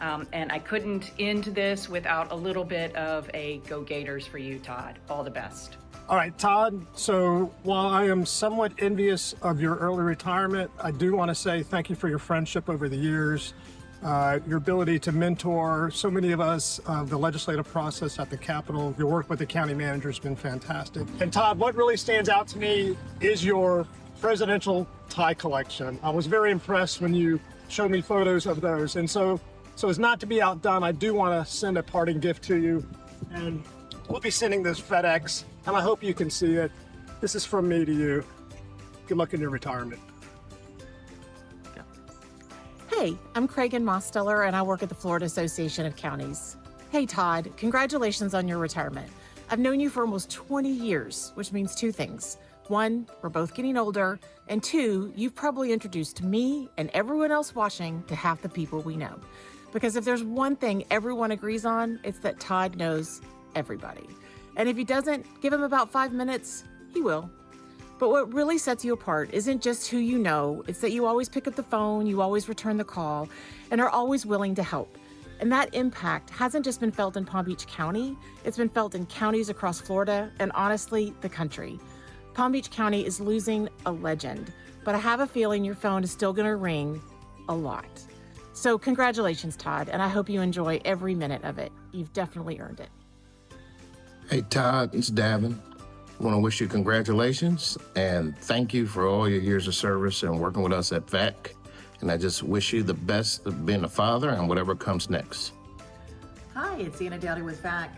And I couldn't end this without a little bit of a Go Gators for you, Todd. All the best. All right, Todd, so while I am somewhat envious of your early retirement, I do want to say thank you for your friendship over the years, your ability to mentor so many of us, the legislative process at the Capitol. Your work with the county manager has been fantastic. And Todd, what really stands out to me is your presidential tie collection. I was very impressed when you showed me photos of those. And so as not to be outdone, I do want to send a parting gift to you. And we'll be sending this FedEx, and I hope you can see it. This is from me to you. Good luck in your retirement. Hey, I'm Craig Mosteller, and I work at the Florida Association of Counties. Hey, Todd, congratulations on your retirement. I've known you for almost 20 years, which means two things. One, we're both getting older, and two, you've probably introduced me and everyone else watching to half the people we know. Because if there's one thing everyone agrees on, it's that Todd knows everybody. And if he doesn't, give him about 5 minutes, he will. But what really sets you apart isn't just who you know, it's that you always pick up the phone, you always return the call, and are always willing to help. And that impact hasn't just been felt in Palm Beach County, it's been felt in counties across Florida and honestly, the country. Palm Beach County is losing a legend, but I have a feeling your phone is still gonna ring a lot. So congratulations, Todd, and I hope you enjoy every minute of it. You've definitely earned it. Hey, Todd, it's Davin. I want to wish you congratulations and thank you for all your years of service and working with us at VAC. And I just wish you the best of being a father and whatever comes next. Hi, it's Anna Dowdy with VAC.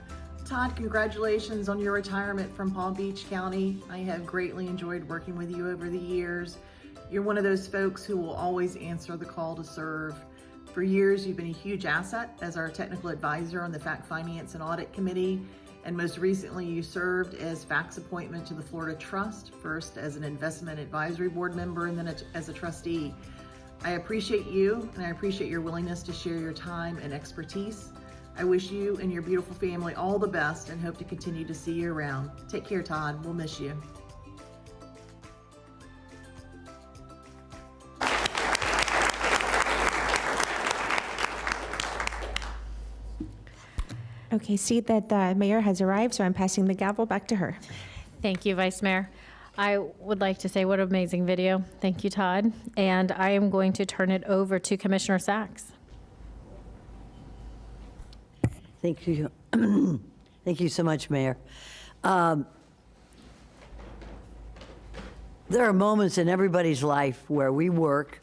Todd, congratulations on your retirement from Palm Beach County. I have greatly enjoyed working with you over the years. You're one of those folks who will always answer the call to serve. For years, you've been a huge asset as our technical advisor on the FAC Finance and Audit Committee. And most recently, you served as FAC's appointment to the Florida Trust, first as an investment advisory board member and then as a trustee. I appreciate you and I appreciate your willingness to share your time and expertise. I wish you and your beautiful family all the best and hope to continue to see you around. Take care, Todd. We'll miss you. Okay, see that the mayor has arrived, so I'm passing the gavel back to her. Thank you, Vice Mayor. I would like to say what an amazing video. Thank you, Todd. And I am going to turn it over to Commissioner Sachs. Thank you. Thank you so much, Mayor. There are moments in everybody's life where we work,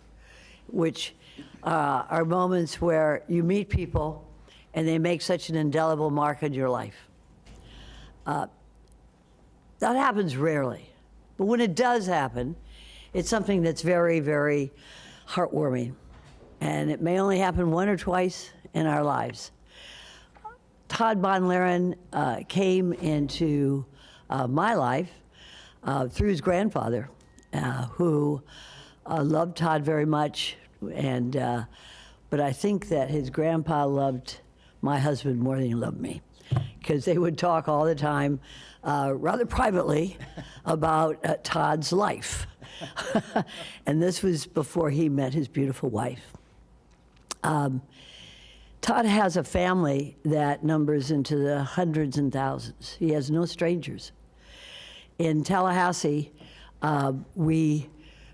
which are moments where you meet people and they make such an indelible mark on your life. That happens rarely, but when it does happen, it's something that's very, very heartwarming, and it may only happen one or twice in our lives. Todd Bonlaren came into my life through his grandfather, who loved Todd very much, and but I think that his grandpa loved my husband more than he loved me, because they would talk all the time, rather privately, about Todd's life. And this was before he met his beautiful wife. Todd has a family that numbers into the hundreds and thousands. He has no strangers. In Tallahassee, we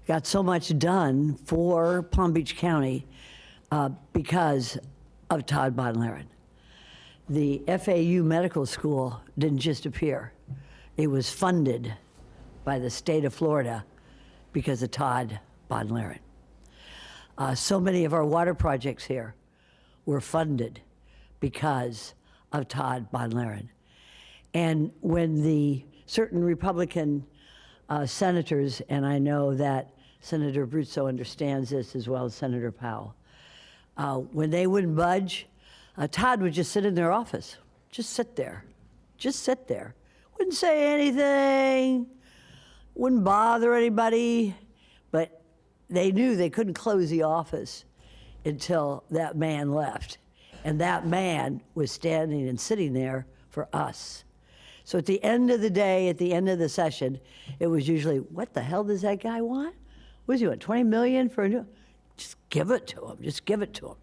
got so much done for Palm Beach County because of Todd Bonlaren. The FAU Medical School didn't just appear. It was funded by the state of Florida because of Todd Bonlaren. So many of our water projects here were funded because of Todd Bonlaren. And when the certain Republican senators, and I know that Senator Abruzzo understands this as well as Senator Powell, when they wouldn't budge, Todd would just sit in their office, just sit there, wouldn't say anything, wouldn't bother anybody, but they knew they couldn't close the office until that man left. And that man was standing and sitting there for us. So at the end of the day, at the end of the session, it was usually, what the hell does that guy want? What does he want, 20 million for a new? Just give it to him, just give it to him.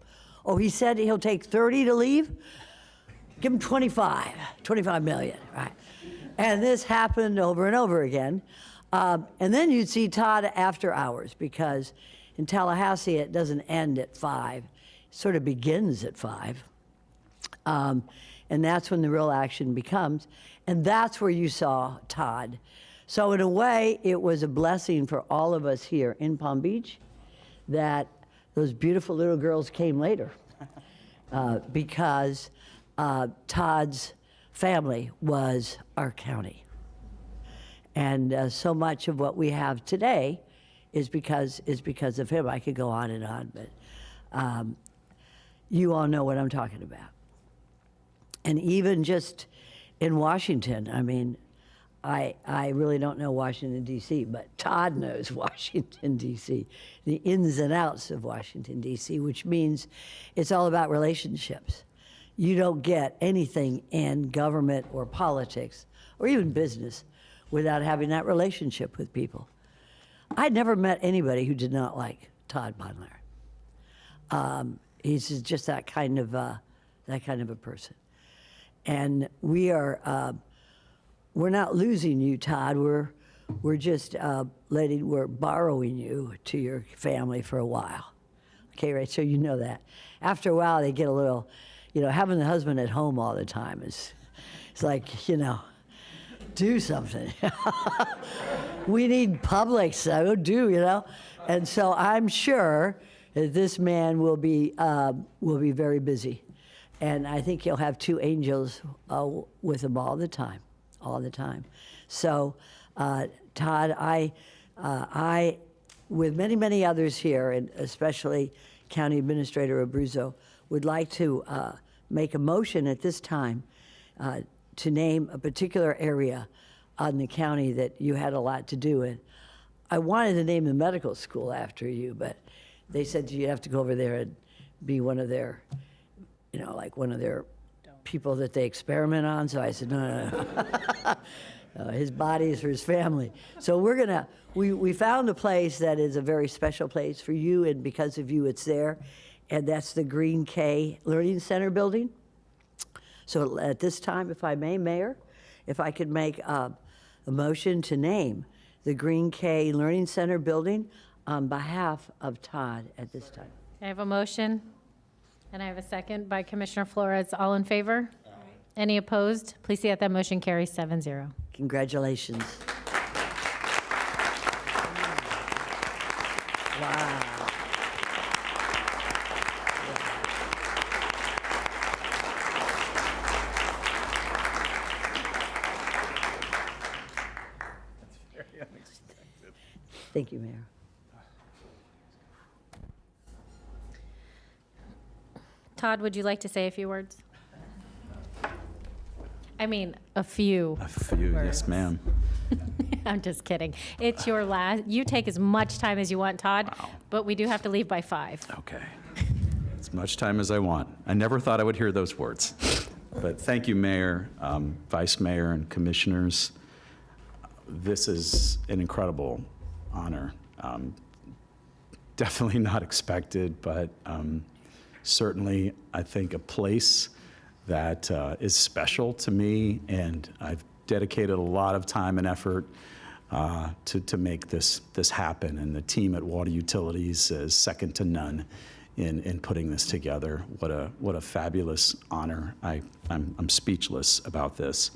Oh, he said he'll take 30 to leave? Give him 25 million, right? And this happened over and over again. And then you'd see Todd after hours, because in Tallahassee, it doesn't end at 5. It sort of begins at 5. And that's when the real action becomes. And that's where you saw Todd. So in a way, it was a blessing for all of us here in Palm Beach that those beautiful little girls came later, because Todd's family was our county. And so much of what we have today is because of him. I could go on and on, but you all know what I'm talking about. And even just in Washington, I mean, I really don't know Washington, D.C., but Todd knows Washington, D.C., the ins and outs of Washington, D.C., which means it's all about relationships. You don't get anything in government or politics or even business without having that relationship with people. I'd never met anybody who did not like Todd Bondler. He's just that kind of a person. And we're not losing you, Todd. We're just we're borrowing you to your family for a while. Okay, right? So you know that. After a while, they get a little, having the husband at home all the time it's like, do something. We need Publix, so And so I'm sure that this man will be very busy. And I think he'll have 2 angels with him all the time. So, Todd, I, with many, many others here, and especially County Administrator Abruzzo, would like to make a motion at this time to name a particular area on the county that you had a lot to do in. I wanted to name the medical school after you, but they said you have to go over there and be one of their, like one of their people that they experiment on. So I said, no. His body is for his family. So we found a place that is a very special place for you, and because of you, it's there. And that's the Green K Learning Center building. So at this time, if I may, Mayor, if I could make a motion to name the Green K Learning Center building on behalf of Todd at this time. I have a motion, and I have a second by Commissioner Flores. All in favor? Aye. Any opposed? Please see that motion carries 7-0. Congratulations. Wow. Thank you, Mayor. Todd, would you like to say a few words? I mean, a few. A few, words. Yes, ma'am. I'm just kidding. It's your last. You take as much time as you want, Todd, Wow. but we do have to leave by 5. Okay. As much time as I want. I never thought I would hear those words. But thank you, Mayor, Vice Mayor, and Commissioners. This is an incredible honor. Definitely not expected, but certainly I think a place that is special to me, and I've dedicated a lot of time and effort to make this happen, and the team at Water Utilities is second to none in putting this together. What a fabulous honor. I'm speechless about this.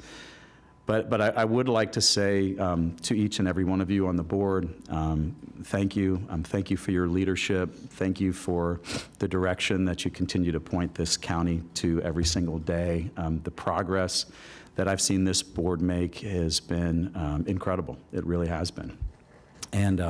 But I would like to say to each and every one of you on the board, thank you. Thank you for your leadership. Thank you for the direction that you continue to point this county to every single day. The progress that I've seen this board make has been incredible. It really has been. And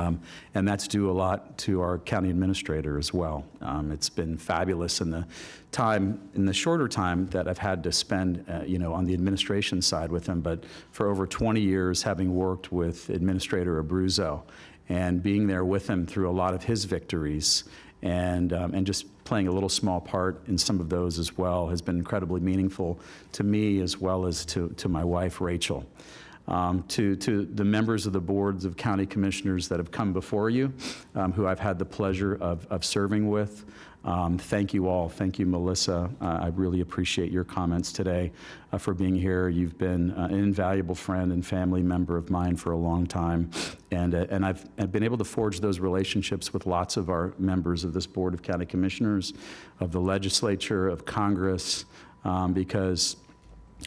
that's due a lot to our county administrator as well. It's been fabulous in the shorter time that I've had to spend, on the administration side with him, but for over 20 years having worked with Administrator Abruzzo and being there with him through a lot of his victories and just playing a little small part in some of those as well has been incredibly meaningful to me as well as to my wife, Rachel. To the members of the boards of county commissioners that have come before you, who I've had the pleasure of serving with, Thank you all. Thank you, Melissa. I really appreciate your comments today for being here. You've been an invaluable friend and family member of mine for a long time. And I've been able to forge those relationships with lots of our members of this Board of County Commissioners, of the legislature, of Congress, because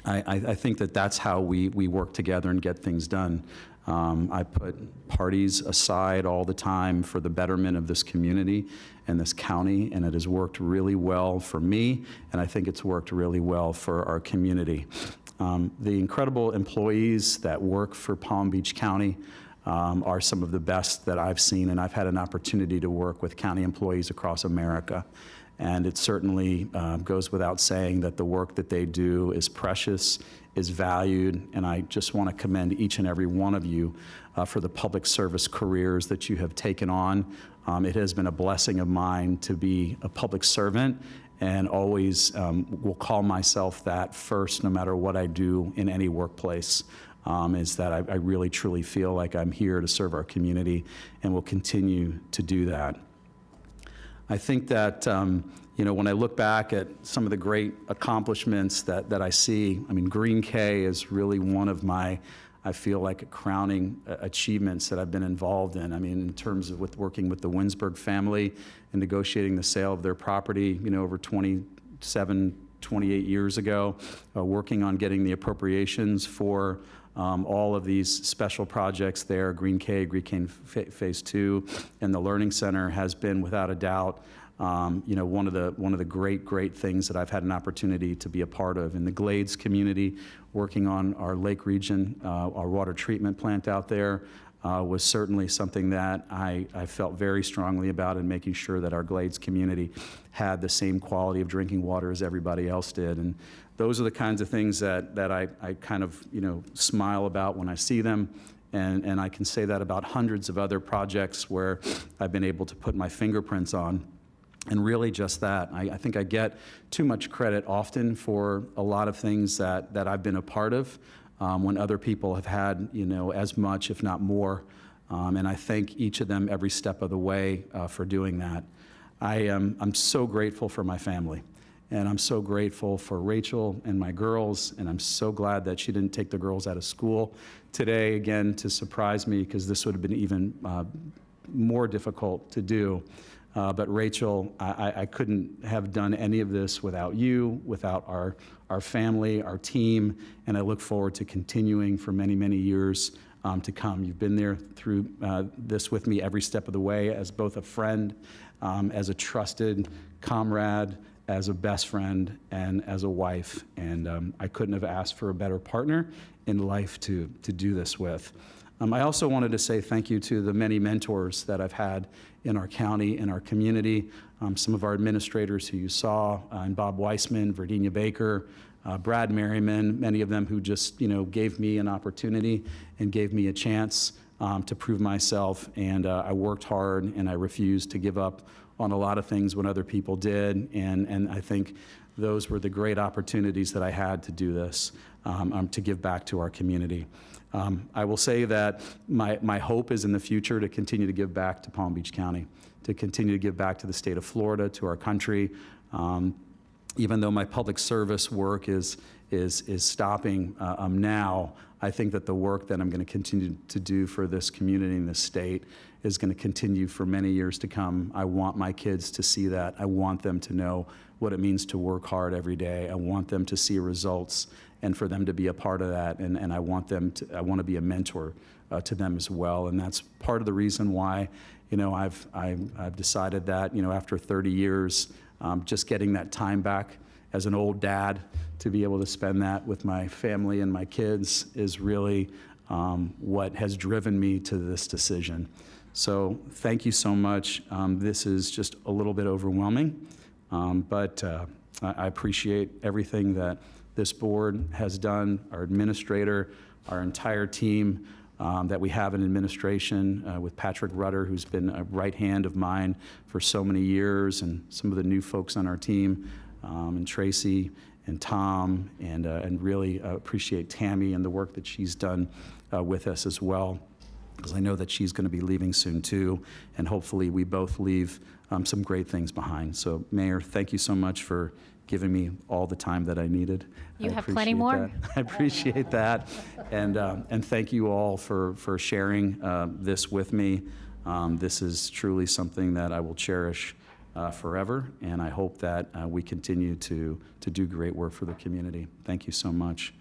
I think that that's how we work together and get things done. I put parties aside all the time for the betterment of this community and this county, and it has worked really well for me, and I think it's worked really well for our community. The incredible employees that work for Palm Beach County are some of the best that I've seen, and I've had an opportunity to work with county employees across America. And it certainly goes without saying that the work that they do is precious, is valued, and I just want to commend each and every one of you for the public service careers that you have taken on. It has been a blessing of mine to be a public servant, and always will call myself that first, no matter what I do in any workplace. Is that I really truly feel like I'm here to serve our community and will continue to do that. I think that, when I look back at some of the great accomplishments that I see, I mean, Green K is really one of my, I feel like, crowning achievements that I've been involved in. I mean, in terms of working with the Winsberg family and negotiating the sale of their property, over 28 years ago, working on getting the appropriations for all of these special projects there, Green K Phase 2, and the Learning Center has been, without a doubt, one of the great things that I've had an opportunity to be a part of. In the Glades community, working on our Lake Region, our water treatment plant out there, was certainly something that I felt very strongly about, in making sure that our Glades community had the same quality of drinking water as everybody else did. And those are the kinds of things that I kind of, smile about when I see them. And I can say that about hundreds of other projects where I've been able to put my fingerprints on. And really just that. I think I get too much credit often for a lot of things that I've been a part of, when other people have had, as much, if not more. And I thank each of them every step of the way for doing that. I'm so grateful for my family. And I'm so grateful for Rachel and my girls, and I'm so glad that she didn't take the girls out of school today, again, to surprise me, because this would have been even more difficult to do. But Rachel, I couldn't have done any of this without you, without our family, our team, and I look forward to continuing for many, many years to come. You've been there through this with me every step of the way, as both a friend, as a trusted comrade, as a best friend, and as a wife. And I couldn't have asked for a better partner in life to do this with. I also wanted to say thank you to the many mentors that I've had in our county, in our community. Some of our administrators who you saw, and Bob Weissman, Virginia Baker, Brad Merriman, many of them who just gave me an opportunity and gave me a chance to prove myself. And I worked hard, and I refused to give up on a lot of things when other people did. And I think those were the great opportunities that I had to do this, to give back to our community. I will say that my hope is in the future to continue to give back to Palm Beach County, to continue to give back to the state of Florida, to our country. Even though my public service work is stopping now, I think that the work that I'm going to continue to do for this community and this state is going to continue for many years to come. I want my kids to see that. I want them to know what it means to work hard every day. I want them to see results and for them to be a part of that. And I want to be a mentor to them as well. And that's part of the reason why, I've decided that, after 30 years, just getting that time back as an old dad to be able to spend that with my family and my kids is really what has driven me to this decision. So thank you so much. This is just a little bit overwhelming, but I appreciate everything that this board has done, our administrator, our entire team that we have in administration with Patrick Rutter, who's been a right hand of mine for so many years, and some of the new folks on our team, and Tracy and Tom, and really appreciate Tammy and the work that she's done with us as well. because I know that she's going to be leaving soon too, and hopefully we both leave some great things behind. So Mayor, thank you so much for giving me all the time that I needed. You I have plenty appreciate more. that. I appreciate that. And thank you all for sharing this with me. This is truly something that I will cherish forever, and I hope that we continue to do great work for the community. Thank you so much.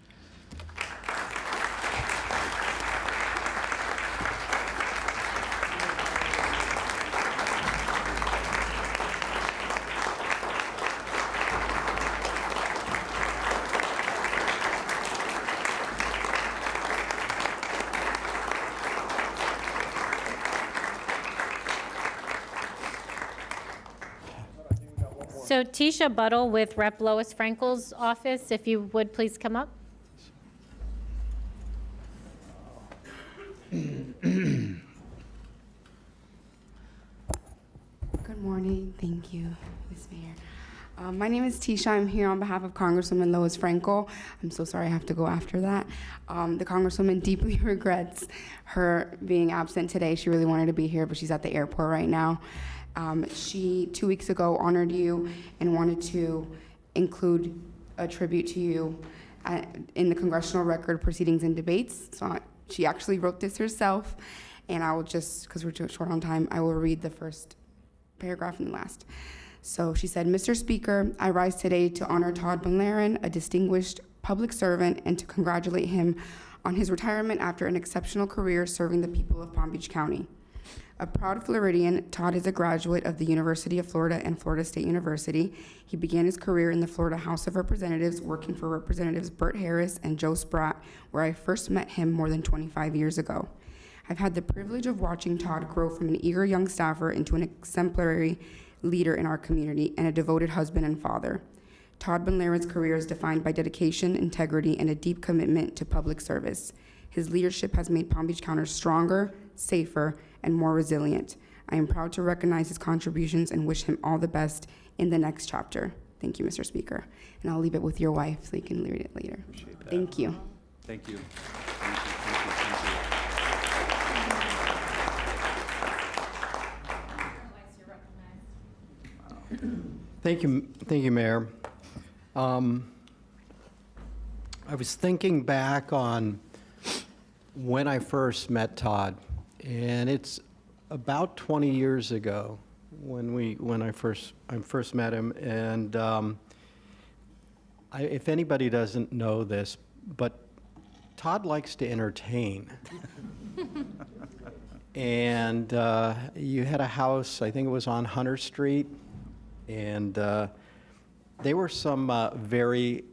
So Tisha Buttle with Rep. Lois Frankel's office, if you would please come up. Good morning. Thank you, Ms. Mayor. My name is Tisha. I'm here on behalf of Congresswoman Lois Frankel. I'm so sorry I have to go after that. The Congresswoman deeply regrets her being absent today. She really wanted to be here, but she's at the airport right now. She, 2 weeks ago, honored you and wanted to include a tribute to you in the Congressional Record Proceedings and Debates. So she actually wrote this herself, and I will just, because we're too short on time, I will read the first paragraph and the last. So she said, Mr. Speaker, I rise today to honor Todd Bonlaren, a distinguished public servant, and to congratulate him on his retirement after an exceptional career serving the people of Palm Beach County. A proud Floridian, Todd is a graduate of the University of Florida and Florida State University. He began his career in the Florida House of Representatives, working for Representatives Burt Harris and Joe Spratt, where I first met him more than 25 years ago. I've had the privilege of watching Todd grow from an eager young staffer into an exemplary leader in our community and a devoted husband and father. Todd Bonlaren's career is defined by dedication, integrity, and a deep commitment to public service. His leadership has made Palm Beach County stronger, safer, and more resilient. I am proud to recognize his contributions and wish him all the best in the next chapter. Thank you, Mr. Speaker. And I'll leave it with your wife so you can read it later. Thank you. Thank you. Thank you, Mayor. I was thinking back on when I first met Todd, and it's about 20 years ago when I first met him. And if anybody doesn't know this, but Todd likes to entertain. And you had a house, I think it was on Hunter Street, and there were some very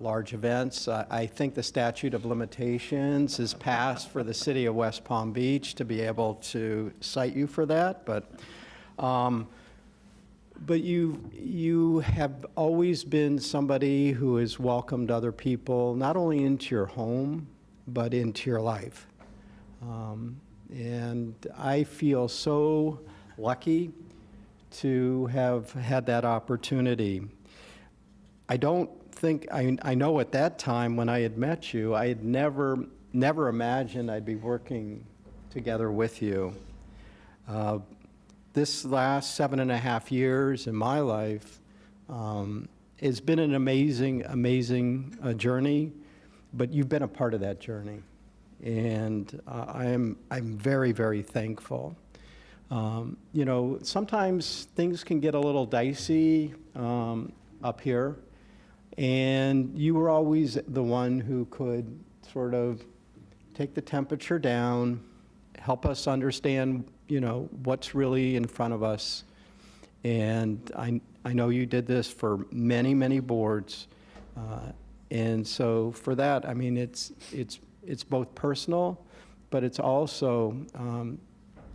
large events. I think the statute of limitations is passed for the city of West Palm Beach to be able to cite you for that, but you have always been somebody who has welcomed other people not only into your home but into your life. And I feel so lucky to have had that opportunity. I don't think, I know at that time when I had met you, I had never imagined I'd be working together with you. This last 7.5 years in my life has been an amazing journey, but you've been a part of that journey. And I'm very, very thankful. You know, sometimes things can get a little dicey up here, and you were always the one who could sort of take the temperature down, help us understand, you know, what's really in front of us. And I know you did this for many, many boards. And so for that, I mean, it's both personal, but it's also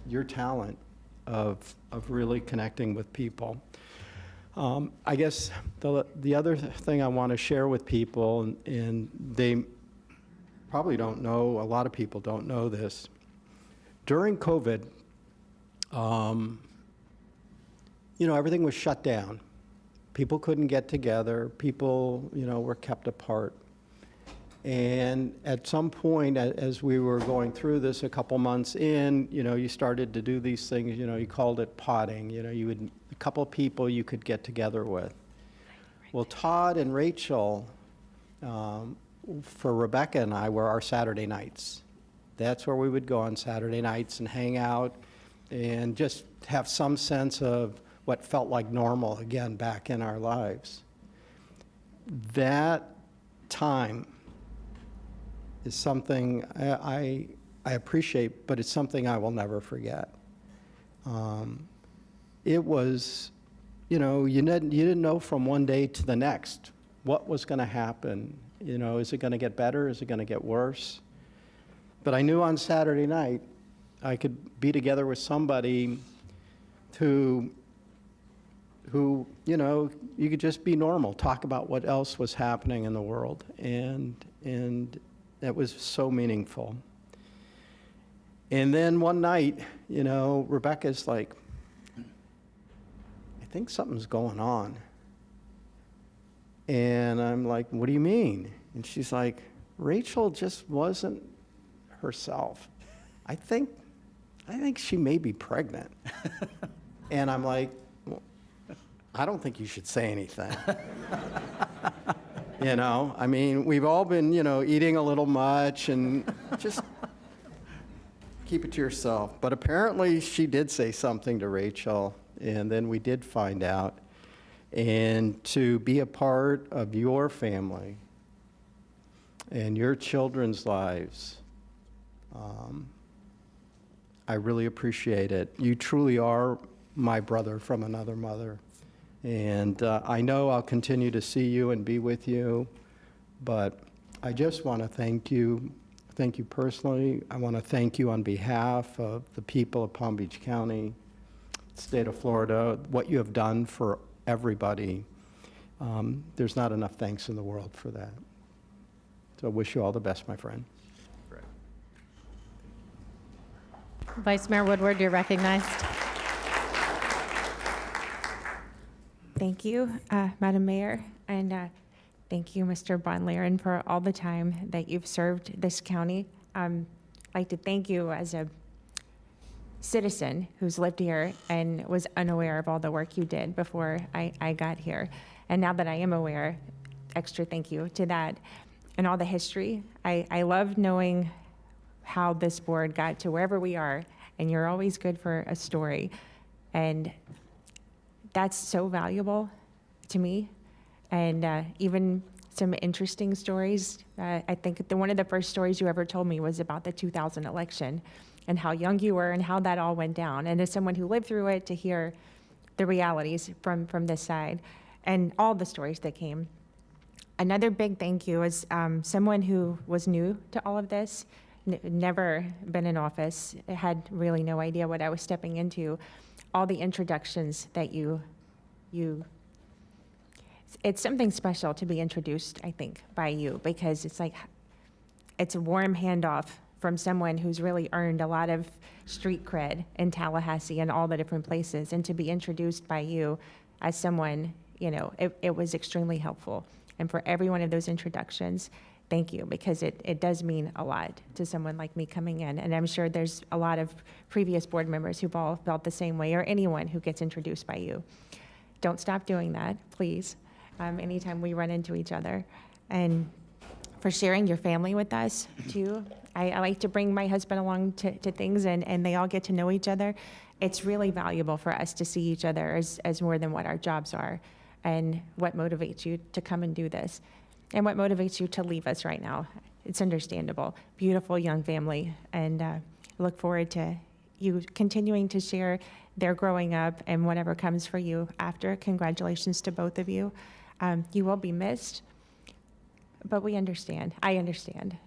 your talent of really connecting with people. I guess the other thing I want to share with people, and they probably don't know, a lot of people don't know this. During COVID, you know, everything was shut down. People couldn't get together. People, you know, were kept apart. And at some point, as we were going through this a couple months in, you started to do these things, you called it potting. You would, a couple people you could get together with. Well, Todd and Rachel, for Rebecca and I, were our Saturday nights. That's where we would go on Saturday nights and hang out and just have some sense of what felt like normal again back in our lives. That time is something I appreciate, but it's something I will never forget. It was, you didn't know from one day to the next what was going to happen. Is it going to get better? Is it going to get worse? But I knew on Saturday night I could be together with somebody who you could just be normal, talk about what else was happening in the world, and that was so meaningful. And then one night, Rebecca's like, I think something's going on. And I'm like, what do you mean? And she's like, Rachel just wasn't herself. I think she may be pregnant. And I'm like, well, I don't think you should say anything. I mean, we've all been, eating a little much, and just keep it to yourself. But apparently she did say something to Rachel, and then we did find out. And to be a part of your family and your children's lives, I really appreciate it. You truly are my brother from another mother. And I know I'll continue to see you and be with you, but I just want to thank you personally. I want to thank you on behalf of the people of Palm Beach County, state of Florida, what you have done for everybody. There's not enough thanks in the world for that. So I wish you all the best, my friend. Vice Mayor Woodward, you're recognized. Thank you, Madam Mayor, and thank you, Mr. Bonlaren, for all the time that you've served this county. I'd like to thank you as a citizen who's lived here and was unaware of all the work you did before I got here. And now that I am aware, extra thank you to that and all the history. I love knowing how this board got to wherever we are, and you're always good for a story. And that's so valuable to me. And even some interesting stories. I think one of the first stories you ever told me was about the 2000 election and how young you were and how that all went down. And as someone who lived through it, to hear the realities from this side and all the stories that came. Another big thank you is someone who was new to all of this, never been in office, had really no idea what I was stepping into. All the introductions that you it's something special to be introduced, I think, by you, because it's like, it's a warm handoff from someone who's really earned a lot of street cred in Tallahassee and all the different places, and to be introduced by you as someone, it was extremely helpful. And for every one of those introductions, thank you, because it does mean a lot to someone like me coming in. And I'm sure there's a lot of previous board members who've all felt the same way, or anyone who gets introduced by you. Don't stop doing that, please, anytime we run into each other. And for sharing your family with us, too. I like to bring my husband along to things, and they all get to know each other. It's really valuable for us to see each other as more than what our jobs are, and what motivates you to come and do this, and what motivates you to leave us right now. It's understandable. Beautiful young family, and look forward to you continuing to share their growing up and whatever comes for you after. Congratulations to both of you. You will be missed, but we understand. I understand.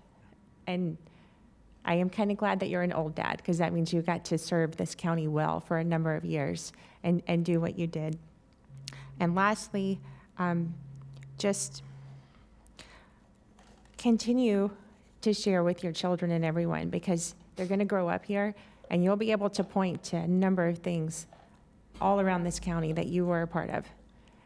And I am kind of glad that you're an old dad, because that means you got to serve this county well for a number of years and do what you did. And lastly, just continue to share with your children and everyone, because they're going to grow up here, and you'll be able to point to a number of things all around this county that you were a part of.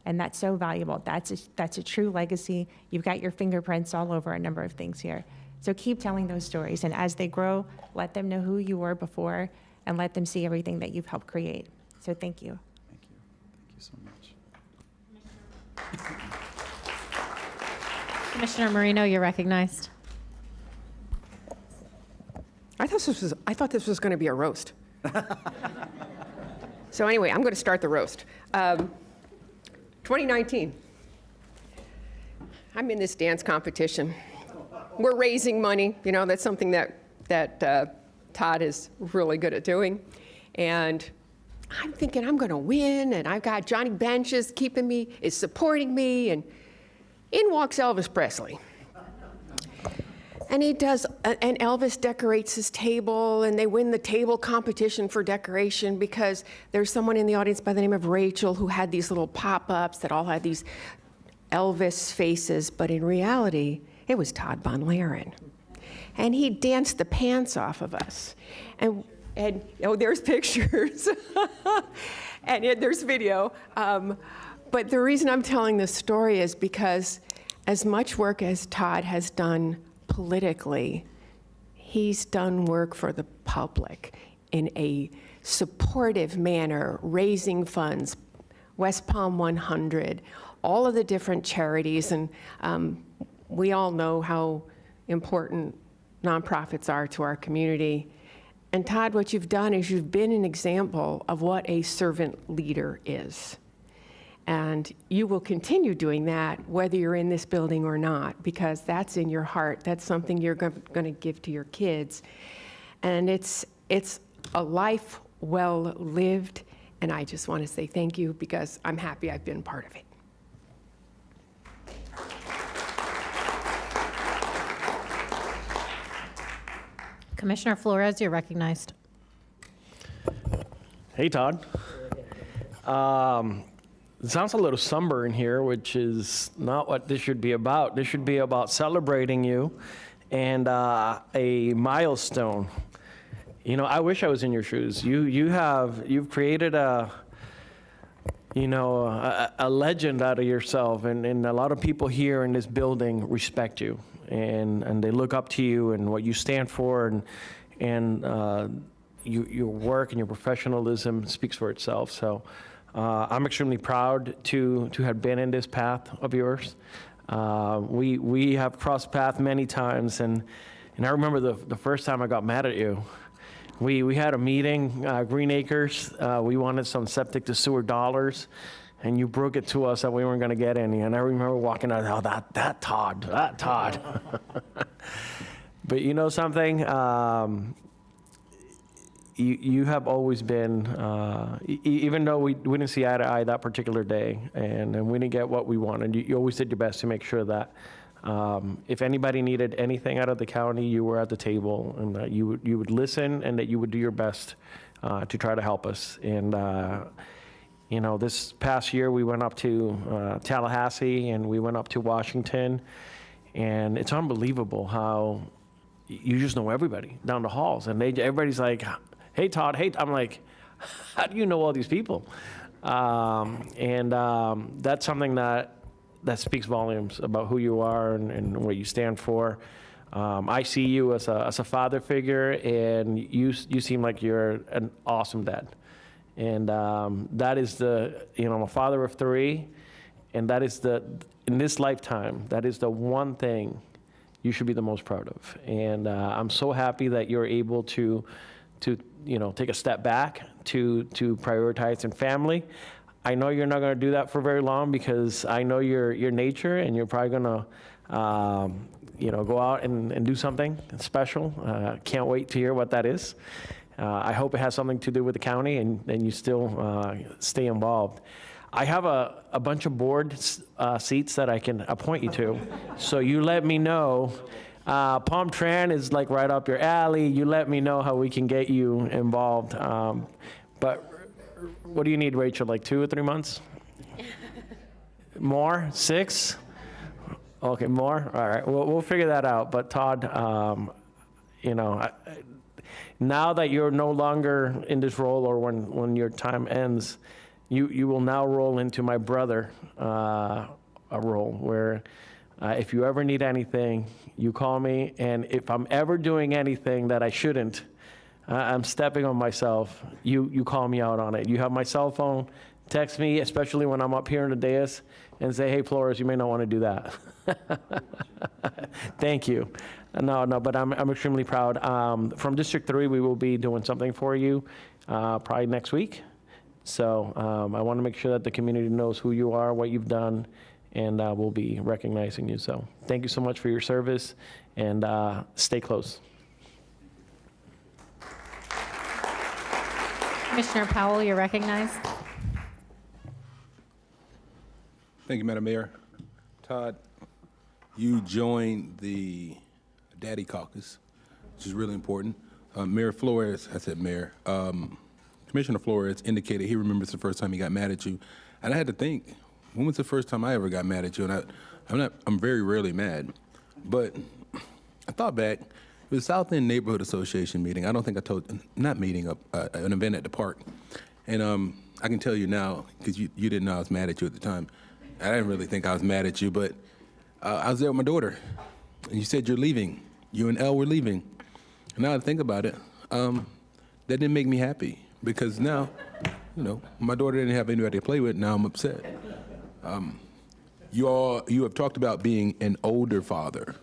And that's so valuable. That's a true legacy. You've got your fingerprints all over a number of things here. So keep telling those stories. And as they grow, let them know who you were before and let them see everything that you've helped create. So thank you. Thank you. Thank you so much. Commissioner Marino, you're recognized. I thought this was going to be a roast. So anyway, I'm going to start the roast. 2019. I'm in this dance competition. We're raising money. You know, that's something that Todd is really good at doing. And I'm thinking I'm going to win, and I've got Johnny Bench is supporting me, and in walks Elvis Presley. And and Elvis decorates his table, and they win the table competition for decoration because there's someone in the audience by the name of Rachel who had these little pop-ups that all had these Elvis faces, but in reality, it was Todd Von Laren. And he danced the pants off of us. And oh, there's pictures. And there's video. But the reason I'm telling this story is because as much work as Todd has done politically, he's done work for the public in a supportive manner, raising funds, West Palm 100, all of the different charities, and we all know how important nonprofits are to our community. And Todd, what you've done is you've been an example of what a servant leader is. And you will continue doing that whether you're in this building or not, because that's in your heart. That's something you're going to give to your kids. And it's a life well lived, and I just want to say thank you because I'm happy I've been part of it. Commissioner Flores, you're recognized. Hey, Todd. It sounds a little somber in here, which is not what this should be about. This should be about celebrating you and a milestone. You know, I wish I was in your shoes. You've created a legend out of yourself, and a lot of people here in this building respect you, and they look up to you and what you stand for, and your work and your professionalism speaks for itself. So. I'm extremely proud to have been in this path of yours. We have crossed paths many times, and I remember the first time I got mad at you. We had a meeting, Green Acres. We wanted some septic to sewer dollars, and you broke it to us that we weren't going to get any. And I remember walking out, oh, that Todd. But you know something? You have always been, even though we didn't see eye to eye that particular day, and we didn't get what we wanted, you always did your best to make sure that if anybody needed anything out of the county, you were at the table, and that you would listen, and that you would do your best to try to help us. And this past year we went up to Tallahassee, and we went up to Washington, and it's unbelievable how you just know everybody down the halls, and everybody's like, hey, Todd, hey. I'm like, how do you know all these people? That's something that speaks volumes about who you are and what you stand for. I see you as a father figure, and you seem like you're an awesome dad. And that is I'm a father of 3, and that is in this lifetime, that is the one thing you should be the most proud of. And I'm so happy that you're able to take a step back to prioritize in family. I know you're not going to do that for very long because I know your nature, and you're probably going to go out and do something special. Can't wait to hear what that is. I hope it has something to do with the county, and you still stay involved. I have a bunch of board seats that I can appoint you to, so you let me know. Palm Tran is like right up your alley. You let me know how we can get you involved. But what do you need, Rachel, like 2 or 3 months? More? 6? Okay, more? All right, we'll figure that out. But Todd, now that you're no longer in this role, or when your time ends, you will now roll into my brother a role where if you ever need anything, you call me, and if I'm ever doing anything that I shouldn't, I'm stepping on myself, you call me out on it. You have my cell phone, text me, especially when I'm up here in the dais, and say, hey, Flores, you may not want to do that. Thank you. No, but I'm extremely proud. From District 3, we will be doing something for you probably next week. So I want to make sure that the community knows who you are, what you've done, and we'll be recognizing you. So thank you so much for your service, and stay close. Commissioner Powell, you're recognized. Thank you, Madam Mayor. Todd, you joined the Daddy Caucus, which is really important. Mayor Flores, I said Mayor, Commissioner Flores indicated he remembers the first time he got mad at you. And I had to think, when was the first time I ever got mad at you? And I'm very rarely mad. But I thought back, it was South End Neighborhood Association meeting. I don't think I told, not meeting, an event at the park. And I can tell you now, because you didn't know I was mad at you at the time. I didn't really think I was mad at you, but I was there with my daughter. And you said you're leaving. You and Elle were leaving. And now I think about it, that didn't make me happy. Because now, my daughter didn't have anybody to play with. Now I'm upset. You have talked about being an older father,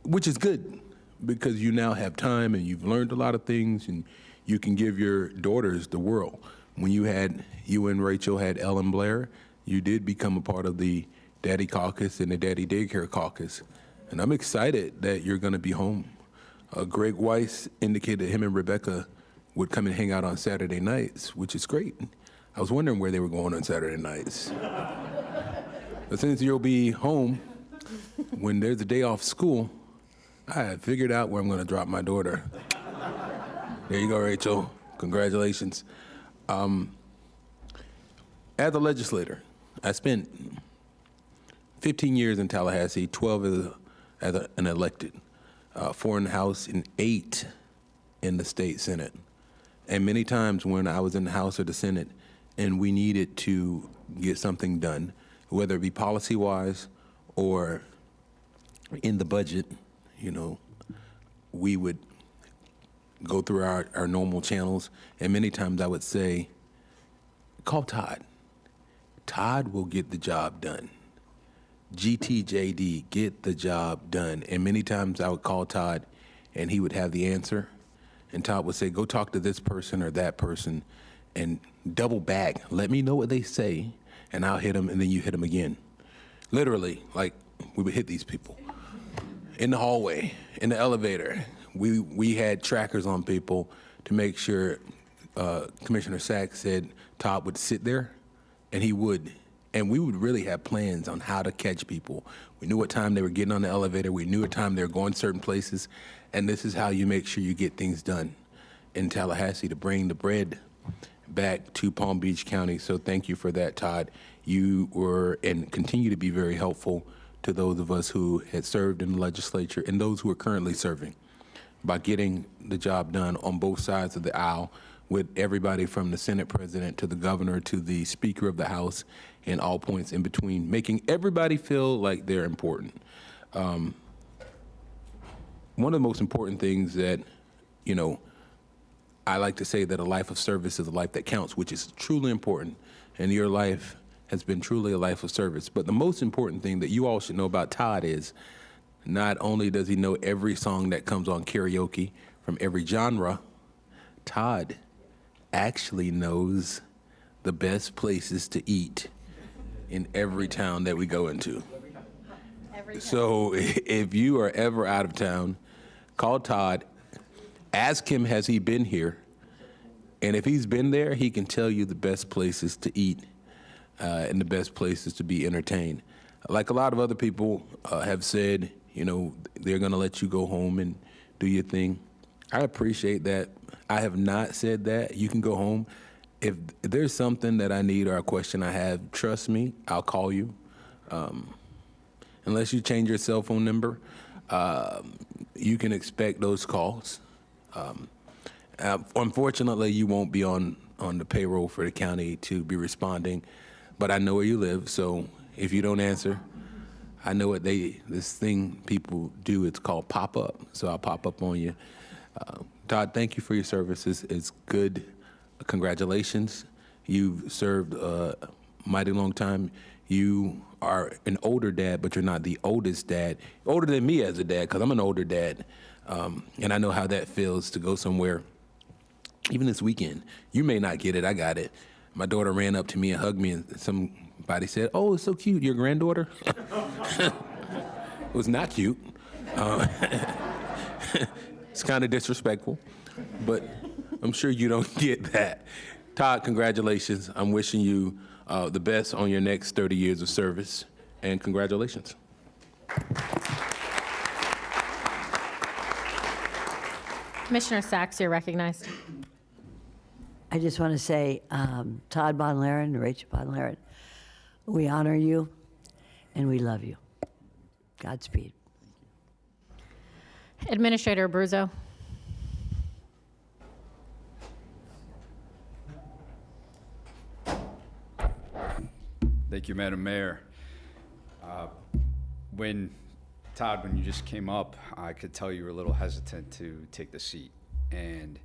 which is good because you now have time and you've learned a lot of things and you can give your daughters the world. When you and Rachel had Ellen Blair, you did become a part of the Daddy Caucus and the Daddy Daycare Caucus. And I'm excited that you're going to be home. Greg Weiss indicated him and Rebecca would come and hang out on Saturday nights, which is great. I was wondering where they were going on Saturday nights. But since you'll be home, when there's a day off school, I have figured out where I'm going to drop my daughter. There you go, Rachel. Congratulations. As a legislator, I spent 15 years in Tallahassee, 12 as an elected, 4 in the House and 8 in the state Senate. And many times when I was in the House or the Senate and we needed to get something done, whether it be policy-wise or in the budget, we would go through our normal channels. And many times I would say, call Todd. Todd will get the job done. GTJD, get the job done. And many times I would call Todd and he would have the answer. And Todd would say, go talk to this person or that person and double back. Let me know what they say and I'll hit them and then you hit them again. Literally, like we would hit these people. In the hallway, in the elevator, we had trackers on people to make sure Commissioner Sachs said Todd would sit there and he would. And we would really have plans on how to catch people. We knew what time they were getting on the elevator. We knew what time they were going certain places. And this is how you make sure you get things done in Tallahassee to bring the bread back to Palm Beach County. So thank you for that, Todd. You were and continue to be very helpful to those of us who had served in the legislature and those who are currently serving by getting the job done on both sides of the aisle with everybody from the Senate president to the governor to the Speaker of the House and all points in between, making everybody feel like they're important. One of the most important things that, I like to say that a life of service is a life that counts, which is truly important, and your life has been truly a life of service. But the most important thing that you all should know about Todd is not only does he know every song that comes on karaoke from every genre, Todd actually knows the best places to eat in every town that we go into. So if you are ever out of town, call Todd, ask him, has he been here? And if he's been there, he can tell you the best places to eat and the best places to be entertained. Like a lot of other people have said, they're gonna let you go home and do your thing. I appreciate that. I have not said that. You can go home. If there's something that I need or a question I have, trust me, I'll call you. Unless you change your cell phone number, you can expect those calls. Unfortunately, you won't be on on the payroll for the county to be responding, but I know where you live, so if you don't answer, I know what this thing people do, it's called pop up, so I'll pop up on you. Todd, thank you for your service. It's good. Congratulations. You've served a mighty long time. You are an older dad, but you're not the oldest dad. Older than me as a dad, because I'm an older dad. And I know how that feels to go somewhere. Even this weekend, you may not get it, I got it. My daughter ran up to me and hugged me, and somebody said, "Oh, it's so cute, your granddaughter?" It was not cute. It's kind of disrespectful, but I'm sure you don't get that. Todd, congratulations. I'm wishing you the best on your next 30 years of service, and congratulations. Commissioner Sachs, you're recognized. I just want to say, Todd Bonlaren, Rachel Bonlaren, we honor you and we love you. Godspeed. Administrator Abruzzo. Thank you, Madam Mayor. Todd, when you just came up, I could tell you were a little hesitant to take the seat, and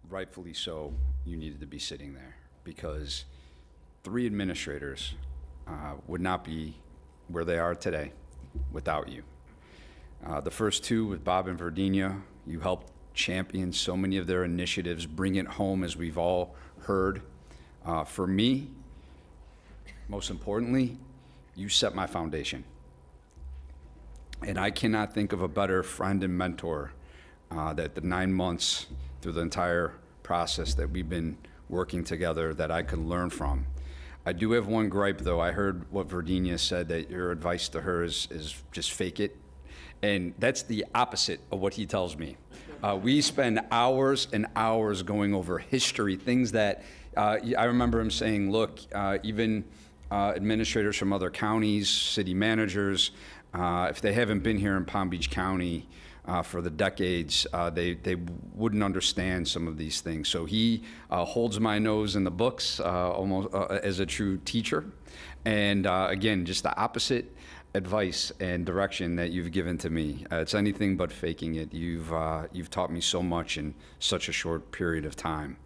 rightfully so, you needed to be sitting there, because 3 administrators would not be where they are today without you. The first 2 with Bob and Verdinia, you helped champion so many of their initiatives, bring it home, as we've all heard. For me, most importantly, you set my foundation. And I cannot think of a better friend and mentor that the 9 months through the entire process that we've been working together that I could learn from. I do have one gripe, though. I heard what Verdinia said, that your advice to her is just fake it. And that's the opposite of what he tells me. We spend hours and hours going over history, things that I remember him saying, look, even administrators from other counties, city managers, if they haven't been here in Palm Beach County for the decades, they wouldn't understand some of these things. So he holds my nose in the books almost as a true teacher. And again, just the opposite advice and direction that you've given to me. It's anything but faking it. You've taught me so much in such a short period of time.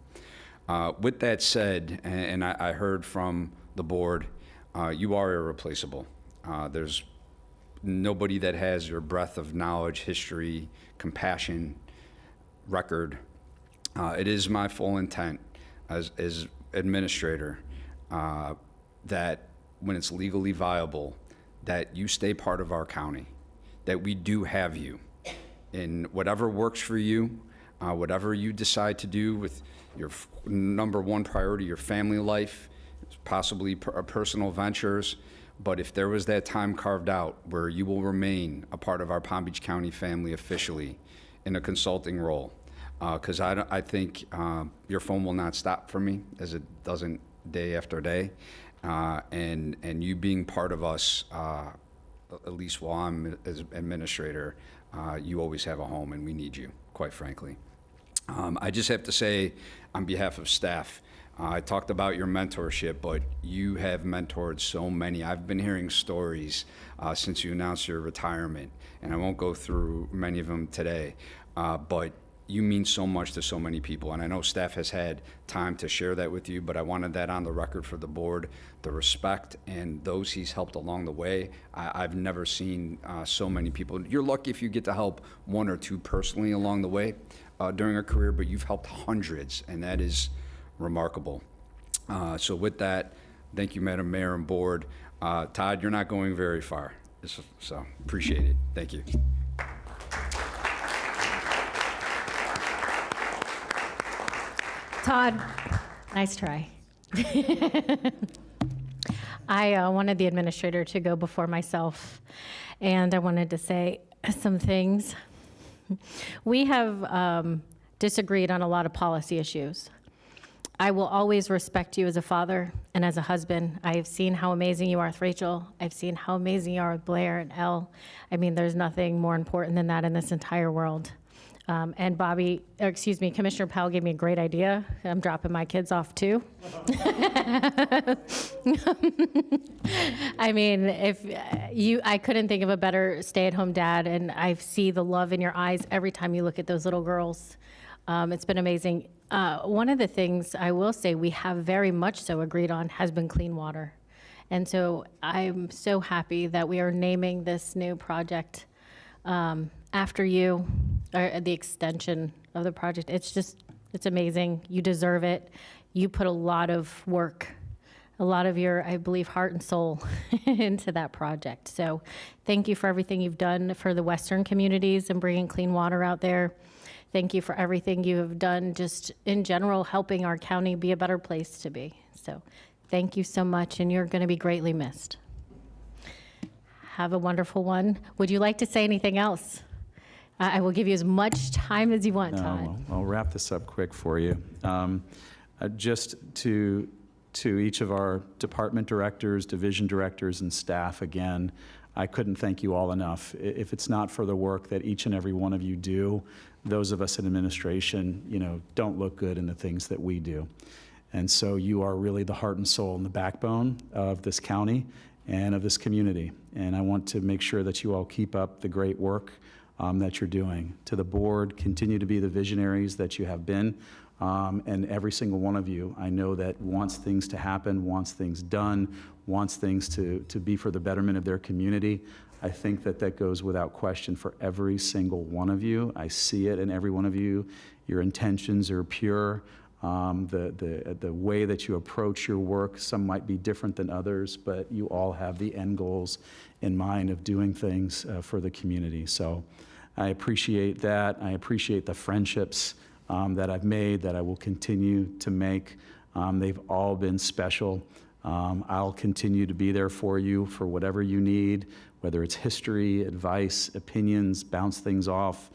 With that said, and I heard from the board, you are irreplaceable. There's nobody that has your breadth of knowledge, history, compassion, record. It is my full intent as administrator that when it's legally viable, that you stay part of our county, that we do have you in whatever works for you, whatever you decide to do with your number one priority, your family life, possibly personal ventures. But if there was that time carved out where you will remain a part of our Palm Beach County family officially in a consulting role, because I think your phone will not stop for me, as it doesn't day after day. And you being part of us, at least while I'm as administrator, you always have a home, and we need you, quite frankly. I just have to say, on behalf of staff, I talked about your mentorship, but you have mentored so many. I've been hearing stories since you announced your retirement, and I won't go through many of them today, but you mean so much to so many people, and I know staff has had time to share that with you, but I wanted that on the record for the board, the respect and those he's helped along the way. I've never seen so many people. You're lucky if you get to help 1 or 2 personally along the way during a career, but you've helped hundreds, and that is remarkable. So with that, thank you, Madam Mayor and Board. Todd, you're not going very far, so appreciate it. Thank you. Todd, nice try. I wanted the administrator to go before myself, and I wanted to say some things. We have disagreed on a lot of policy issues. I will always respect you as a father and as a husband. I have seen how amazing you are with Rachel. I've seen how amazing you are with Blair and Elle. I mean, there's nothing more important than that in this entire world. And Commissioner Powell gave me a great idea. I'm dropping my kids off too. I mean, I couldn't think of a better stay-at-home dad, and I see the love in your eyes every time you look at those little girls. It's been amazing. One of the things I will say we have very much so agreed on has been clean water. And so I'm so happy that we are naming this new project after you, or the extension of the project. It's amazing. You deserve it. You put a lot of work, a lot of your, I believe, heart and soul into that project. So thank you for everything you've done for the Western communities and bringing clean water out there. Thank you for everything you have done just in general, helping our county be a better place to be. So thank you so much, and you're going to be greatly missed. Have a wonderful one. Would you like to say anything else? I will give you as much time as you want, Todd. No, I'll wrap this up quick for you. Just to each of our department directors, division directors, and staff, again, I couldn't thank you all enough. If it's not for the work that each and every one of you do, those of us in administration, don't look good in the things that we do. And so you are really the heart and soul and the backbone of this county and of this community. And I want to make sure that you all keep up the great work that you're doing. To the board, continue to be the visionaries that you have been. And every single one of you, I know that wants things to happen, wants things done, wants things to be for the betterment of their community. I think that goes without question for every single one of you. I see it in every one of you. Your intentions are pure. The way that you approach your work, some might be different than others, but you all have the end goals in mind of doing things for the community. So I appreciate that. I appreciate the friendships that I've made, that I will continue to make. They've all been special. I'll continue to be there for you for whatever you need, whether it's history, advice, opinions, bounce things off,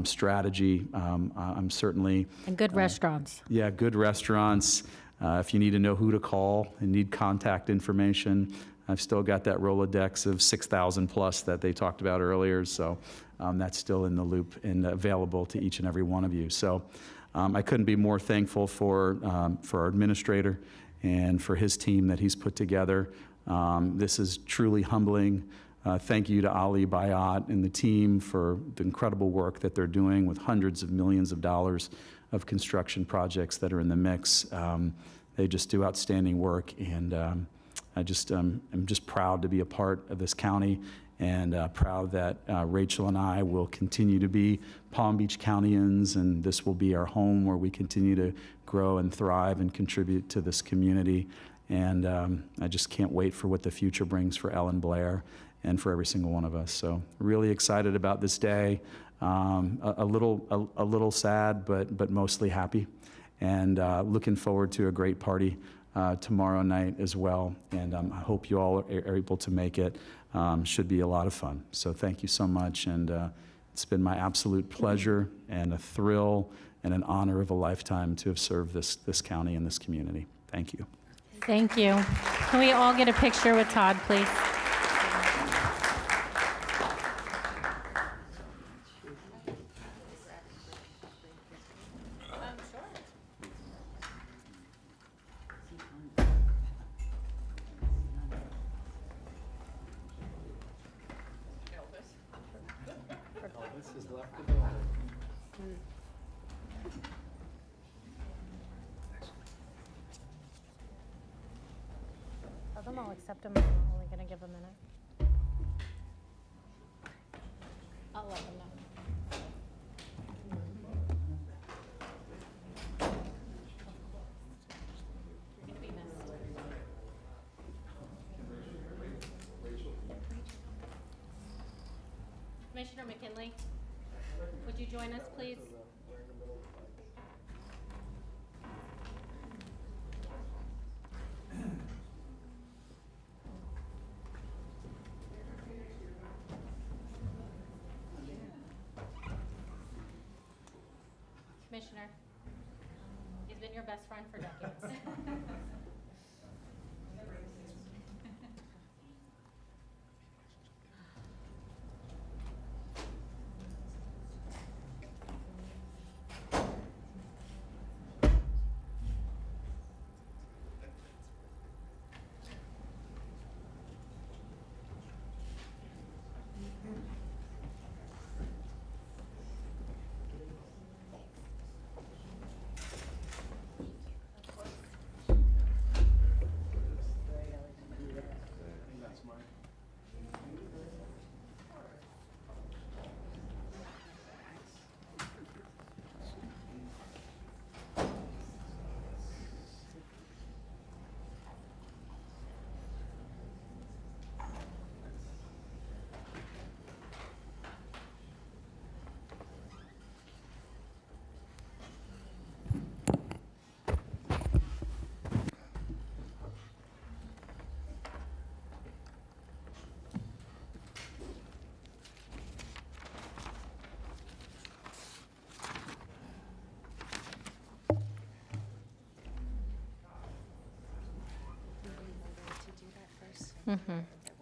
strategy. I'm certainly... And good restaurants. Yeah, good restaurants. If you need to know who to call and need contact information, I've still got that Rolodex of 6,000 plus that they talked about earlier. So that's still in the loop and available to each and every one of you. So I couldn't be more thankful for our administrator and for his team that he's put together. This is truly humbling. Thank you to Ali Bayat and the team for the incredible work that they're doing with hundreds of millions of dollars of construction projects that are in the mix. They just do outstanding work, and I'm just proud to be a part of this county, and proud that Rachel and I will continue to be Palm Beach Countyans, and this will be our home where we continue to grow and thrive and contribute to this community. And I just can't wait for what the future brings for Ellen Blair and for every single one of us. So really excited about this day. A little sad, but mostly happy, and looking forward to a great party tomorrow night as well. And I hope you all are able to make it. Should be a lot of fun. So thank you so much. And it's been my absolute pleasure and a thrill and an honor of a lifetime to have served this county and this community. Thank you. Thank you. Can we all get a picture with Todd, please? Tell them I'll accept them. I'm only going to give a minute. I'll let them know. You're going to be missed. Commissioner McKinley, would you join us, please? Commissioner, he's been your best friend for decades.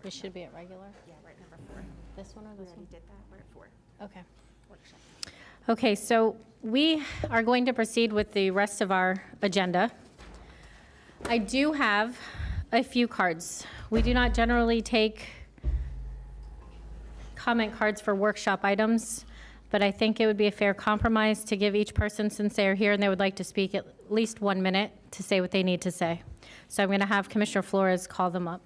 This should be at regular. Yeah, right, number 4. This one or this one? Did that, we're at 4. Okay. Okay, so we are going to proceed with the rest of our agenda. I do have a few cards. We do not generally take comment cards for workshop items, but I think it would be a fair compromise to give each person, since they are here and they would like to speak, at least 1 minute to say what they need to say. So I'm going to have Commissioner Flores call them up.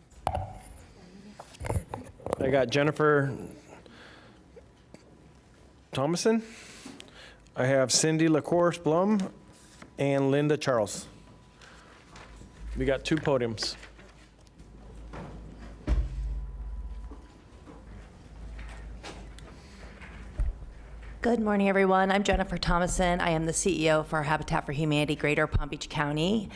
I got Jennifer Thomason. I have Cindy LaCourse Blum and Linda Charles. We got 2 podiums. Good morning, everyone. I'm Jennifer Thomason. I am the CEO for Habitat for Humanity Greater Palm Beach County.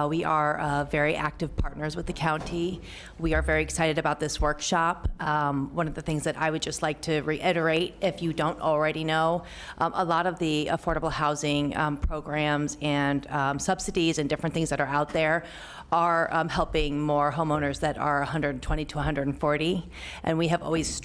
We are very active partners with the county. We are very excited about this workshop. One of the things that I would just like to reiterate, if you don't already know, a lot of the affordable housing programs and subsidies and different things that are out there are helping more homeowners that are 120 to 140. And we have always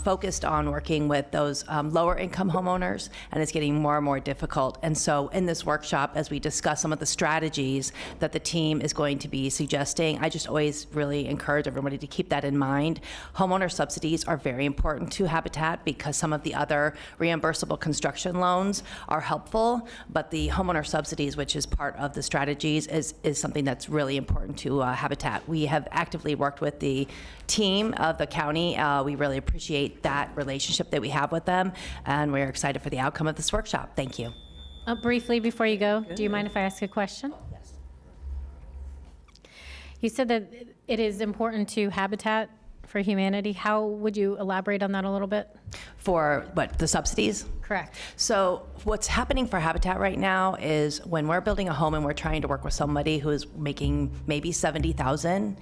focused on working with those lower income homeowners, and it's getting more and more difficult. And so in this workshop, as we discuss some of the strategies that the team is going to be suggesting, I just always really encourage everybody to keep that in mind. Homeowner subsidies are very important to Habitat because some of the other reimbursable construction loans are helpful, but the homeowner subsidies, which is part of the strategies, is something that's really important to Habitat. We have actively worked with the team of the county. We really appreciate that relationship that we have with them, and we're excited for the outcome of this workshop. Thank you. Briefly, before you go, do you mind if I ask a question? Yes. You said that it is important to Habitat for Humanity. How would you elaborate on that a little bit? For what, the subsidies? Correct. So what's happening for Habitat right now is when we're building a home and we're trying to work with somebody who is making maybe $70,000,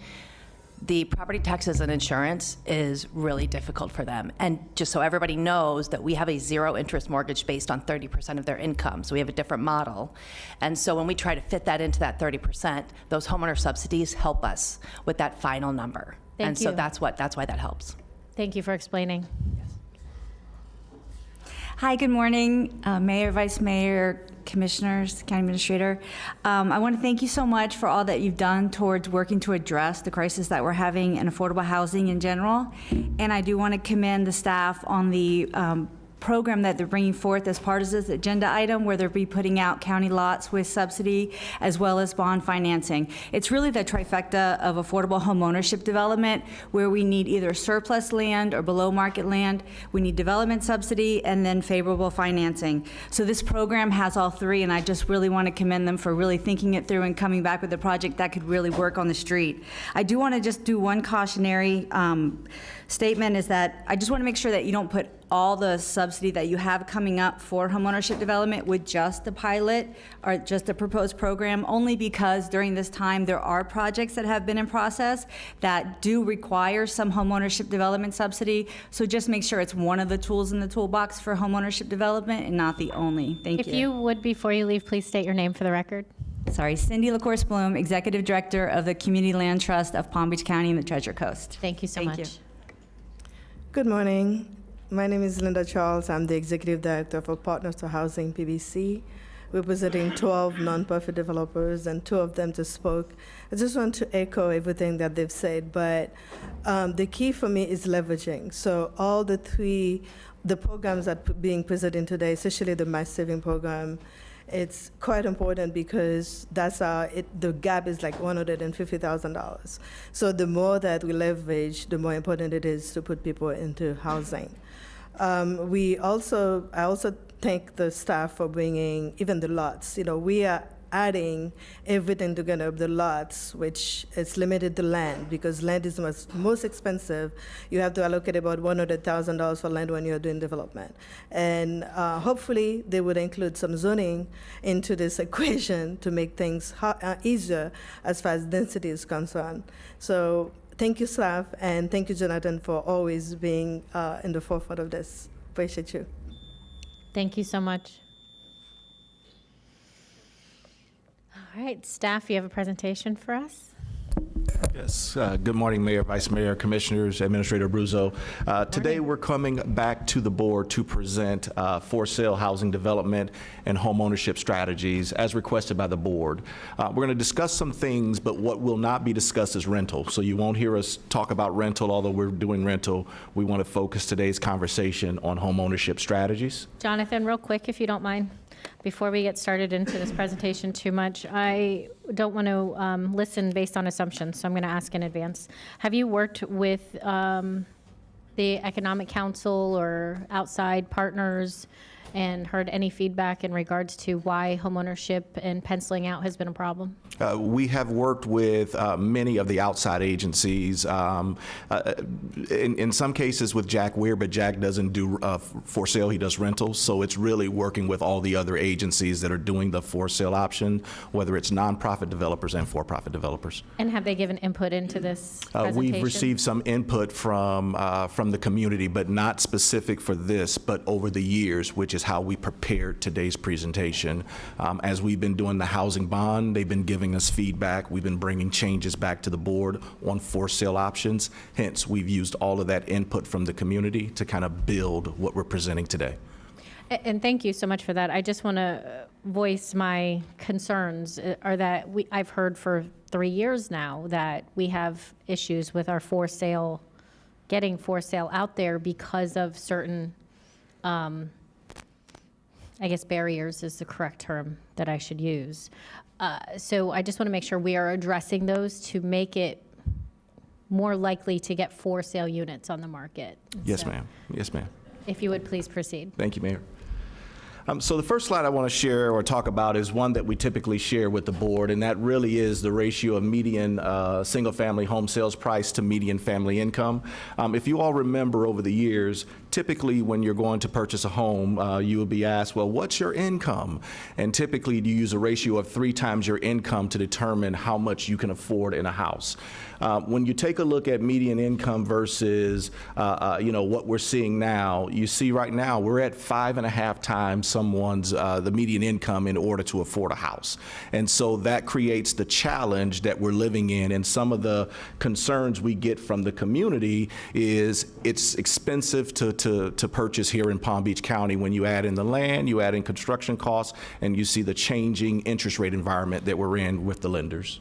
the property taxes and insurance is really difficult for them. And just so everybody knows that we have a 0 interest mortgage based on 30% of their income. So we have a different model. And so when we try to fit that into that 30%, those homeowner subsidies help us with that final number. Thank and you. so that's why that helps. Thank you for explaining. Hi, good morning, Mayor, Vice Mayor, Commissioners, County Administrator. I want to thank you so much for all that you've done towards working to address the crisis that we're having in affordable housing in general. And I do want to commend the staff on the program that they're bringing forth as part of this agenda item, where they'll be putting out county lots with subsidy as well as bond financing. It's really the trifecta of affordable home ownership development, where we need either surplus land or below market land, we need development subsidy, and then favorable financing. So this program has all 3, and I just really want to commend them for really thinking it through and coming back with a project that could really work on the street. I do want to just do one cautionary statement, is that I just want to make sure that you don't put all the subsidy that you have coming up for homeownership development with just the pilot or just the proposed program, only because during this time there are projects that have been in process that do require some homeownership development subsidy. So just make sure it's one of the tools in the toolbox for homeownership development and not the only. Thank you. If you would, before you leave, please state your name for the record. Sorry, Cindy LaCourse Bloom, Executive Director of the Community Land Trust of Palm Beach County and the Treasure Coast. Thank you so much. Good morning. My name is Linda Charles. I'm the Executive Director for Partners for Housing, PBC, representing 12 nonprofit developers, and 2 of them just spoke. I just want to echo everything that they've said, but the key for me is leveraging. So all the programs that are being presented today, especially the Mass Saving Program, it's quite important because that's the gap is like $150,000. So the more that we leverage, the more important it is to put people into housing. I also thank the staff for bringing even the lots. You know, we are adding everything together, the lots, which is limited to land, because land is most expensive. You have to allocate about $100,000 for land when you're doing development. And hopefully they would include some zoning into this equation to make things easier as far as density is concerned. So thank you, staff, and thank you, Jonathan, for always being in the forefront of this. Appreciate you. Thank you so much. All right, staff, you have a presentation for us? Yes. Good morning, Mayor, Vice Mayor, Commissioners, Administrator Abruzzo. Today, we're coming back to the board to present for sale housing development and home ownership strategies as requested by the board. We're going to discuss some things, but what will not be discussed is rental. So you won't hear us talk about rental, although we're doing rental. We want to focus today's conversation on home ownership strategies. Jonathan, real quick, if you don't mind, before we get started into this presentation too much, I don't want to listen based on assumptions, so I'm going to ask in advance. Have you worked with the Economic Council or outside partners and heard any feedback in regards to why homeownership and penciling out has been a problem? We have worked with many of the outside agencies, in some cases with Jack Weir, but Jack doesn't do for sale, he does rentals. So it's really working with all the other agencies that are doing the for sale option, whether it's nonprofit developers and for-profit developers. And have they given input into this presentation? We've received some input from the community, but not specific for this, but over the years, which is how we prepared today's presentation. As we've been doing the housing bond, they've been giving us feedback. We've been bringing changes back to the board on for sale options. Hence, we've used all of that input from the community to kind of build what we're presenting today. And thank you so much for that. I just want to voice my concerns are that I've heard for 3 years now that we have issues with our for sale, getting for sale out there because of certain I guess barriers is the correct term that I should use. So I just want to make sure we are addressing those to make it more likely to get for sale units on the market. Yes, ma'am. Yes, ma'am. If you would please proceed. Thank you, Mayor. So the first slide I want to share or talk about is one that we typically share with the board, and that really is the ratio of median single-family home sales price to median family income. If you all remember over the years, typically when you're going to purchase a home, you will be asked, well, what's your income? And typically you use a ratio of 3 times your income to determine how much you can afford in a house. When you take a look at median income versus what we're seeing now, you see right now we're at 5.5 times someone's the median income in order to afford a house. And so that creates the challenge that we're living in. And some of the concerns we get from the community is it's expensive to purchase here in Palm Beach County. When you add in the land, you add in construction costs, and you see the changing interest rate environment that we're in with the lenders.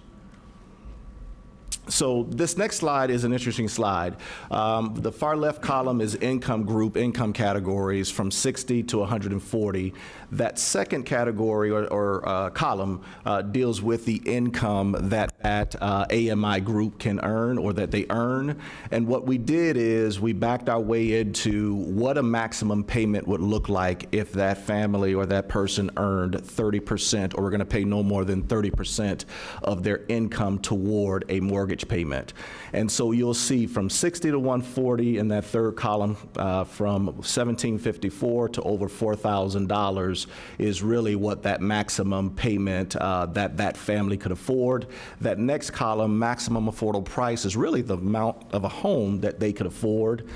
So this next slide is an interesting slide. The far left column is income group, income categories from 60 to 140. That second category or column deals with the income that AMI group can earn or that they earn. And what we did is we backed our way into what a maximum payment would look like if that family or that person earned 30%, or we're going to pay no more than 30% of their income toward a mortgage payment. And so you'll see from 60 to 140 in that third column, from $1,754 to over $4,000 is really what that maximum payment that family could afford. That next column, maximum affordable price, is really the amount of a home that they could afford.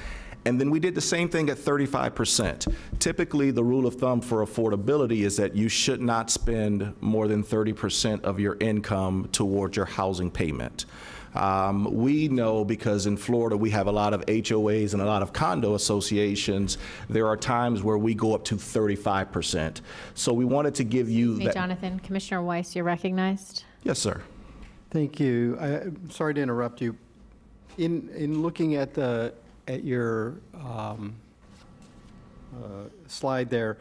And then we did the same thing at 35%. Typically, the rule of thumb for affordability is that you should not spend more than 30% of your income towards your housing payment. We know, because in Florida we have a lot of HOAs and a lot of condo associations, there are times where we go up to 35%. So we wanted to give you that. Jonathan, Commissioner Weiss, you're recognized. Yes, sir. Thank you. Sorry to interrupt you. In looking at your slide there,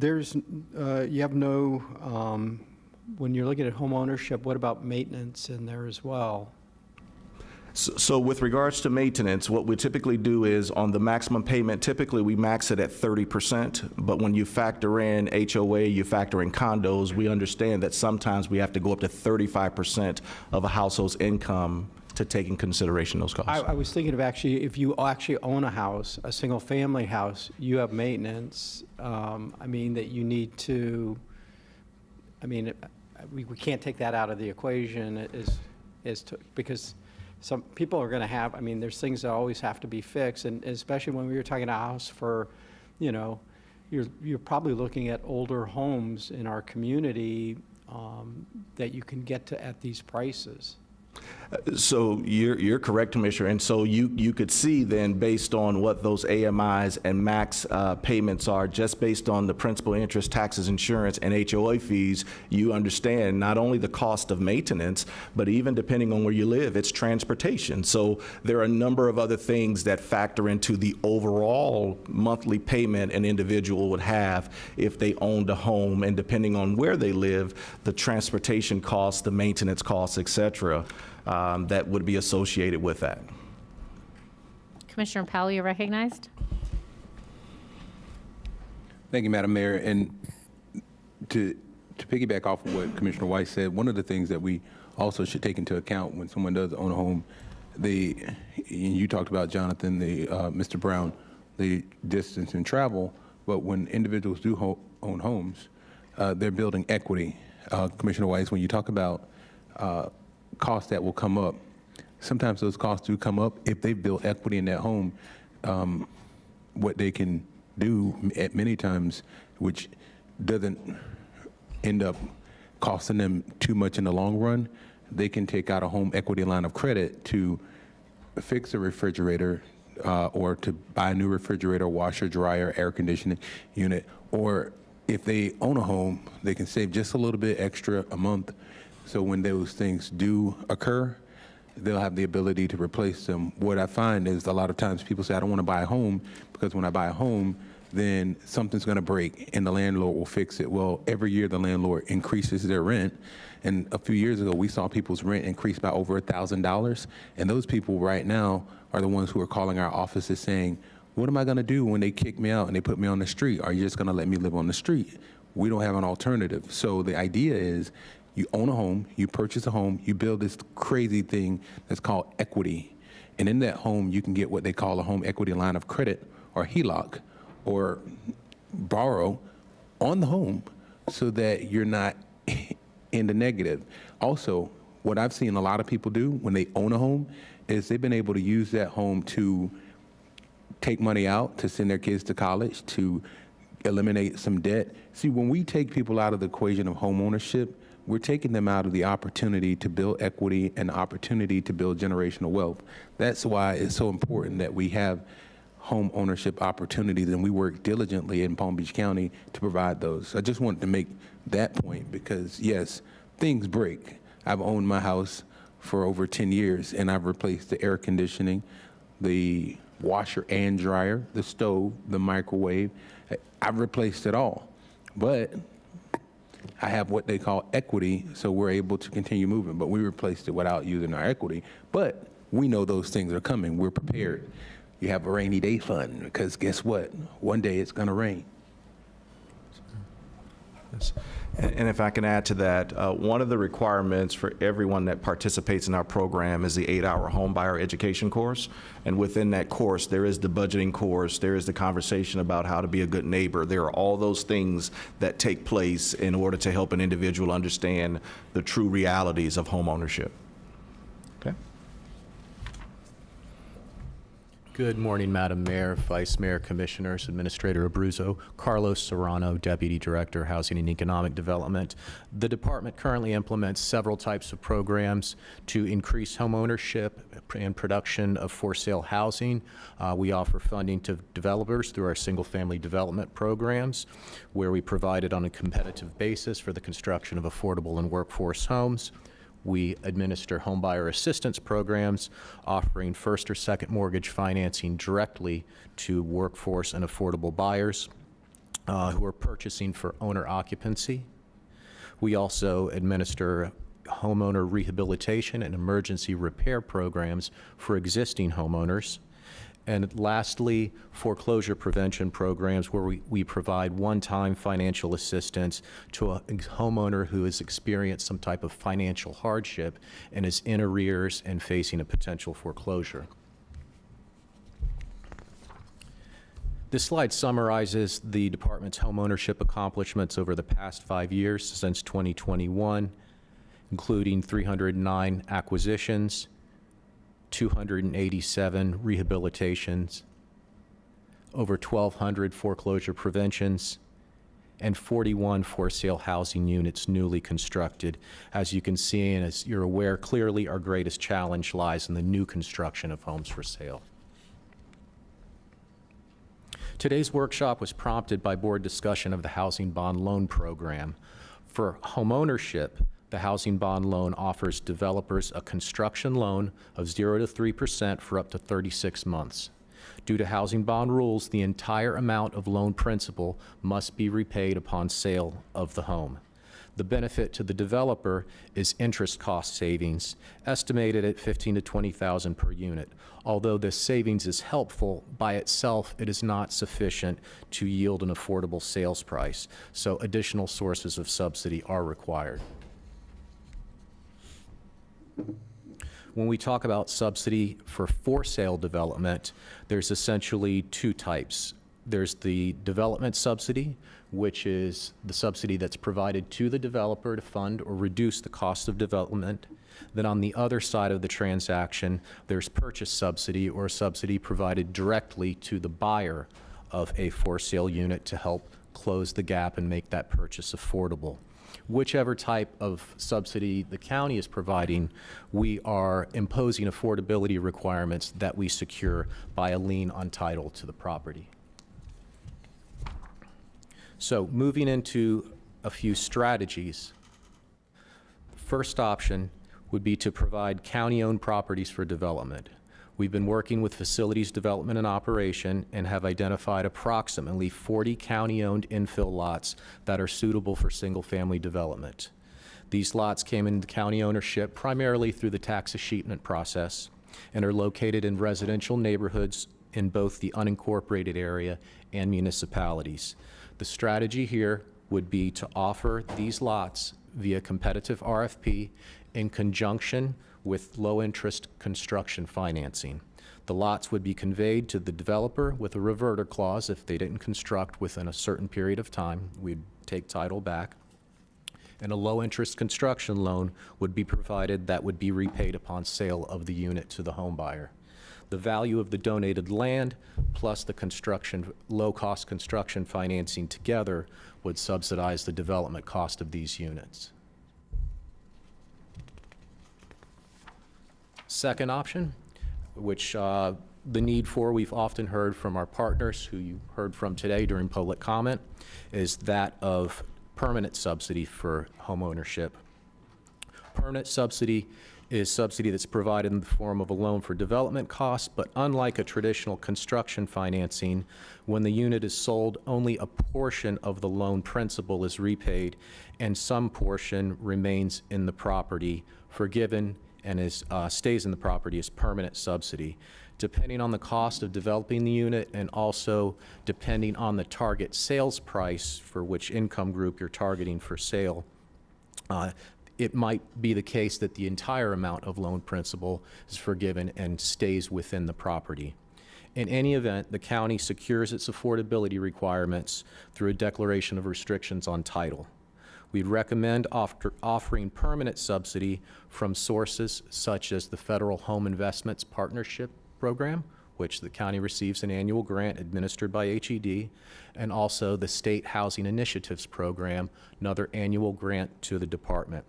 you have no. When you're looking at home ownership, what about maintenance in there as well? So with regards to maintenance, what we typically do is on the maximum payment, typically we max it at 30%, but when you factor in HOA, you factor in condos, we understand that sometimes we have to go up to 35% of a household's income to take in consideration those costs. I was thinking of actually, if you actually own a house, a single family house, you have maintenance, that you need to, we can't take that out of the equation because some people are going to have, there's things that always have to be fixed, and especially when we were talking a house for, you're probably looking at older homes in our community that you can get to at these prices. So you're correct, Commissioner. And so you could see then, based on what those AMIs and max payments are, just based on the principal, interest, taxes, insurance, and HOA fees, you understand not only the cost of maintenance, but even depending on where you live, it's transportation. So there are a number of other things that factor into the overall monthly payment an individual would have if they owned a home, and depending on where they live, the transportation costs, the maintenance costs, et cetera. That would be associated with that. Commissioner Powell, you're recognized. Thank you, Madam Mayor. And to piggyback off of what Commissioner Weiss said, one of the things that we also should take into account when someone does own a home, you talked about, Jonathan, Mr. Brown, the distance and travel, but when individuals do own homes, they're building equity. Commissioner Weiss, when you talk about costs that will come up, sometimes those costs do come up. If they've built equity in that home, what they can do at many times, which doesn't end up costing them too much in the long run, they can take out a home equity line of credit to fix a refrigerator, or to buy a new refrigerator, washer, dryer, air conditioning unit. Or if they own a home, they can save just a little bit extra a month. So when those things do occur, they'll have the ability to replace them. What I find is a lot of times people say, I don't want to buy a home because when I buy a home, then something's going to break and the landlord will fix it. Well, every year the landlord increases their rent. And a few years ago, we saw people's rent increase by over $1,000. And those people right now are the ones who are calling our offices saying, what am I going to do when they kick me out and they put me on the street? Are you just going to let me live on the street? We don't have an alternative. So the idea is, you own a home, you purchase a home, you build this crazy thing that's called equity. And in that home, you can get what they call a home equity line of credit, or HELOC, or borrow on the home so that you're not in the negative. Also, what I've seen a lot of people do when they own a home is they've been able to use that home to take money out to send their kids to college, to eliminate some debt. See, when we take people out of the equation of home ownership, we're taking them out of the opportunity to build equity and the opportunity to build generational wealth. That's why it's so important that we have home ownership opportunities, and we work diligently in Palm Beach County to provide those. I just wanted to make that point because, yes, things break. I've owned my house for over 10 years, and I've replaced the air conditioning, the washer and dryer, the stove, the microwave. I've replaced it all. But I have what they call equity, so we're able to continue moving. But we replaced it without using our equity. But we know those things are coming. We're prepared. You have a rainy day fund, because guess what? One day it's going to rain. Yes. And if I can add to that, one of the requirements for everyone that participates in our program is the 8-hour home buyer education course. And within that course, there is the budgeting course, there is the conversation about how to be a good neighbor. There are all those things that take place in order to help an individual understand the true realities of home ownership. Okay. Good morning, Madam Mayor, Vice Mayor, Commissioners, Administrator Abruzzo. Carlos Serrano, Deputy Director, Housing and Economic Development. The department currently implements several types of programs to increase home ownership and production of for-sale housing. We offer funding to developers through our single-family development programs, where we provide it on a competitive basis for the construction of affordable and workforce homes. We administer homebuyer assistance programs, offering first or second mortgage financing directly to workforce and affordable buyers who are purchasing for owner occupancy. We also administer homeowner rehabilitation and emergency repair programs for existing homeowners. And lastly, foreclosure prevention programs, where we provide one-time financial assistance to a homeowner who has experienced some type of financial hardship and is in arrears and facing a potential foreclosure. This slide summarizes the department's homeownership accomplishments over the past 5 years since 2021, including 309 acquisitions, 287 rehabilitations, over 1,200 foreclosure preventions, and 41 for-sale housing units newly constructed. As you can see, and as you're aware, clearly our greatest challenge lies in the new construction of homes for sale. Today's workshop was prompted by board discussion of the Housing Bond Loan Program. For homeownership, the Housing Bond Loan offers developers a construction loan of 0 to 3% for up to 36 months. Due to housing bond rules, the entire amount of loan principal must be repaid upon sale of the home. The benefit to the developer is interest cost savings, estimated at $15,000 to $20,000 per unit. Although this savings is helpful, by itself it is not sufficient to yield an affordable sales price, so additional sources of subsidy are required. When we talk about subsidy for sale development, there's essentially two types. There's the development subsidy, which is the subsidy that's provided to the developer to fund or reduce the cost of development. Then on the other side of the transaction, there's purchase subsidy, or subsidy provided directly to the buyer of a for sale unit to help close the gap and make that purchase affordable. Whichever type of subsidy the county is providing, we are imposing affordability requirements that we secure by a lien on title to the property. So moving into a few strategies. First option would be to provide county-owned properties for development. We've been working with Facilities Development and Operation and have identified approximately 40 county-owned infill lots that are suitable for single-family development. These lots came into county ownership primarily through the tax escheatment process and are located in residential neighborhoods in both the unincorporated area and municipalities. The strategy here would be to offer these lots via competitive RFP in conjunction with low-interest construction financing. The lots would be conveyed to the developer with a reverter clause. If they didn't construct within a certain period of time, we'd take title back. And a low-interest construction loan would be provided that would be repaid upon sale of the unit to the home buyer. The value of the donated land plus the low-cost construction financing together would subsidize the development cost of these units. Second option, which the need for we've often heard from our partners, who you heard from today during public comment, is that of permanent subsidy for home ownership. Permanent subsidy is subsidy that's provided in the form of a loan for development costs, but unlike a traditional construction financing, when the unit is sold, only a portion of the loan principal is repaid and some portion remains in the property, forgiven and stays in the property as permanent subsidy. Depending on the cost of developing the unit and also depending on the target sales price for which income group you're targeting for sale, it might be the case that the entire amount of loan principal is forgiven and stays within the property. In any event, the county secures its affordability requirements through a declaration of restrictions on title. We'd recommend offering permanent subsidy from sources such as the Federal Home Investments Partnership Program, which the county receives an annual grant administered by HED, and also the State Housing Initiatives Program, another annual grant to the department.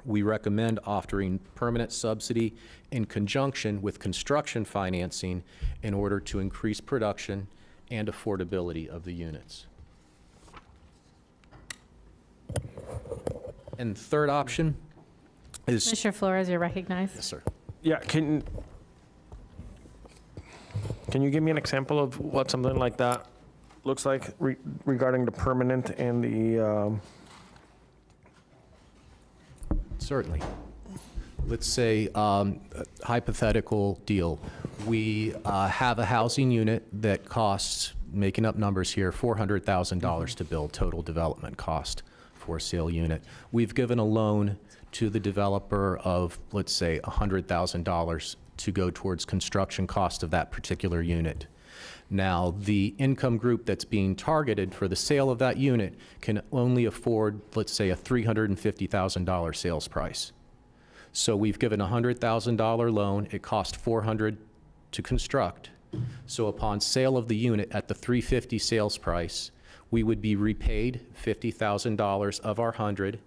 We recommend offering permanent subsidy in conjunction with construction financing in order to increase production and affordability of the units. And third option is... Commissioner Flores, you're recognized. Yes, sir. Yeah, can you give me an example of what something like that looks like regarding the permanent and the... Certainly. Let's say a hypothetical deal. We have a housing unit that costs, making up numbers here, $400,000 to build, total development cost for sale unit. We've given a loan to the developer of, let's say, $100,000 to go towards construction cost of that particular unit. Now, the income group that's being targeted for the sale of that unit can only afford, let's say, a $350,000 sales price. So we've given a $100,000 loan. It cost $400,000 to construct. So upon sale of the unit at the $350,000 sales price, We would be repaid $50,000 of our 100,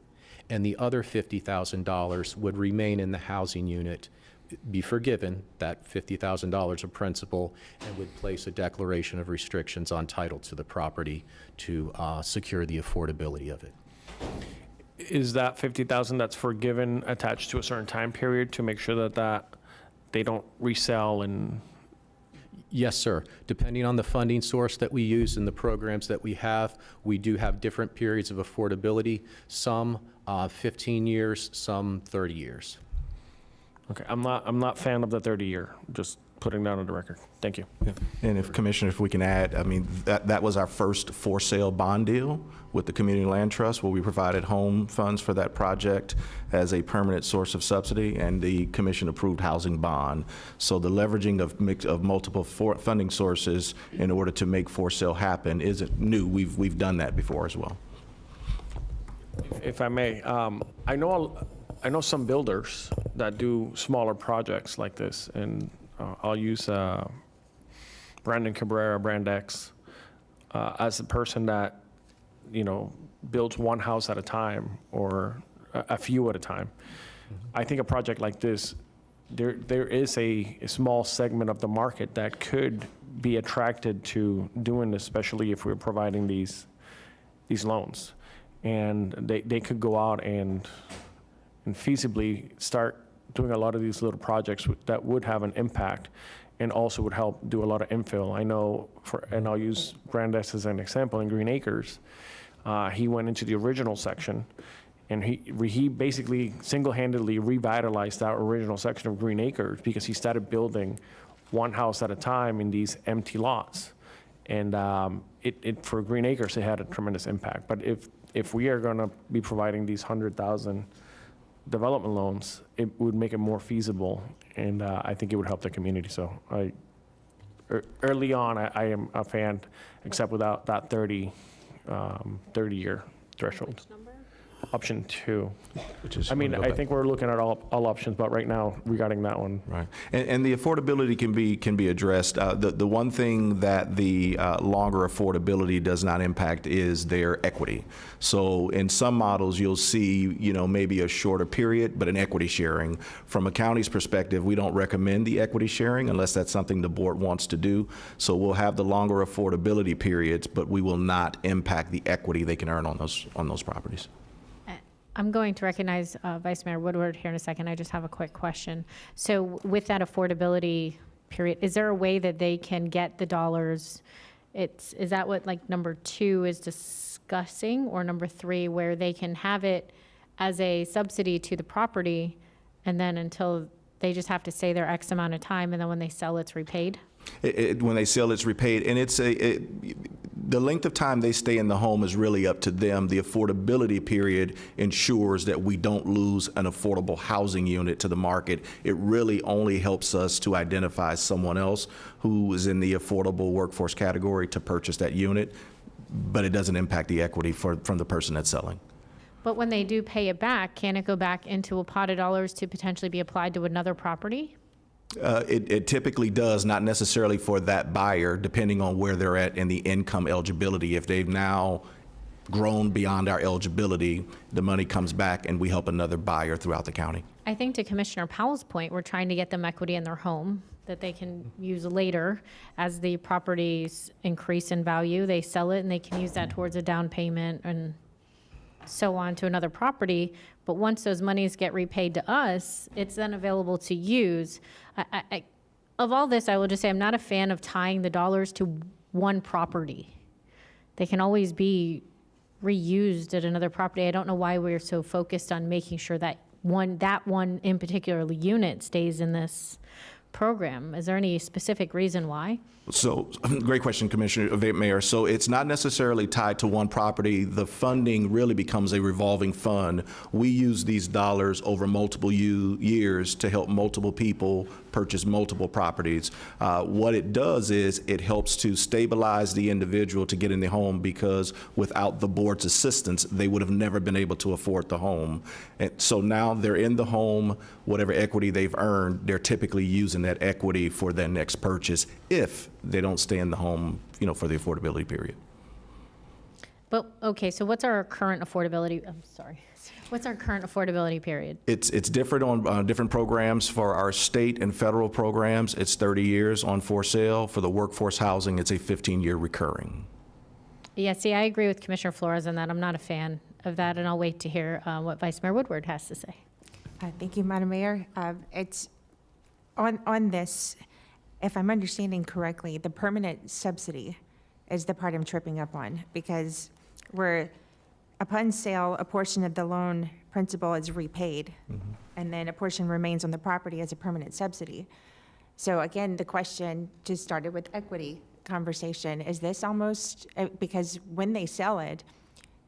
and the other $50,000 would remain in the housing unit, be forgiven that $50,000 of principal, and would place a declaration of restrictions on title to the property to secure the affordability of it. Is that 50,000 that's forgiven attached to a certain time period to make sure that they don't resell and? Yes, sir. Depending on the funding source that we use and the programs that we do have different periods of affordability, some 15 years, some 30 years. Okay, I'm not a fan of the 30-year, just putting that on the record. Thank you. Yeah. And if Commissioner, if we can add, I mean, that was our first for sale bond deal with the Community Land Trust, where we provided home funds for that project as a permanent source of subsidy, and the commission approved housing bond. So the leveraging of multiple funding sources in order to make for sale happen isn't new. We've done that before as well. If I may, I know some builders that do smaller projects like this, and I'll use Brandon Cabrera, Brand X, as the person that, builds one house at a time or a few at a time. I think a project like this, there is a small segment of the market that could be attracted to doing this, especially if we're providing these loans. And they could go out and feasibly start doing a lot of these little projects that would have an impact and also would help do a lot of infill. I know, and I'll use Brandeis as an example, in Green Acres, he went into the original section and he basically single-handedly revitalized that original section of Green Acres because he started building one house at a time in these empty lots. And for Green Acres, it had a tremendous impact. But if we are gonna be providing these 100,000 development loans, it would make it more feasible, and I think it would help the community. So early on, I am a fan, except without that 30-year threshold. Option 2. Which is, I think we're looking at all options, but right now, regarding that one. Right, and the affordability can be addressed. The one thing that the longer affordability does not impact is their equity. So in some models, you'll see, maybe a shorter period, but an equity sharing. From a county's perspective, we don't recommend the equity sharing unless that's something the board wants to do. So we'll have the longer affordability periods, but we will not impact the equity they can earn on those properties. I'm going to recognize Vice Mayor Woodward here in a second. I just have a quick question. So with that affordability period, is there a way that they can get the dollars? Is that what number 2 is discussing, or number 3, where they can have it as a subsidy to the property, and then until they just have to stay there X amount of time, and then when they sell, it's repaid? When they sell, it's repaid, and the length of time they stay in the home is really up to them. The affordability period ensures that we don't lose an affordable housing unit to the market. It really only helps us to identify someone else who is in the affordable workforce category to purchase that unit, but it doesn't impact the equity from the person that's selling. But when they do pay it back, can it go back into a pot of dollars to potentially be applied to another property? It typically does, not necessarily for that buyer, depending on where they're at in the income eligibility. If they've now grown beyond our eligibility, the money comes back and we help another buyer throughout the county. I think to Commissioner Powell's point, we're trying to get them equity in their home that they can use later as the properties increase in value. They sell it and they can use that towards a down payment and so on to another property. But once those monies get repaid to us, it's then available to use. Of all this, I will just say I'm not a fan of tying the dollars to one property. They can always be reused at another property. I don't know why we're so focused on making sure that one in particular unit stays in this program. Is there any specific reason why? So, great question, Commissioner Mayor. So it's not necessarily tied to one property. The funding really becomes a revolving fund. We use these dollars over multiple years to help multiple people purchase multiple properties. What it does is it helps to stabilize the individual to get in the home, because without the board's assistance, they would have never been able to afford the home. And so now they're in the home, whatever equity they've earned, they're typically using that equity for their next purchase if they don't stay in the home, for the affordability period. But, okay, so what's our current affordability, I'm sorry, what's our current affordability period? It's different on different programs. For our state and federal programs, it's 30 years on for sale. For the workforce housing, it's a 15-year recurring. Yeah, see, I agree with Commissioner Flores on that. I'm not a fan of that, and I'll wait to hear what Vice Mayor Woodward has to say. Thank you, Madam Mayor. It's on this, if I'm understanding correctly, the permanent subsidy is the part I'm tripping up on, because upon sale, a portion of the loan principal is repaid, and then a portion remains on the property as a permanent subsidy. So again, the question just started with equity conversation. Is this almost, because when they sell it,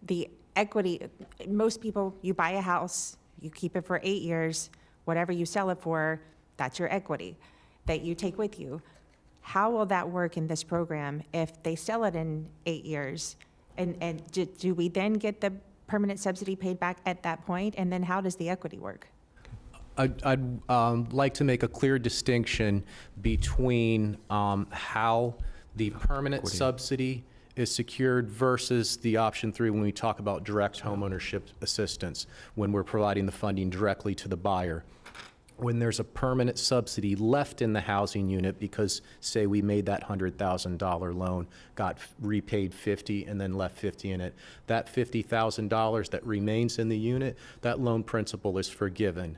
the equity, most people, you buy a house, you keep it for 8 years, whatever you sell it for, that's your equity that you take with you. How will that work in this program if they sell it in 8 years? And do we then get the permanent subsidy paid back at that point? And then how does the equity work? I'd like to make a clear distinction between how the permanent subsidy is secured versus the option 3 when we talk about direct homeownership assistance, when we're providing the funding directly to the buyer. When there's a permanent subsidy left in the housing unit because, say, we made that $100,000 loan, got repaid $50 and then left $50 in it, that $50,000 that remains in the unit, that loan principal is forgiven.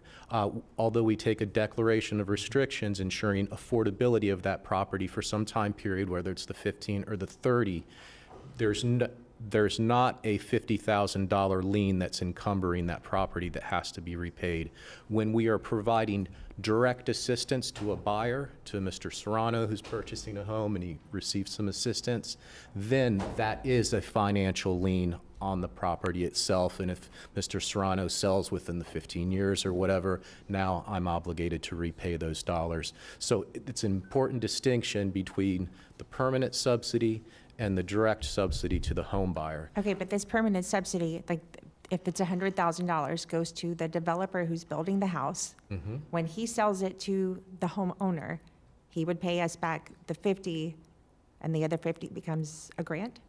Although we take a declaration of restrictions ensuring affordability of that property for some time period, whether it's the 15 or the 30, there's not a $50,000 lien that's encumbering that property that has to be repaid. When we are providing direct assistance to a buyer, to Mr. Serrano who's purchasing a home and he receives some assistance, then that is a financial lien on the property itself. And if Mr. Serrano sells within the 15 years or whatever, now I'm obligated to repay those dollars. So it's an important distinction between the permanent subsidy and the direct subsidy to the home buyer. Okay, but this permanent subsidy, like if it's $100,000, goes to the developer who's building the house. When he sells it to the homeowner, he would pay us back the 50, and the other 50 becomes a grant?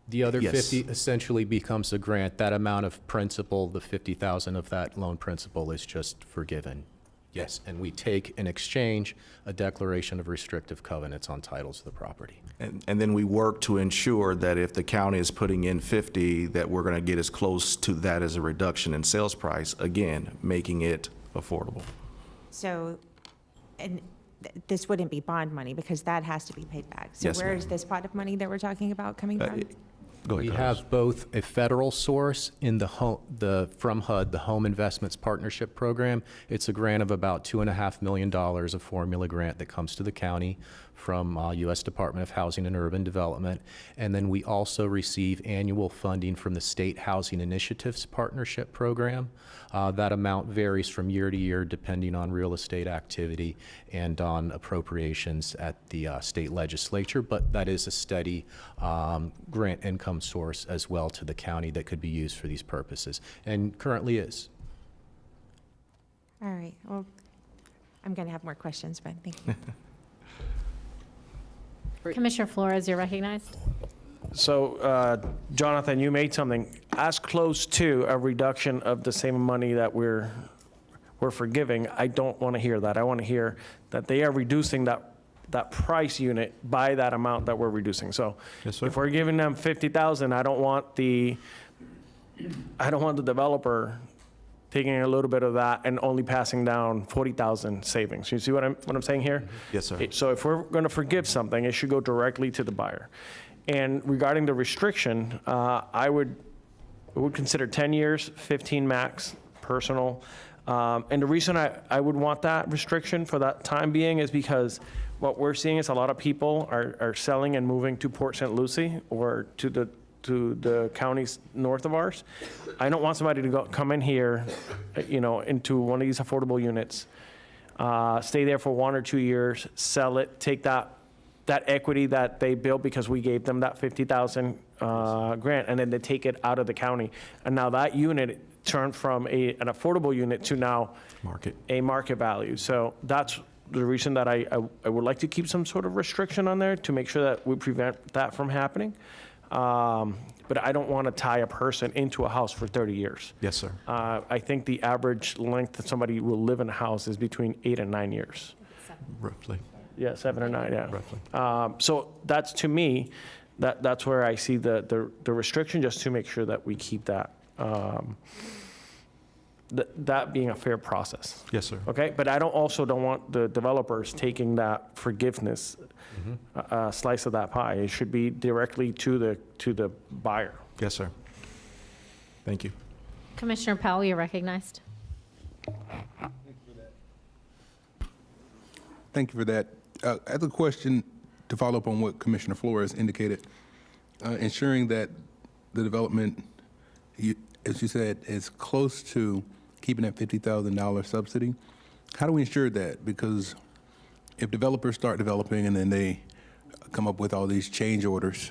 The other Yes. 50 essentially becomes a grant. That amount of principal, the 50,000 of that loan principal, is just forgiven. Yes, and we take in exchange a declaration of restrictive covenants on titles of the property. And then we work to ensure that if the county is putting in 50, that we're going to get as close to that as a reduction in sales price, again, making it affordable. So, and this wouldn't be bond money because that has to be paid back. So Yes, where ma'am. is this pot of money that we're talking about coming from? Go ahead, We Carlos. have both a federal source in from HUD, the Home Investments Partnership Program. It's a grant of about $2.5 million, a formula grant that comes to the county from U.S. Department of Housing and Urban Development. And then we also receive annual funding from the State Housing Initiatives Partnership Program. That amount varies from year to year depending on real estate activity and on appropriations at the state legislature, but that is a steady grant income source as well to the county that could be used for these purposes, and currently is. All right, well, I'm going to have more questions, but thank you. Commissioner Flores, you're recognized. So, Jonathan, you made something as close to a reduction of the same money that we're forgiving. I don't want to hear that. I want to hear that they are reducing that price unit by that amount that we're reducing. So, Yes, sir. if we're giving them 50,000, I don't want the developer taking a little bit of that and only passing down 40,000 savings. You see what I'm saying here? Yes, sir. So if we're going to forgive something, it should go directly to the buyer. And regarding the restriction, I would consider 10 years, 15 max, personal. And the reason I would want that restriction for that time being is because what we're seeing is a lot of people are selling and moving to Port St. Lucie or to the counties north of ours. I don't want somebody to come in here, into one of these affordable units, stay there for 1 or 2 years, sell it, take that equity that they built because we gave them that 50,000 grant, and then they take it out of the county. And now that unit turned from an affordable unit to now a market value. So that's the reason that I would like to keep some sort of restriction on there to make sure that we prevent that from happening. But I don't want to tie a person into a house for 30 years. Yes, sir. I think the average length that somebody will live in a house is between 8 and 9 years. Roughly. Yeah, 7 or 9, yeah. Roughly. So that's, to me, that's where I see the restriction, just to make sure that we keep that, that being a fair process. Yes, sir. Okay, but I also don't want the developers taking that forgiveness slice of that pie. It should be directly to the buyer. Yes, sir. Thank you. Commissioner Powell, you're recognized. Thank you for that. I have a question to follow up on what Commissioner Flores indicated. Ensuring that the development, as you said, is close to keeping that $50,000 subsidy. How do we ensure that? Because if developers start developing and then they come up with all these change orders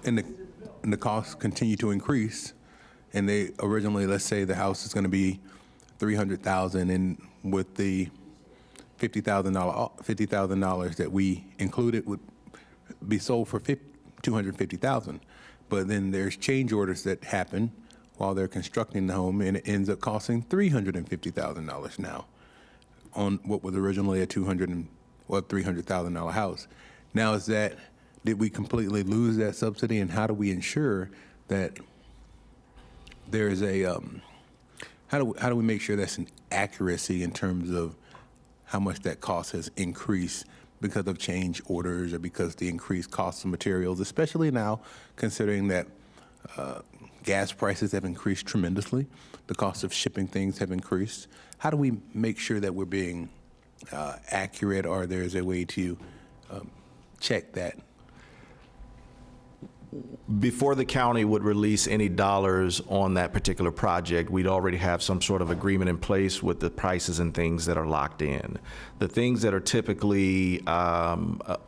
and the costs continue to increase, and they originally, let's say the house is going to be $300,000, and with the $50,000 that we included would be sold for $250,000. But then there's change orders that happen while they're constructing the home, and it ends up costing $350,000 now on what was originally a $300,000 house. Now, did we completely lose that subsidy, and how do we ensure that there is how do we make sure that's an accuracy in terms of how much that cost has increased because of change orders or because the increased cost of materials, especially now considering that gas prices have increased tremendously, the cost of shipping things have increased. How do we make sure that we're being accurate, or there's a way to check that? Before the county would release any dollars on that particular project, we'd already have some sort of agreement in place with the prices and things that are locked in. The things that are typically, at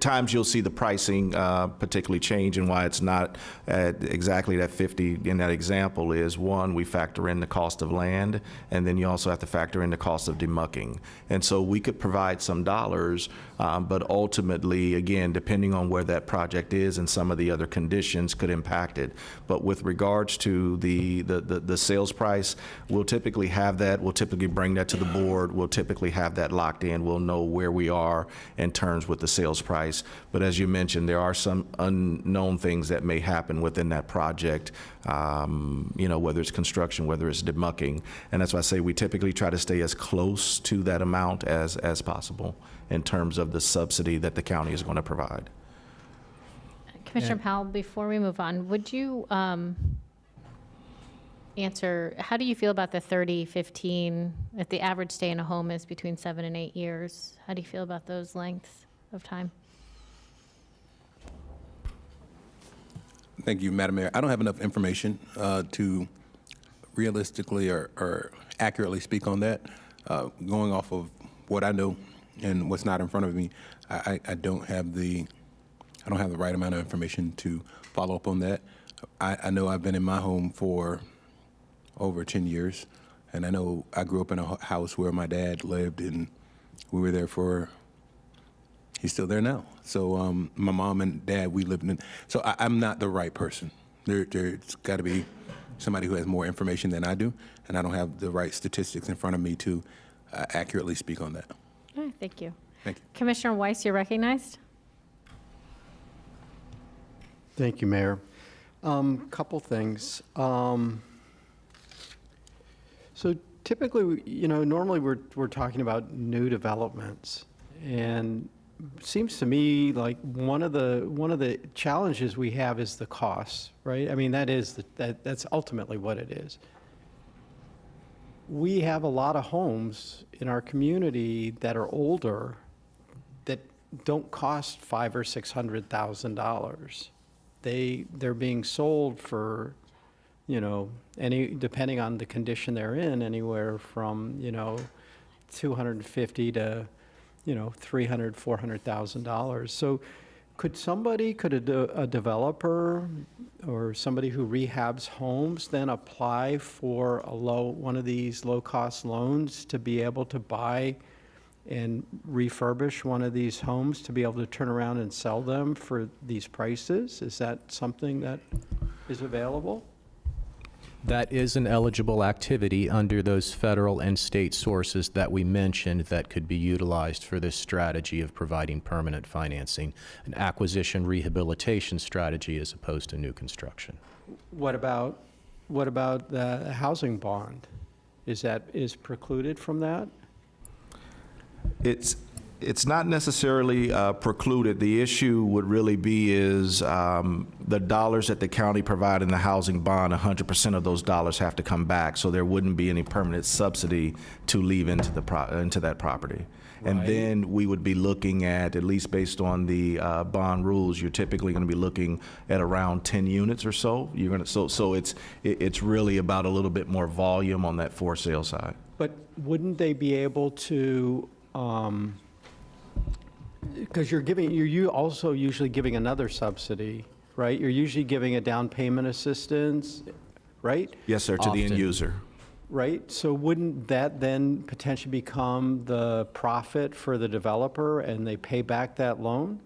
times you'll see the pricing particularly change, and why it's not at exactly that 50 in that example is, one, we factor in the cost of land, and then you also have to factor in the cost of demucking. And so we could provide some dollars, but ultimately, again, depending on where that project is and some of the other conditions could impact it. But with regards to the sales price, we'll typically have that. We'll typically bring that to the board. We'll typically have that locked in. We'll know where we are in terms with the sales price. But as you mentioned, there are some unknown things that may happen within that project, whether it's construction, whether it's demucking. And that's why I say we typically try to stay as close to that amount as possible in terms of the subsidy that the county is going to provide. Commissioner Powell, before we move on, would you answer, how do you feel about the 30-15, if the average stay in a home is between 7 and 8 years? How do you feel about those lengths of time? Thank you, Madam Mayor. I don't have enough information to realistically or accurately speak on that. Going off of what I know and what's not in front of me, I don't have the right amount of information to follow up on that. I know I've been in my home for over 10 years, and I know I grew up in a house where my dad lived, and we were there he's still there now. So my mom and dad, we lived in, so I'm not the right person. There's got to be somebody who has more information than I do, and I don't have the right statistics in front of me to accurately speak on that. All right, thank you. Thank you. Commissioner Weiss, you're recognized. Thank you, Mayor. Couple things. So typically, normally we're talking about new developments, and it seems to me like one of the challenges we have is the costs, right? I mean, that's ultimately what it is. We have a lot of homes in our community that are older that don't cost $500,000 or $600,000. They're being sold for, depending on the condition they're in, anywhere from $250,000 to $300,000, $400,000. So could a developer or somebody who rehabs homes then apply for one of these low-cost loans to be able to buy and refurbish one of these homes to be able to turn around and sell them for these prices? Is that something that is available? That is an eligible activity under those federal and state sources that we mentioned that could be utilized for this strategy of providing permanent financing, an acquisition rehabilitation strategy as opposed to new construction. What about the housing bond? Is precluded from that? It's not necessarily precluded. The issue would really be is the dollars that the county provide in the housing bond, 100% of those dollars have to come back, so there wouldn't be any permanent subsidy to leave into that property. And then we would be looking at least based on the bond rules, you're typically going to be looking at around 10 units or so. So it's really about a little bit more volume on that for sale side. But wouldn't they be able to? Because you're also usually giving another subsidy, right? You're usually giving a down payment assistance, right? Yes, sir, to the end user. Right? So wouldn't that then potentially become the profit for the developer and they pay back that loan?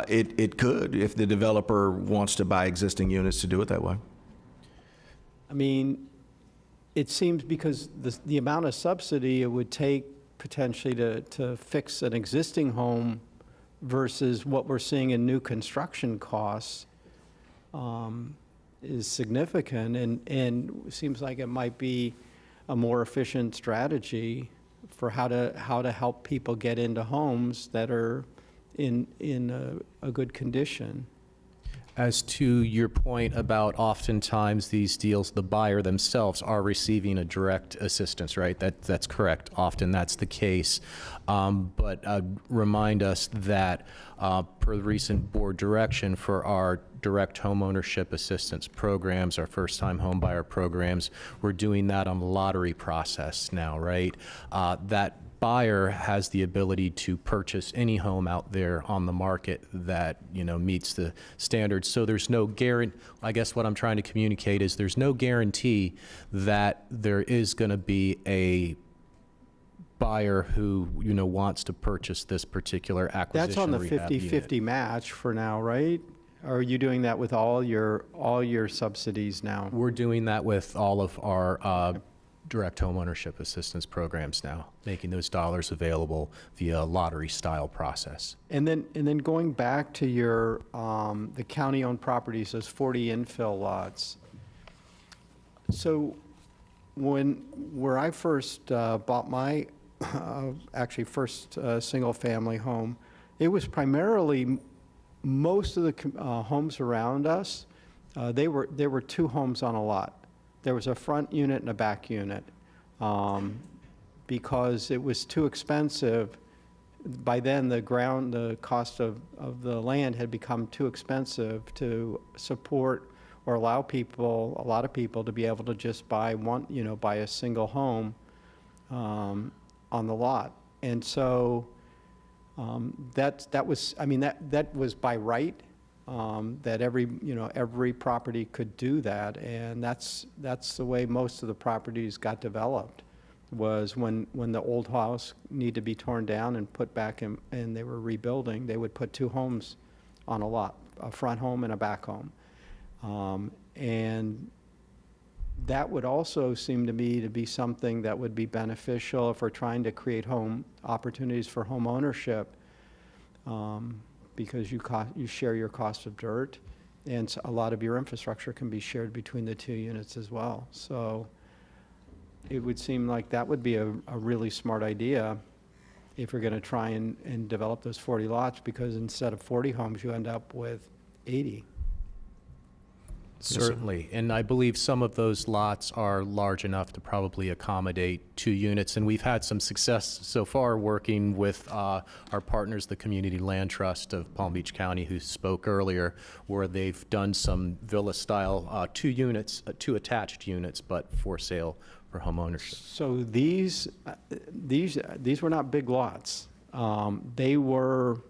It could, if the developer wants to buy existing units, to do it that way. I mean, it seems because the amount of subsidy it would take potentially to fix an existing home versus what we're seeing in new construction costs is significant, and it seems like it might be a more efficient strategy for how to help people get into homes that are in a good condition. As to your point about oftentimes these deals, the buyer themselves are receiving a direct assistance, right? That's correct. Often that's the case. But remind us that per the recent board direction for our direct home ownership assistance programs, our first-time home buyer programs, we're doing that on the lottery process now, right? That buyer has the ability to purchase any home out there on the market that, meets the standards. So there's no guarantee. I guess what I'm trying to communicate is there's no guarantee that there is going to be a buyer who, wants to purchase this particular acquisition. That's on the rehab 50-50 unit. match for now, right? Or are you doing that with all your subsidies now? We're doing that with all of our direct home ownership assistance programs now, making those dollars available via lottery style process. And then going back to your the county-owned properties, those 40 infill lots. So where I first bought my actually first single-family home, it was primarily most of the homes around us. There were two homes on a lot. There was a front unit and a back unit because it was too expensive. By then, the cost of the land had become too expensive to support or allow a lot of people to be able to just buy buy a single home on the lot. And so that was by right. That every property could do that, and that's the way most of the properties got developed, was when the old house needed to be torn down and put back in, and they were rebuilding, they would put two homes on a lot, a front home and a back home. And that would also seem to me to be something that would be beneficial if we're trying to create home opportunities for home ownership. Because you share your cost of dirt, and a lot of your infrastructure can be shared between the two units as well. So it would seem like that would be a really smart idea if you're going to try and develop those 40 lots, because instead of 40 homes, you end up with 80. Certainly, and I believe some of those lots are large enough to probably accommodate 2 units, and we've had some success so far working with our partners, the Community Land Trust of Palm Beach County, who spoke earlier, where they've done some villa-style 2 units, 2 attached units, but for sale for home ownership. So these were not big lots. They were,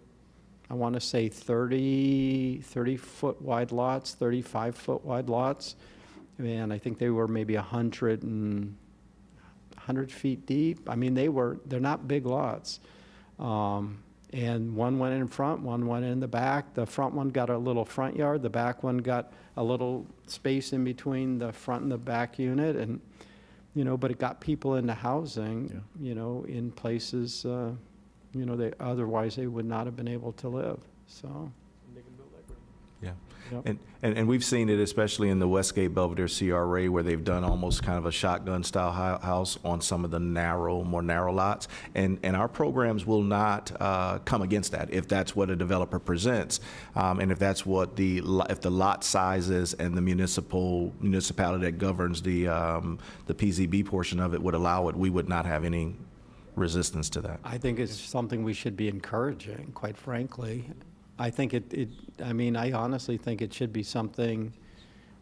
I want to say 30-foot wide lots, 35-foot wide lots. And I think they were maybe 100 100 feet deep. I mean, they're not big lots. And one went in front, one went in the back. The front one got a little front yard. The back one got a little space in between the front and the back unit. And, but it got people into housing, in places, otherwise they would not have been able to live, so. Yeah. Yep. And we've seen it especially in the Westgate Belvedere CRA where they've done almost kind of a shotgun style house on some of the more narrow lots. And our programs will not come against that if that's what a developer presents. And if that's what if the lot sizes and the municipality that governs the PZB portion of it would allow it, we would not have any resistance to that. I think it's something we should be encouraging, quite frankly. I think I honestly think it should be something,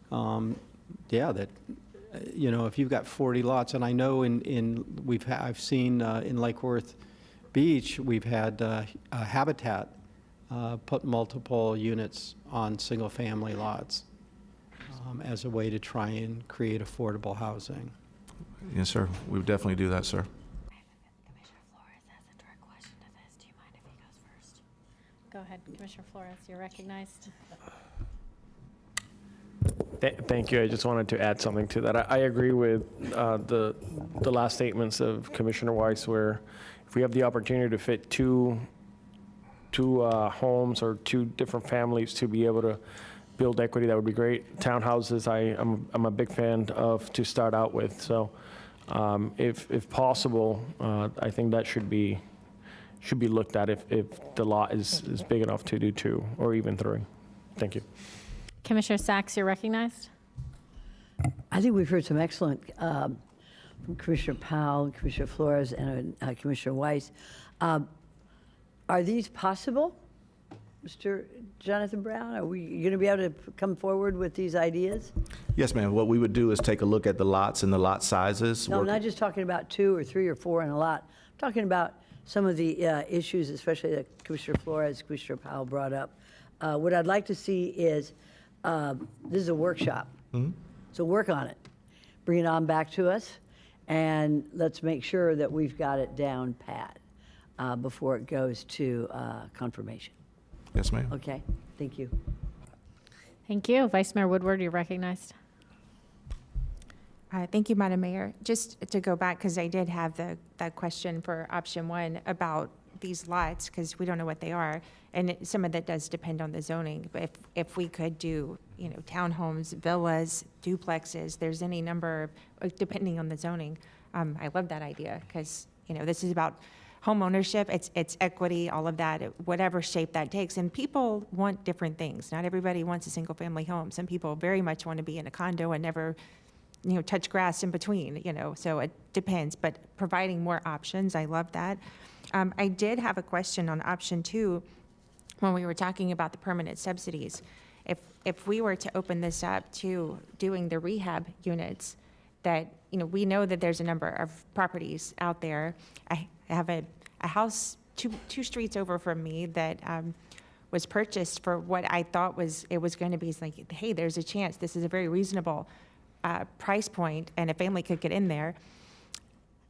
that, if you've got 40 lots, and I know I've seen in Lake Worth Beach, we've had Habitat put multiple units on single-family lots as a way to try and create affordable housing. Yes, sir. We would definitely do that, sir. Go ahead, Commissioner Flores, you're recognized. Thank you. I just wanted to add something to that. I agree with the last statements of Commissioner Weiss, where if we have the opportunity to fit two homes or two different families to be able to build equity, that would be great. Townhouses, I'm a big fan of to start out with. So if possible, I think that should be looked at if the lot is big enough to do 2 or even 3. Thank you. Commissioner Sachs, you're recognized. I think we've heard some excellent from Commissioner Powell, Commissioner Flores, and Commissioner Weiss. Are these possible, Mr. Jonathan Brown? Are we going to be able to come forward with these ideas? Yes, ma'am. What we would do is take a look at the lots and the lot sizes. No, I'm not just talking about 2 or 3 or 4 in a lot. I'm talking about some of the issues, especially that Commissioner Flores, Commissioner Powell brought up. What I'd like to see is, this is a workshop, so work on it. Bring it on back to us, and let's make sure that we've got it down pat before it goes to confirmation. Yes, ma'am. Okay, thank you. Thank you. Vice Mayor Woodward, you're recognized. Thank you, Madam Mayor. Just to go back, because I did have that question for option 1 about these lots, because we don't know what they are, and some of that does depend on the zoning. But if we could do, townhomes, villas, duplexes, there's any number, depending on the zoning. I love that idea, because this is about home ownership. It's equity, all of that, whatever shape that takes. And people want different things. Not everybody wants a single-family home. Some people very much want to be in a condo and never touch grass in between, so it depends, but providing more options, I love that. I did have a question on option 2 when we were talking about the permanent subsidies. If we were to open this up to doing the rehab units, that, we know that there's a number of properties out there. I have a house two streets over from me that was purchased for what I thought it was going to be. It's like, hey, there's a chance. This is a very reasonable price point, and a family could get in there.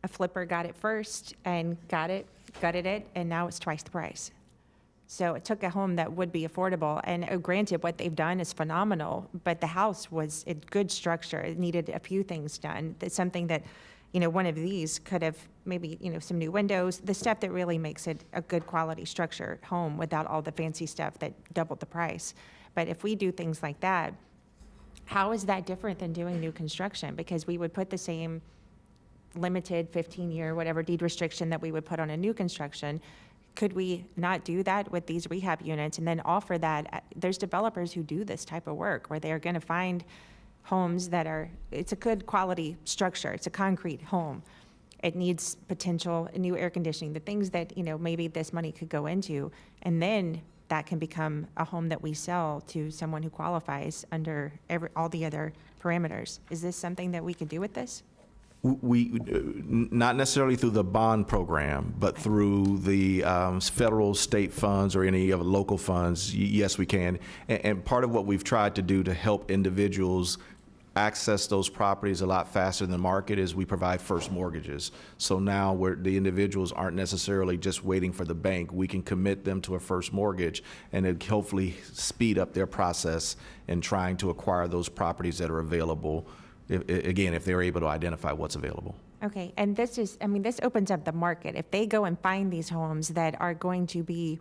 A flipper got it first and gutted it, and now it's twice the price. So it took a home that would be affordable, and granted, what they've done is phenomenal, but the house was a good structure. It needed a few things done. That's something that, one of these could have maybe, some new windows, the stuff that really makes it a good quality structure home without all the fancy stuff that doubled the price. But if we do things like that, how is that different than doing new construction? Because we would put the same limited 15-year, whatever deed restriction that we would put on a new construction. Could we not do that with these rehab units and then offer that? There's developers who do this type of work where they're going to find homes that it's a good quality structure. It's a concrete home. It needs potential new air conditioning, the things that, maybe this money could go into. And then that can become a home that we sell to someone who qualifies under all the other parameters. Is this something that we could do with this? We not necessarily through the bond program, but through the federal, state funds, or any of the local funds. Yes, we can. And part of what we've tried to do to help individuals access those properties a lot faster than the market is we provide first mortgages. So now the individuals aren't necessarily just waiting for the bank. We can commit them to a first mortgage, and it hopefully speed up their process in trying to acquire those properties that are available, if they're able to identify what's available. Okay, and this opens up the market. If they go and find these homes that are going to be,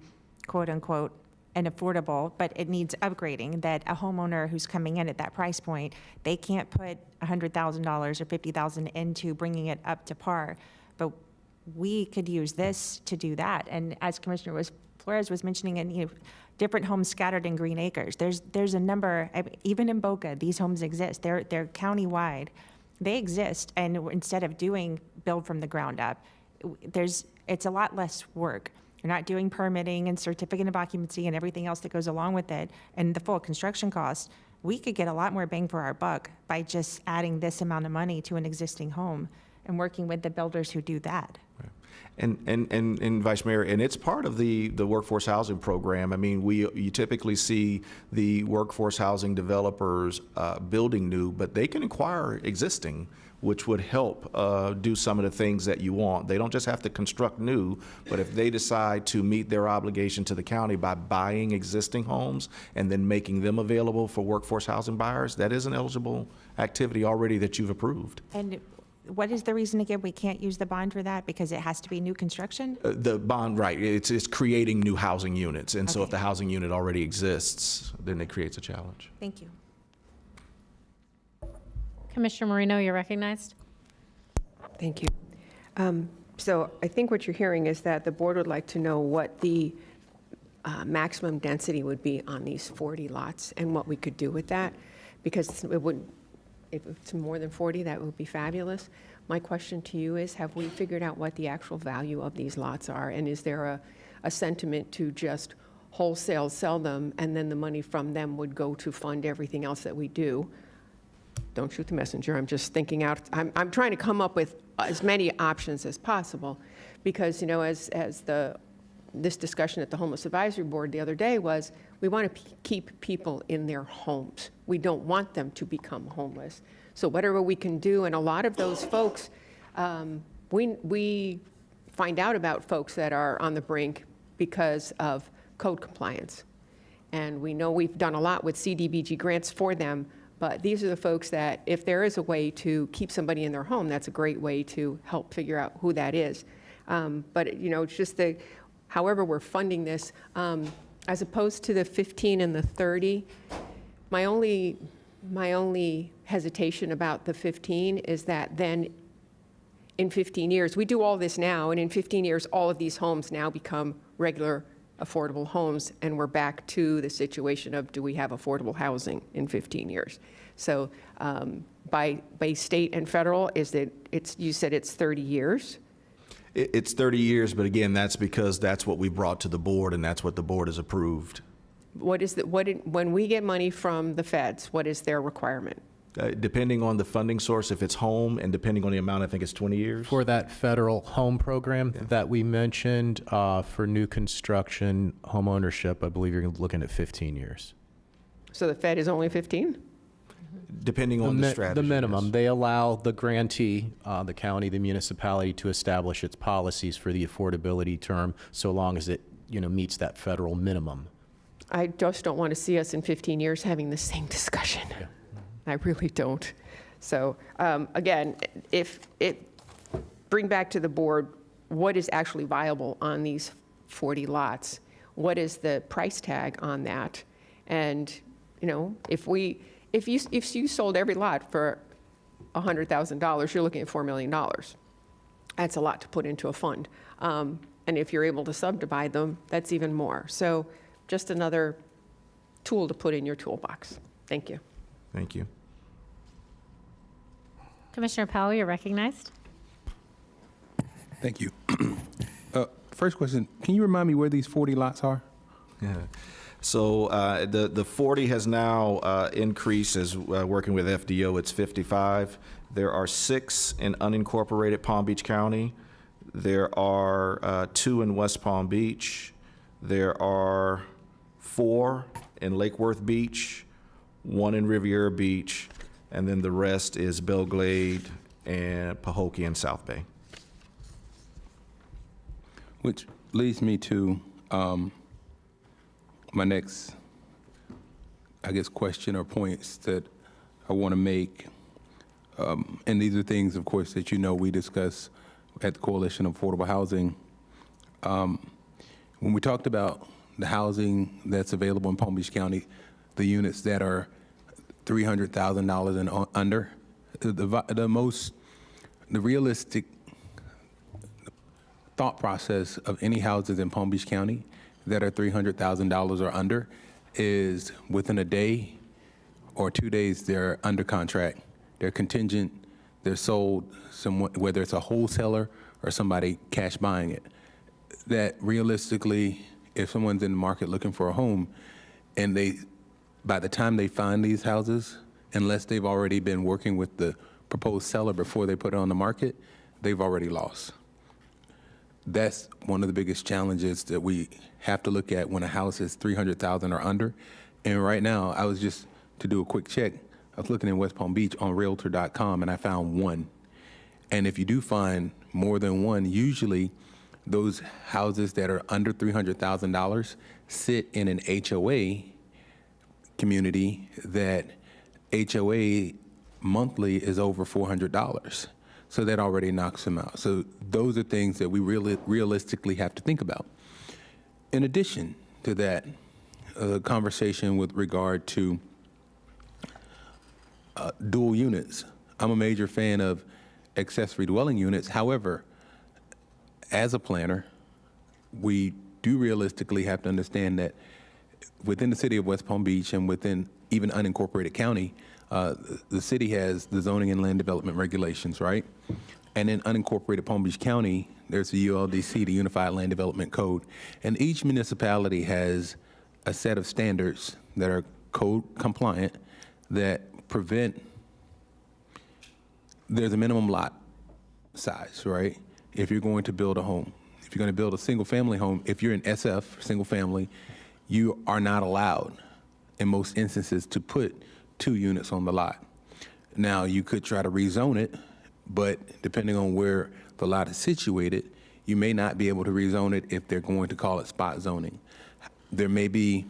quote unquote, and affordable, but it needs upgrading, that a homeowner who's coming in at that price point, they can't put $100,000 or $50,000 into bringing it up to par. But we could use this to do that. And as Commissioner Flores was mentioning, and different homes scattered in Green Acres, there's a number, even in Boca, these homes exist. They're county-wide. They exist, and instead of doing build from the ground up, it's a lot less work. You're not doing permitting and certificate of occupancy and everything else that goes along with it, and the full construction cost. We could get a lot more bang for our buck by just adding this amount of money to an existing home and working with the builders who do that. And Vice Mayor, and it's part of the workforce housing program. I mean, you typically see the workforce housing developers building new, but they can acquire existing, which would help do some of the things that you want. They don't just have to construct new, but if they decide to meet their obligation to the county by buying existing homes and then making them available for workforce housing buyers, that is an eligible activity already that you've approved. And what is the reason again we can't use the bond for that? Because it has to be new construction? The bond, right, it's creating new housing units. And so if the housing unit already exists, then it creates a challenge. Thank you. Commissioner Marino, you're recognized. Thank you. So I think what you're hearing is that the board would like to know what the maximum density would be on these 40 lots and what we could do with that, because if it's more than 40, that would be fabulous. My question to you is, have we figured out what the actual value of these lots are? And is there a sentiment to just wholesale sell them and then the money from them would go to fund everything else that we do? Don't shoot the messenger. I'm just thinking out. I'm trying to come up with as many options as possible, because as this discussion at the Homeless Advisory Board the other day was, we want to keep people in their homes. We don't want them to become homeless. So whatever we can do, and a lot of those folks, we find out about folks that are on the brink because of code compliance. And we know we've done a lot with CDBG grants for them, but these are the folks that if there is a way to keep somebody in their home, that's a great way to help figure out who that is. But it's just however we're funding this, as opposed to the 15 and the 30, my only hesitation about the 15 is that then in 15 years, we do all this now, and in 15 years, all of these homes now become regular affordable homes, and we're back to the situation of, do we have affordable housing in 15 years? So by state and federal, you said it's 30 years? It's 30 years, but again, that's because that's what we brought to the board, and that's what the board has approved. When we get money from the feds, what is their requirement? Depending on the funding source, if it's home, and depending on the amount, I think it's 20 years. For that federal home program that we mentioned, for new construction home ownership, I believe you're looking at 15 years. So the Fed is only 15? Depending on the strategy. The minimum. Yes. They allow the grantee, the county, the municipality, to establish its policies for the affordability term, so long as it meets that federal minimum. I just don't want to see us in 15 years having the same discussion. Yeah. I really don't. So again, bring back to the board what is actually viable on these 40 lots. What is the price tag on that? And if you sold every lot for $100,000, you're looking at $4 million. That's a lot to put into a fund. And if you're able to subdivide them, that's even more. So just another tool to put in your toolbox. Thank you. Thank you. Commissioner Powell, you're recognized. Thank you. First question, can you remind me where these 40 lots are? Yeah. So the 40 has now increased as working with FDO, it's 55. There are 6 in unincorporated Palm Beach County. There are 2 in West Palm Beach. There are 4 in Lake Worth Beach, 1 in Riviera Beach, and then the rest is Belglade and Pahokee and South Bay. Which leads me to my next, I guess, question or points that I want to make. And these are things, of course, that we discuss at the Coalition of Affordable Housing. When we talked about the housing that's available in Palm Beach County, the units that are $300,000 and under, the realistic thought process of any houses in Palm Beach County that are $300,000 or under is within a day or 2 days, they're under contract, they're contingent, they're sold, whether it's a wholesaler or somebody cash buying it. That realistically, if someone's in the market looking for a home, and by the time they find these houses, unless they've already been working with the proposed seller before they put it on the market, they've already lost. That's one of the biggest challenges that we have to look at when a house is $300,000 or under. And right now, to do a quick check, I was looking in West Palm Beach on Realtor.com, and I found one. And if you do find more than one, usually those houses that are under $300,000 sit in an HOA community that HOA monthly is over $400. So that already knocks them out. So those are things that we realistically have to think about. In addition to that, conversation with regard to dual units. I'm a major fan of accessory dwelling units. However, as a planner, we do realistically have to understand that within the city of West Palm Beach and within even unincorporated county, the city has the zoning and land development regulations, right? And in unincorporated Palm Beach County, there's the ULDC, the Unified Land Development Code. And each municipality has a set of standards that are code compliant that prevent, there's a minimum lot size, right? If you're going to build a home, if you're going to build a single family home, if you're in SF, single family, you are not allowed in most instances to put 2 units on the lot. Now, you could try to rezone it, but depending on where the lot is situated, you may not be able to rezone it if they're going to call it spot zoning. There may be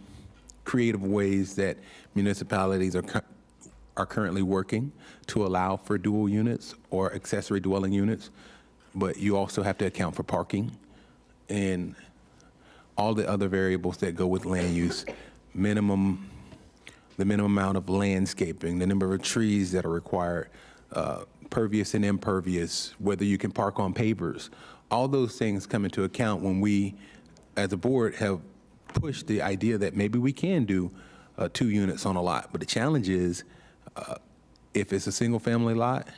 creative ways that municipalities are currently working to allow for dual units or accessory dwelling units, but you also have to account for parking and all the other variables that go with land use, the minimum amount of landscaping, the number of trees that are required, pervious and impervious, whether you can park on pavers. All those things come into account when we, as a board, have pushed the idea that maybe we can do 2 units on a lot. But the challenge is, if it's a single family lot,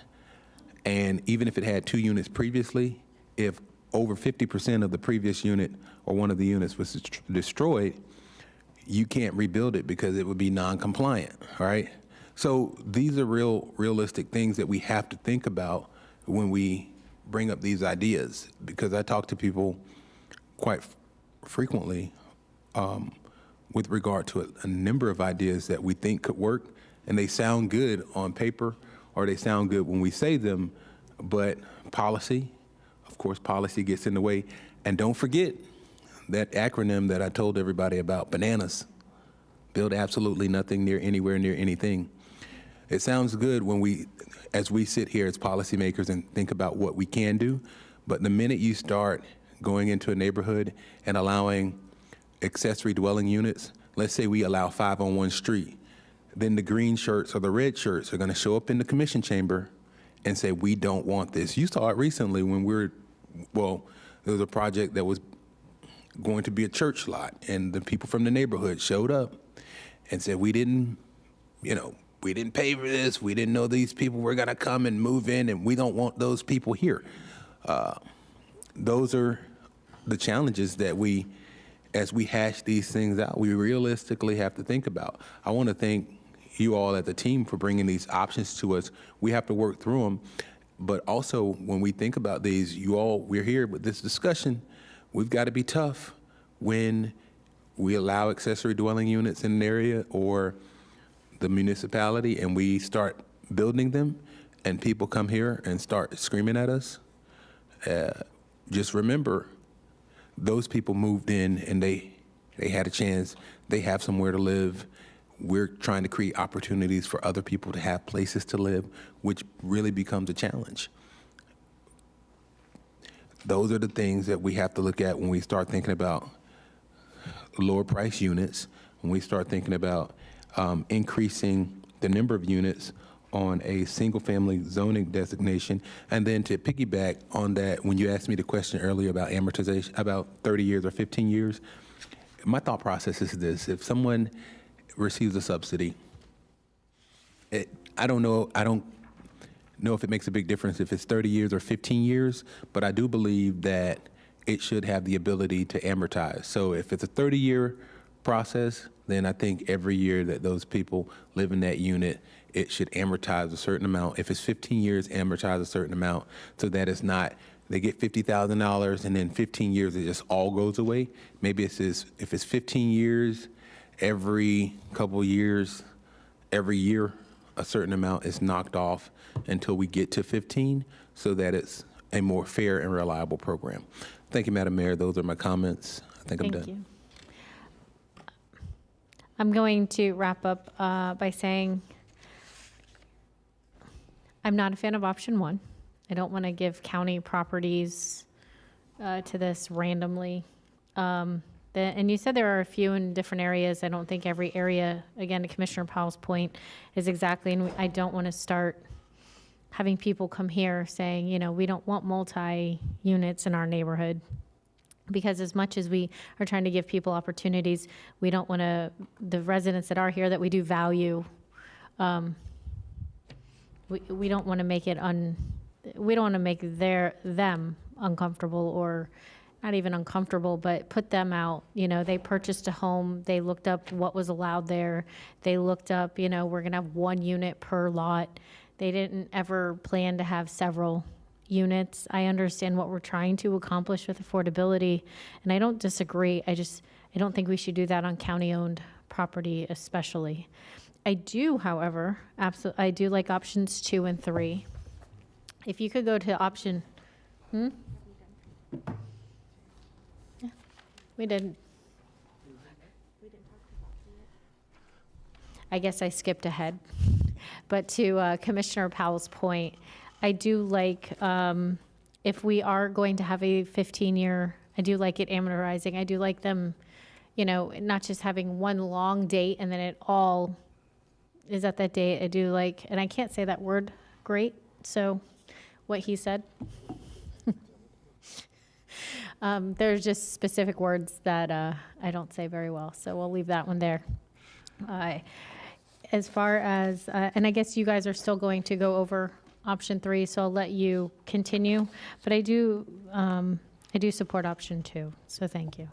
and even if it had 2 units previously, if over 50% of the previous unit or one of the units was destroyed, you can't rebuild it because it would be non-compliant, right? So these are realistic things that we have to think about when we bring up these ideas, because I talk to people quite frequently with regard to a number of ideas that we think could work, and they sound good on paper or they sound good when we say them, but policy, of course, policy gets in the way. And don't forget that acronym that I told everybody about, bananas. Build absolutely nothing near anywhere near anything. It sounds good when as we sit here as policymakers and think about what we can do, but the minute you start going into a neighborhood and allowing accessory dwelling units, let's say we allow 5 on one street, then the green shirts or the red shirts are going to show up in the commission chamber and say, we don't want this. You saw it recently when there was a project that was going to be a church lot, and the people from the neighborhood showed up and said, we didn't pay for this. We didn't know these people were going to come and move in, and we don't want those people here. Those are the challenges that as we hash these things out, we realistically have to think about. I want to thank you all as a team for bringing these options to us. We have to work through them. But also, when we think about these, we're here with this discussion. We've got to be tough when we allow accessory dwelling units in an area or the municipality, and we start building them and people come here and start screaming at us, just remember those people moved in and they had a chance. They have somewhere to live. We're trying to create opportunities for other people to have places to live, which really becomes a challenge. Those are the things that we have to look at when we start thinking about lower price units, when we start thinking about increasing the number of units on a single family zoning designation. And then to piggyback on that, when you asked me the question earlier about amortization, about 30 years or 15 years, my thought process is this: if someone receives a subsidy, I don't know if it makes a big difference if it's 30 years or 15 years, but I do believe that it should have the ability to amortize. So if it's a 30-year process, then I think every year that those people live in that unit, it should amortize a certain amount. If it's 15 years, amortize a certain amount, so that it's not, they get $50,000 and then 15 years it just all goes away. Maybe if it's 15 years, every couple years, every year, a certain amount is knocked off until we get to 15, so that it's a more fair and reliable program. Thank you, Madam Mayor. Those are my comments. I think I'm done. Thank you. I'm going to wrap up by saying I'm not a fan of option one. I don't want to give county properties to this randomly. And you said there are a few in different areas. I don't think every area, again, to Commissioner Powell's point, is exactly, and I don't want to start having people come here saying, you know, we don't want multi-units in our neighborhood. Because as much as we are trying to give people opportunities, we don't want to, the residents that are here that we do value, we don't want to make it we don't want to make them uncomfortable, or not even uncomfortable, but put them out. You know, they purchased a home, they looked up what was allowed there, they looked up, you know, we're going to have 1 unit per lot. They didn't ever plan to have several units. I understand what we're trying to accomplish with affordability, and I don't disagree. I don't think we should do that on county-owned property especially. I do, however, I do like options 2 and 3. If you could go to option, Yeah, we didn't. I guess I skipped ahead. But to Commissioner Powell's point, I do like, if we are going to have a 15-year, I do like it amortizing. I do like them, you know, not just having one long date and then it all is at that date. I do like, and I can't say that word great, so what he said. There's just specific words that I don't say very well, so we'll leave that one there. As far as, and I guess you guys are still going to go over option 3, so I'll let you continue. But I do support option 2, so thank you.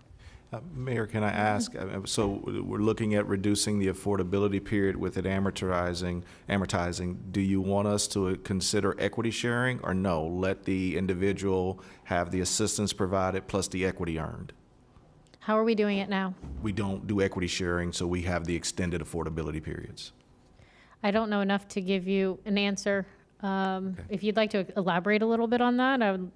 Mayor, can I ask, so we're looking at reducing the affordability period with it amortizing. Do you want us to consider equity sharing, or no, let the individual have the assistance provided plus the equity earned? How are we doing it now? We don't do equity sharing, so we have the extended affordability periods. I don't know enough to give you an answer. If you'd like to elaborate a little bit on that, I would,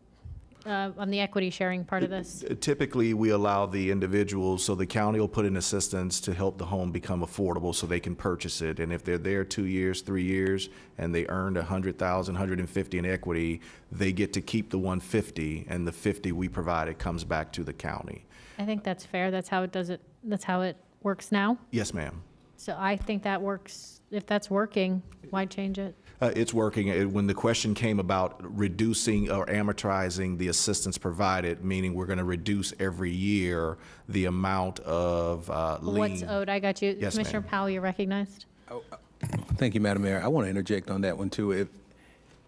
on the equity sharing part of this. Typically, we allow the individuals, so the county will put in assistance to help the home become affordable so they can purchase it. And if they're there 2 years, 3 years, and they earned $100,000, $150,000 in equity, they get to keep the $150,000, and the $50,000 we provided comes back to the county. I think that's fair. That's how it does it. That's how it works now. Yes, ma'am. So I think that works. If that's working, why change it? It's working. When the question came about reducing or amortizing the assistance provided, meaning we're going to reduce every year the amount of lien. What's owed? I got you. Yes, Commissioner ma'am. Powell, you're recognized. Thank you, Madam Mayor. I want to interject on that one too.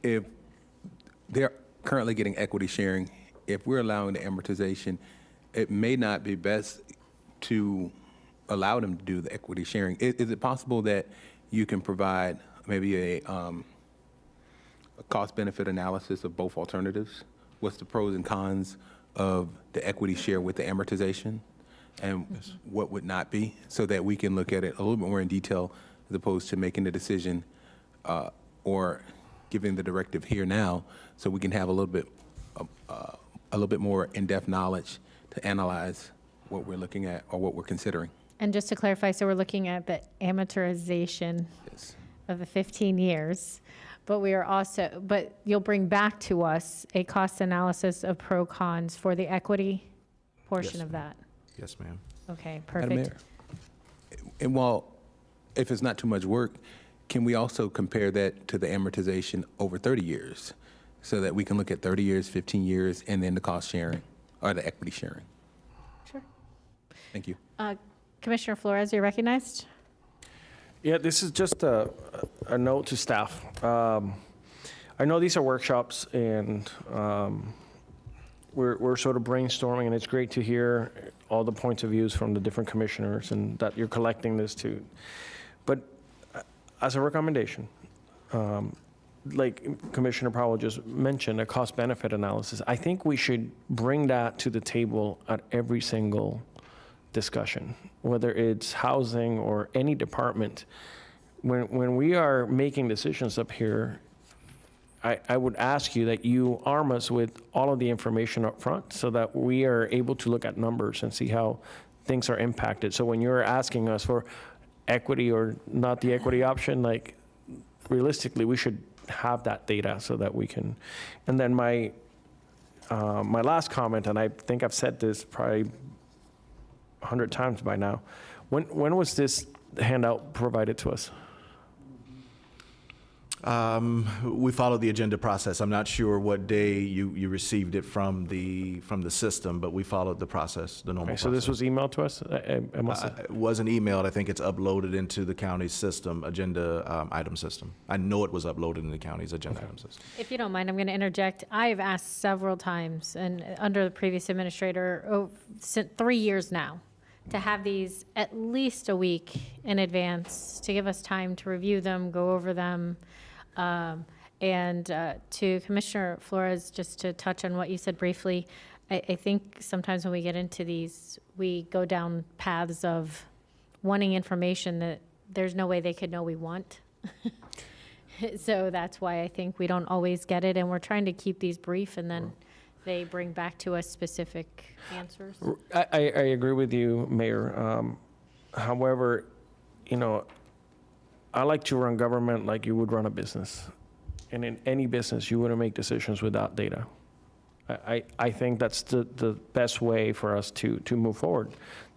If they're currently getting equity sharing, if we're allowing the amortization, it may not be best to allow them to do the equity sharing. Is it possible that you can provide maybe a cost-benefit analysis of both alternatives? What's the pros and cons of the equity share with the amortization, and what would not be, so that we can look at it a little bit more in detail as opposed to making the decision or giving the directive here now so we can have a little bit more in-depth knowledge to analyze what we're looking at or what we're considering. And just to clarify, so we're looking at the amortization of the 15 years, but we are also, but you'll bring back to us a cost analysis of pro cons for the equity portion of that. Yes, ma'am. Okay, Madam perfect. Mayor, and while, if it's not too much work, can we also compare that to the amortization over 30 years so that we can look at 30 years, 15 years, and then the cost sharing or the equity sharing? Sure. Thank you. Commissioner Flores, you're recognized. Yeah, this is just a note to staff. I know these are workshops, and we're sort of brainstorming, and it's great to hear all the points of views from the different commissioners and that you're collecting this too. But as a recommendation, like Commissioner Powell just mentioned, a cost-benefit analysis, I think we should bring that to the table at every single discussion, whether it's housing or any department. When we are making decisions up here, I would ask you that you arm us with all of the information up front so that we are able to look at numbers and see how things are impacted. So when you're asking us for equity or not the equity option, like realistically, we should have that data so that we can. And then my last comment, and I think I've said this probably 100 times by now, when was this handout provided to us? We followed the agenda process. I'm not sure what day you received it from the system, but we followed the process, the normal process. So this was emailed to us? It wasn't emailed. I think it's uploaded into the county's system, agenda item system. I know it was uploaded in the county's agenda item system. If you don't mind, I'm going to interject. I've asked several times, and under the previous administrator, 3 years now, to have these at least a week in advance to give us time to review them, go over them. And to Commissioner Flores, just to touch on what you said briefly, I think sometimes when we get into these, we go down paths of wanting information that there's no way they could know we want. So that's why I think we don't always get it, and we're trying to keep these brief, and then they bring back to us specific answers. I agree with you, Mayor. However, I like to run government like you would run a business. And in any business, you wouldn't make decisions without data. I think that's the best way for us to move forward.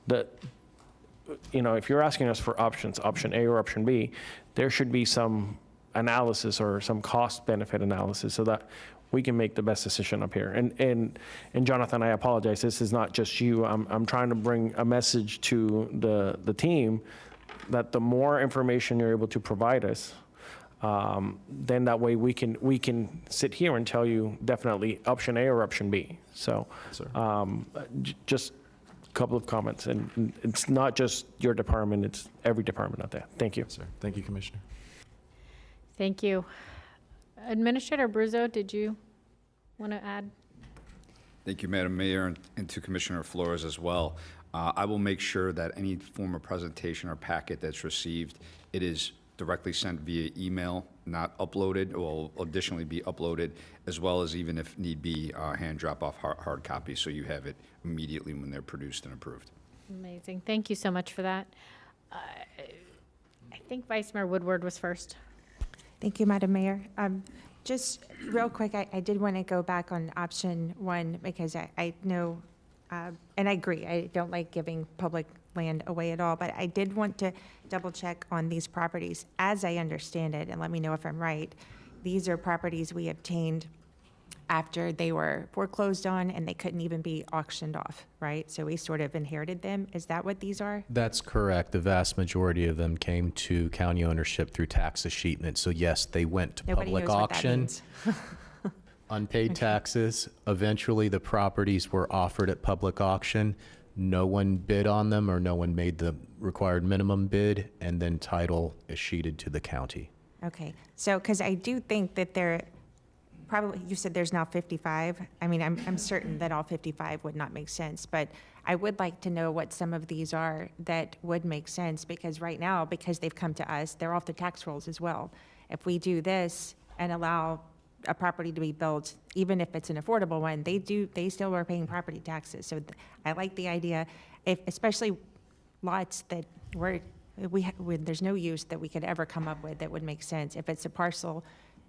If you're asking us for options, option A or option B, there should be some analysis or some cost-benefit analysis so that we can make the best decision up here. And Jonathan, I apologize, this is not just you. I'm trying to bring a message to the team that the more information you're able to provide us, then that way we can sit here and tell you definitely option A or option B. So just a couple of comments. And it's not just your department, it's every department out there. Thank you. Yes, sir. Thank you, Commissioner. Thank you. Administrator Abruzzo, did you want to add? Thank you, Madam Mayor, and to Commissioner Flores as well. I will make sure that any form of presentation or packet that's received, it is directly sent via email, not uploaded, or will additionally be uploaded, as well as even if need be, hand drop off hard copies, so you have it immediately when they're produced and approved. Amazing. Thank you so much for that. I think Vice Mayor Woodward was first. Thank you, Madam Mayor. Just real quick, I did want to go back on option one because I know, and I agree, I don't like giving public land away at all, but I did want to double check on these properties. As I understand it, and let me know if I'm right, these are properties we obtained after they were foreclosed on and they couldn't even be auctioned off, right? So we sort of inherited them. Is that what these are? That's correct. The vast majority of them came to county ownership through tax escheatment. So yes, they went to Nobody public knows what that auction. means. Unpaid taxes. Eventually, the properties were offered at public auction. No one bid on them, or no one made the required minimum bid, and then title escheated to the county. Okay, so, because I do think that there, probably, you said there's now 55. I mean, I'm certain that all 55 would not make sense, but I would like to know what some of these are that would make sense, because right now, because they've come to us, they're off the tax rolls as well. if we do this and allow a property to be built, even if it's an affordable one, they still are paying property taxes. So I like the idea, especially lots that there's no use that we could ever come up with that would make sense. If it's a parcel,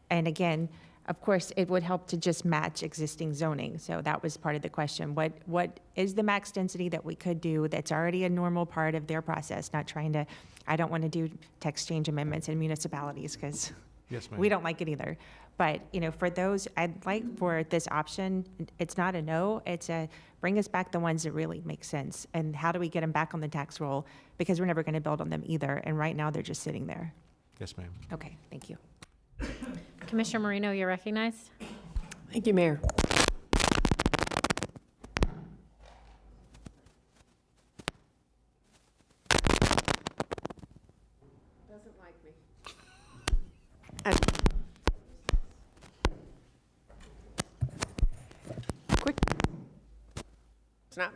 and again, of course, it would help to just match existing zoning. So that was part of the question. What is the max density that we could do that's already a normal part of their process? Not trying to, I don't want to do text change amendments in municipalities because Yes, ma'am. we don't like it either. But, for those, I'd like for this option, it's not a no, it's a bring us back the ones that really make sense. And how do we get them back on the tax roll? Because we're never going to build on them either. And right now, they're just sitting there. Yes, ma'am. Okay, thank you. Commissioner Marino, you're recognized. Thank you, Mayor. Doesn't like me. Quick. It's not.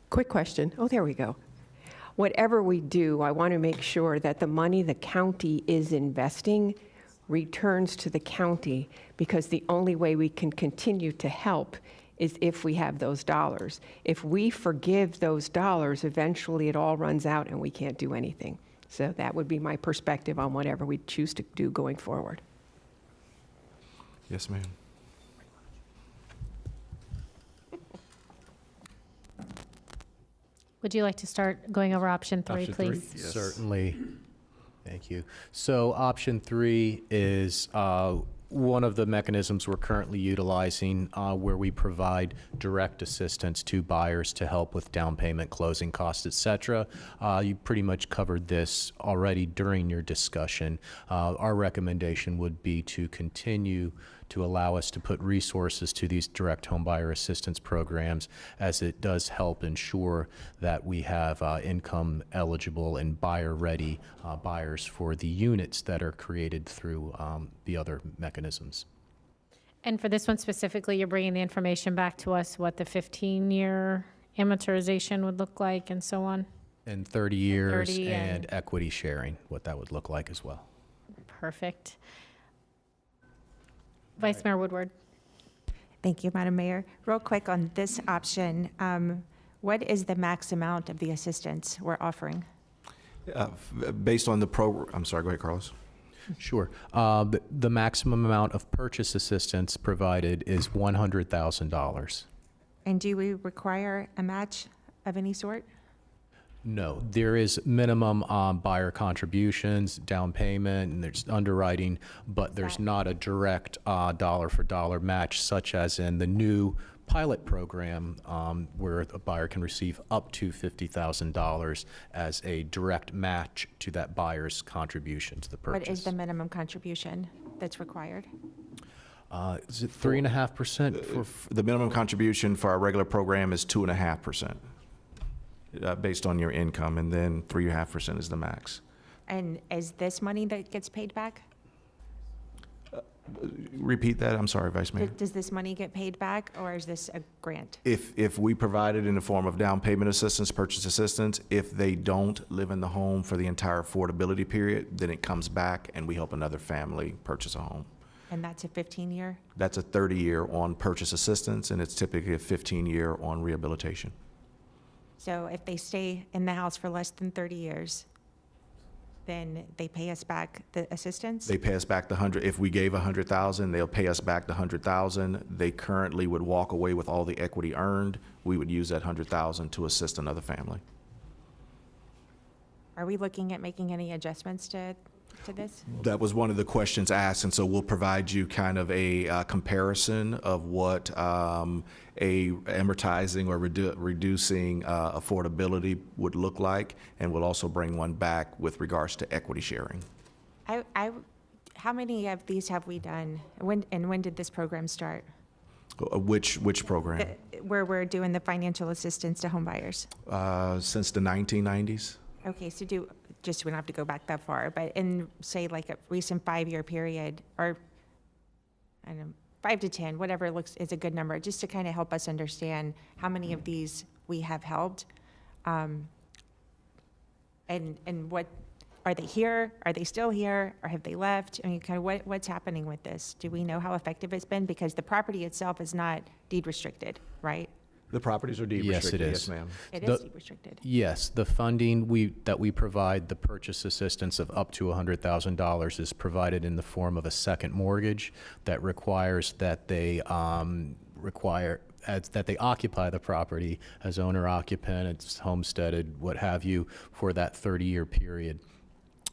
Quick question. Oh, there we go. Whatever we do, I want to make sure that the money the county is investing returns to the county, because the only way we can continue to help is if we have those dollars. If we forgive those dollars, eventually it all runs out and we can't do anything. So that would be my perspective on whatever we choose to do going forward. Yes, ma'am. Would you like to start going over option three, Option three? please? Yes. Certainly. Thank you. So option 3 is one of the mechanisms we're currently utilizing where we provide direct assistance to buyers to help with down payment, closing costs, et cetera. You pretty much covered this already during your discussion. Our recommendation would be to continue to allow us to put resources to these direct home buyer assistance programs, as it does help ensure that we have income eligible and buyer ready buyers for the units that are created through the other mechanisms. And for this one specifically, you're bringing the information back to us, what the 15-year amortization would look like and so on? And 30 years 30 and equity sharing, what that would look like as well. Perfect. Vice Mayor Woodward. Thank you, Madam Mayor. Real quick on this option, what is the max amount of the assistance we're offering? Based on the I'm sorry, go ahead, Carlos. Sure. The maximum amount of purchase assistance provided is $100,000. And do we require a match of any sort? No, there is minimum buyer contributions, down payment, and there's underwriting, but there's not a direct dollar for dollar match, such as in the new pilot program where a buyer can receive up to $50,000 as a direct match to that buyer's contribution to the purchase. What is the minimum contribution that's required? Is it 3.5% for The minimum contribution for our regular program is 2.5%. Based on your income, and then 3.5% is the max. And is this money that gets paid back? Repeat that, I'm sorry, Vice Mayor. Does this money get paid back, or is this a grant? If we provide it in the form of down payment assistance, purchase assistance, if they don't live in the home for the entire affordability period, then it comes back and we help another family purchase a home. And that's a 15-year? That's a 30-year on purchase assistance, and it's typically a 15-year on rehabilitation. So if they stay in the house for less than 30 years, then they pay us back the assistance? They pay us back the 100. If we gave 100,000, they'll pay us back the 100,000. They currently would walk away with all the equity earned. We would use that 100,000 to assist another family. Are we looking at making any adjustments to this? That was one of the questions asked, and so we'll provide you kind of a comparison of what a amortizing or reducing affordability would look like, and we'll also bring one back with regards to equity sharing. How many of these have we done? When did this program start? Which program? Where we're doing the financial assistance to home buyers? Since the 1990s. Okay, so we don't have to go back that far, but in, say, like a recent 5-year period, or, I don't know, 5 to 10, whatever is a good number, just to kind of help us understand how many of these we have helped. And what, are they here? Are they still here? Or have they left? I mean, kind of what's happening with this? Do we know how effective it's been? Because the property itself is not deed restricted, right? The properties are deed Yes, restricted. it is. Yes, ma'am. It The- is deed restricted. Yes, the funding that we provide, the purchase assistance of up to $100,000 is provided in the form of a second mortgage that requires that they that they occupy the property as owner occupant, it's homesteaded, what have you, for that 30-year period.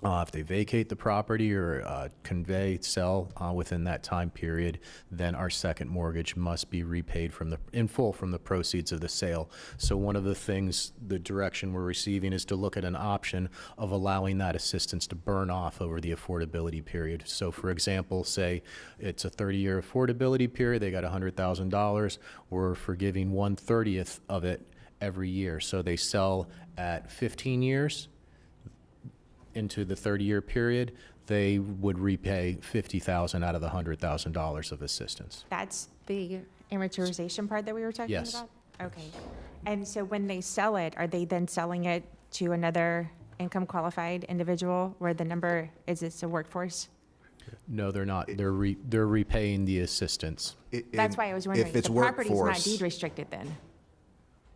If they vacate the property or convey, sell within that time period, then our second mortgage must be repaid in full from the proceeds of the sale. So one of the things, the direction we're receiving is to look at an option of allowing that assistance to burn off over the affordability period. So for example, say it's a 30-year affordability period, they got $100,000, we're forgiving 1/30th of it every year. So they sell at 15 years, into the 30-year period, they would repay $50,000 out of the $100,000 of assistance. That's the amortization part that we were talking Yes. about? Okay. And so when they sell it, are they then selling it to another income qualified individual where the number is it's a workforce? No, they're not. They're repaying the assistance. That's why I was wondering, If it's the property's not workforce, deed restricted then?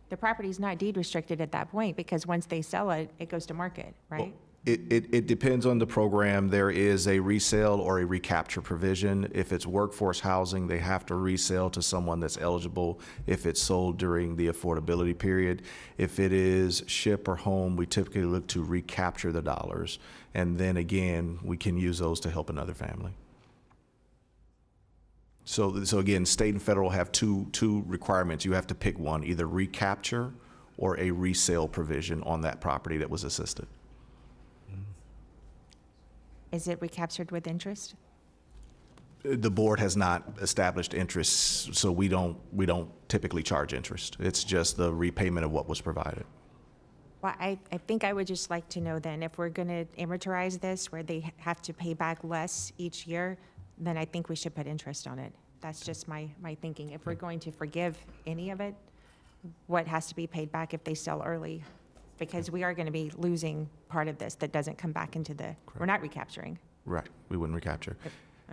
The property's not deed restricted at that point because once they sell it, it goes to market, right? it depends on the program. There is a resale or a recapture provision. If it's workforce housing, they have to resell to someone that's eligible if it's sold during the affordability period. If it is ship or home, we typically look to recapture the dollars. And then again, we can use those to help another family. So again, state and federal have two requirements. You have to pick one, either recapture or a resale provision on that property that was assisted. Is it recaptured with interest? The board has not established interest, so we don't typically charge interest. It's just the repayment of what was provided. Well, I think I would just like to know then, if we're going to amortize this where they have to pay back less each year, then I think we should put interest on it. That's just my thinking. If we're going to forgive any of it, what has to be paid back if they sell early? Because we are going to be losing part of this that doesn't come back into we're not recapturing. Right, we wouldn't recapture.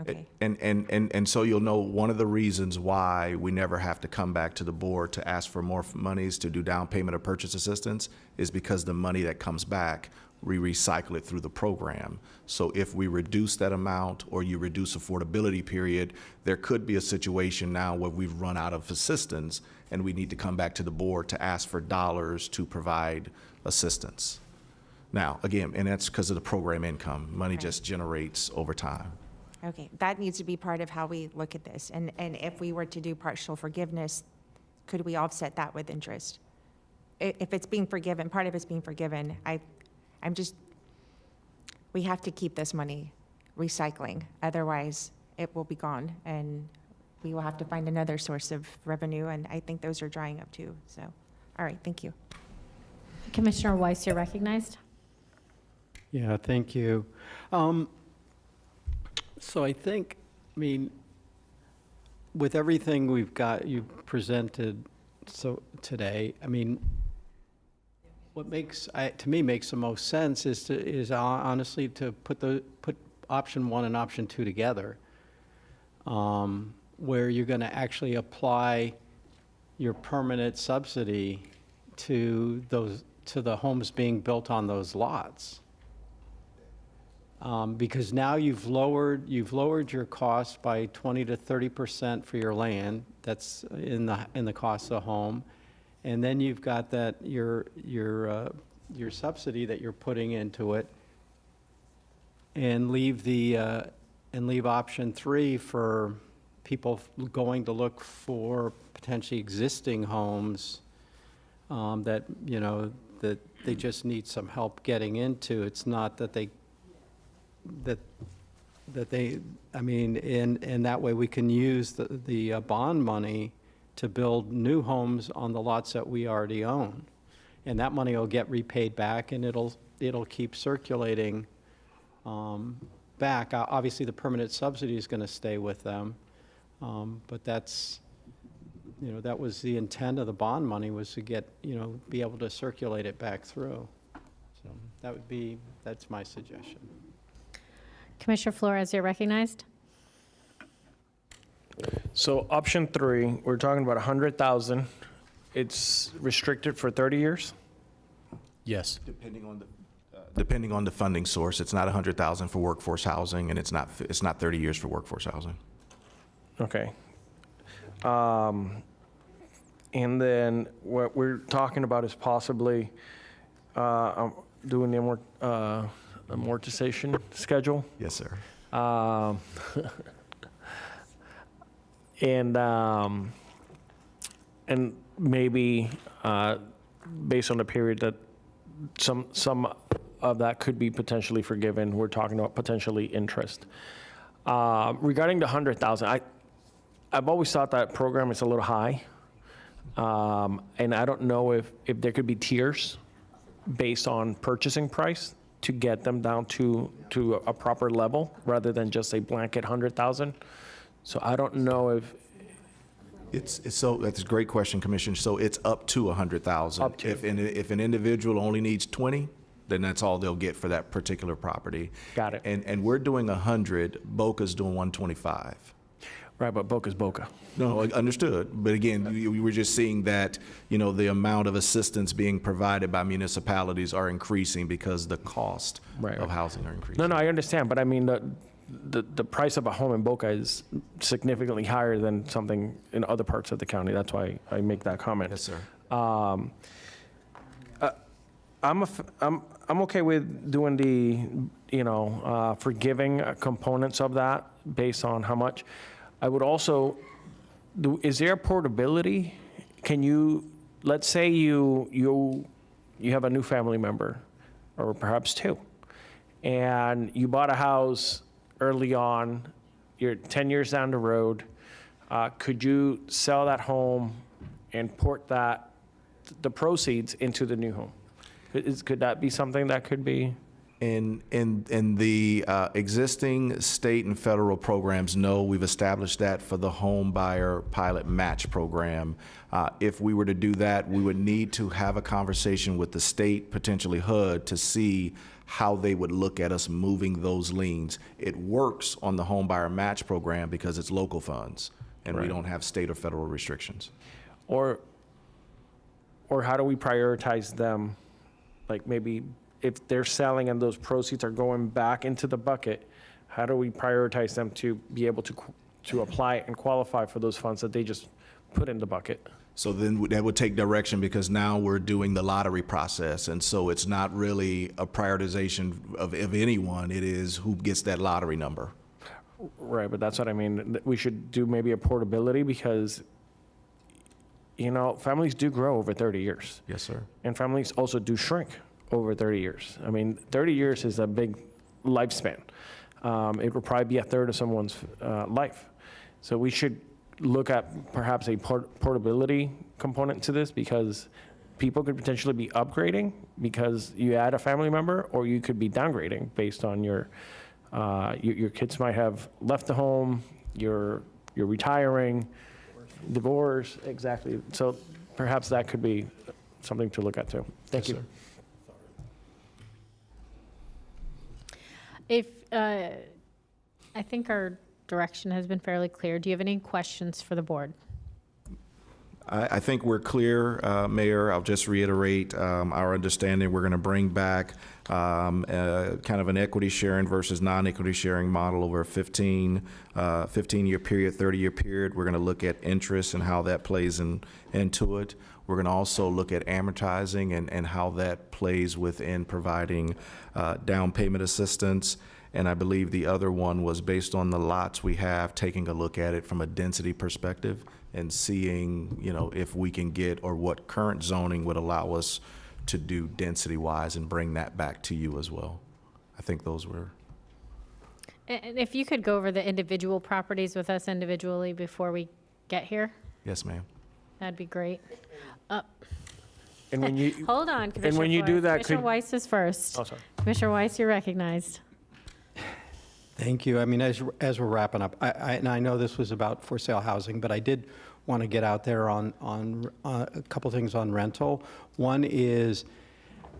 Okay. And so you'll know one of the reasons why we never have to come back to the board to ask for more monies to do down payment or purchase assistance is because the money that comes back, we recycle it through the program. So if we reduce that amount or you reduce affordability period, there could be a situation now where we've run out of assistance and we need to come back to the board to ask for dollars to provide assistance. Now, again, and that's because of the program income. Money just generates over time. Okay, that needs to be part of how we look at this. And if we were to do partial forgiveness, could we offset that with interest? If it's being forgiven, part of it's being forgiven, we have to keep this money recycling. Otherwise, it will be gone and we will have to find another source of revenue. And I think those are drying up too. So, all right, thank you. Commissioner Weiss, you're recognized. Yeah, thank you. So I think, with everything we've got, you presented today, what to me makes the most sense is honestly to put option 1 and option 2 together, where you're going to actually apply your permanent subsidy to the homes being built on those lots. Because now you've lowered your cost by 20 to 30% for your land. That's in the cost of the home, and then you've got that your subsidy that you're putting into it, and leave option 3 for people going to look for potentially existing homes that they just need some help getting into. It's not that and that way we can use the bond money to build new homes on the lots that we already own. And that money will get repaid back and it'll keep circulating back. Obviously, the permanent subsidy is going to stay with them, but that's You know, that was the intent of the bond money, was to get, you know, be able to circulate it back through. So that's my suggestion. Commissioner Flores, you're recognized. So option 3, we're talking about 100,000. It's restricted for 30 years? Yes. Depending on the funding source, it's not 100,000 for workforce housing, and it's not 30 years for workforce housing. Okay. And then what we're talking about is possibly doing the amortization schedule. Yes, sir. And maybe based on the period that some of that could be potentially forgiven. We're talking about potentially interest. Regarding the 100,000, I've always thought that program is a little high. And I don't know if there could be tiers based on purchasing price to get them down to a proper level rather than just a blanket 100,000. So I don't know if So that's a great question, Commissioner. So it's up to 100,000. Up to. If an individual only needs 20, then that's all they'll get for that particular property. Got it. And we're doing 100. Boca's doing 125. Right, but Boca's Boca. No, understood. But again, we were just seeing that, you know, the amount of assistance being provided by municipalities are increasing because the cost of housing are increasing. No, I understand, but I mean, the price of a home in Boca is significantly higher than something in other parts of the county. That's why I make that comment. Yes, sir. I'm okay with doing the, forgiving components of that based on how much. I would also, is there portability? Can you, let's say you have a new family member, or perhaps 2, and you bought a house early on, you're 10 years down the road, could you sell that home and port the proceeds into the new home? Could that be something that could be? In the existing state and federal programs, no, we've established that for the home buyer pilot match program. If we were to do that, we would need to have a conversation with the state, potentially HUD, to see how they would look at us moving those liens. It works on the home buyer match program because it's local funds, and we don't have state or federal restrictions. Or how do we prioritize them? Like maybe if they're selling and those proceeds are going back into the bucket, how do we prioritize them to be able to apply and qualify for those funds that they just put in the bucket? So then that would take direction, because now we're doing the lottery process. And so it's not really a prioritization of anyone. It is who gets that lottery number. Right, but that's what I mean. We should do maybe a portability because, families do grow over 30 years. Yes, sir. And families also do shrink over 30 years. I mean, 30 years is a big lifespan. It will probably be a third of someone's life. So we should look at perhaps a portability component to this, because people could potentially be upgrading because you add a family member, or you could be downgrading based on your kids might have left the home, you're retiring, divorce, exactly. So perhaps that could be something to look at too. Thank you. Sir. If, I think our direction has been fairly clear. Do you have any questions for the board? I think we're clear, Mayor. I'll just reiterate our understanding. We're going to bring back kind of an equity sharing versus non-equity sharing model over a 15-year period, 30-year period. We're going to look at interest and how that plays into it. We're going to also look at amortizing and how that plays within providing down payment assistance. And I believe the other one was based on the lots we have, taking a look at it from a density perspective and seeing, if we can get, or what current zoning would allow us to do density-wise, and bring that back to you as well. I think those were. And if you could go over the individual properties with us individually before we get here, Yes, ma'am. that'd be great. And when you Hold on, Commissioner and when you do Flores. that, Commissioner could Weiss is first. oh sorry. Commissioner Weiss, you're recognized. Thank you. I mean, as we're wrapping up, and I know this was about for sale housing, but I did want to get out there on a couple things on rental. One is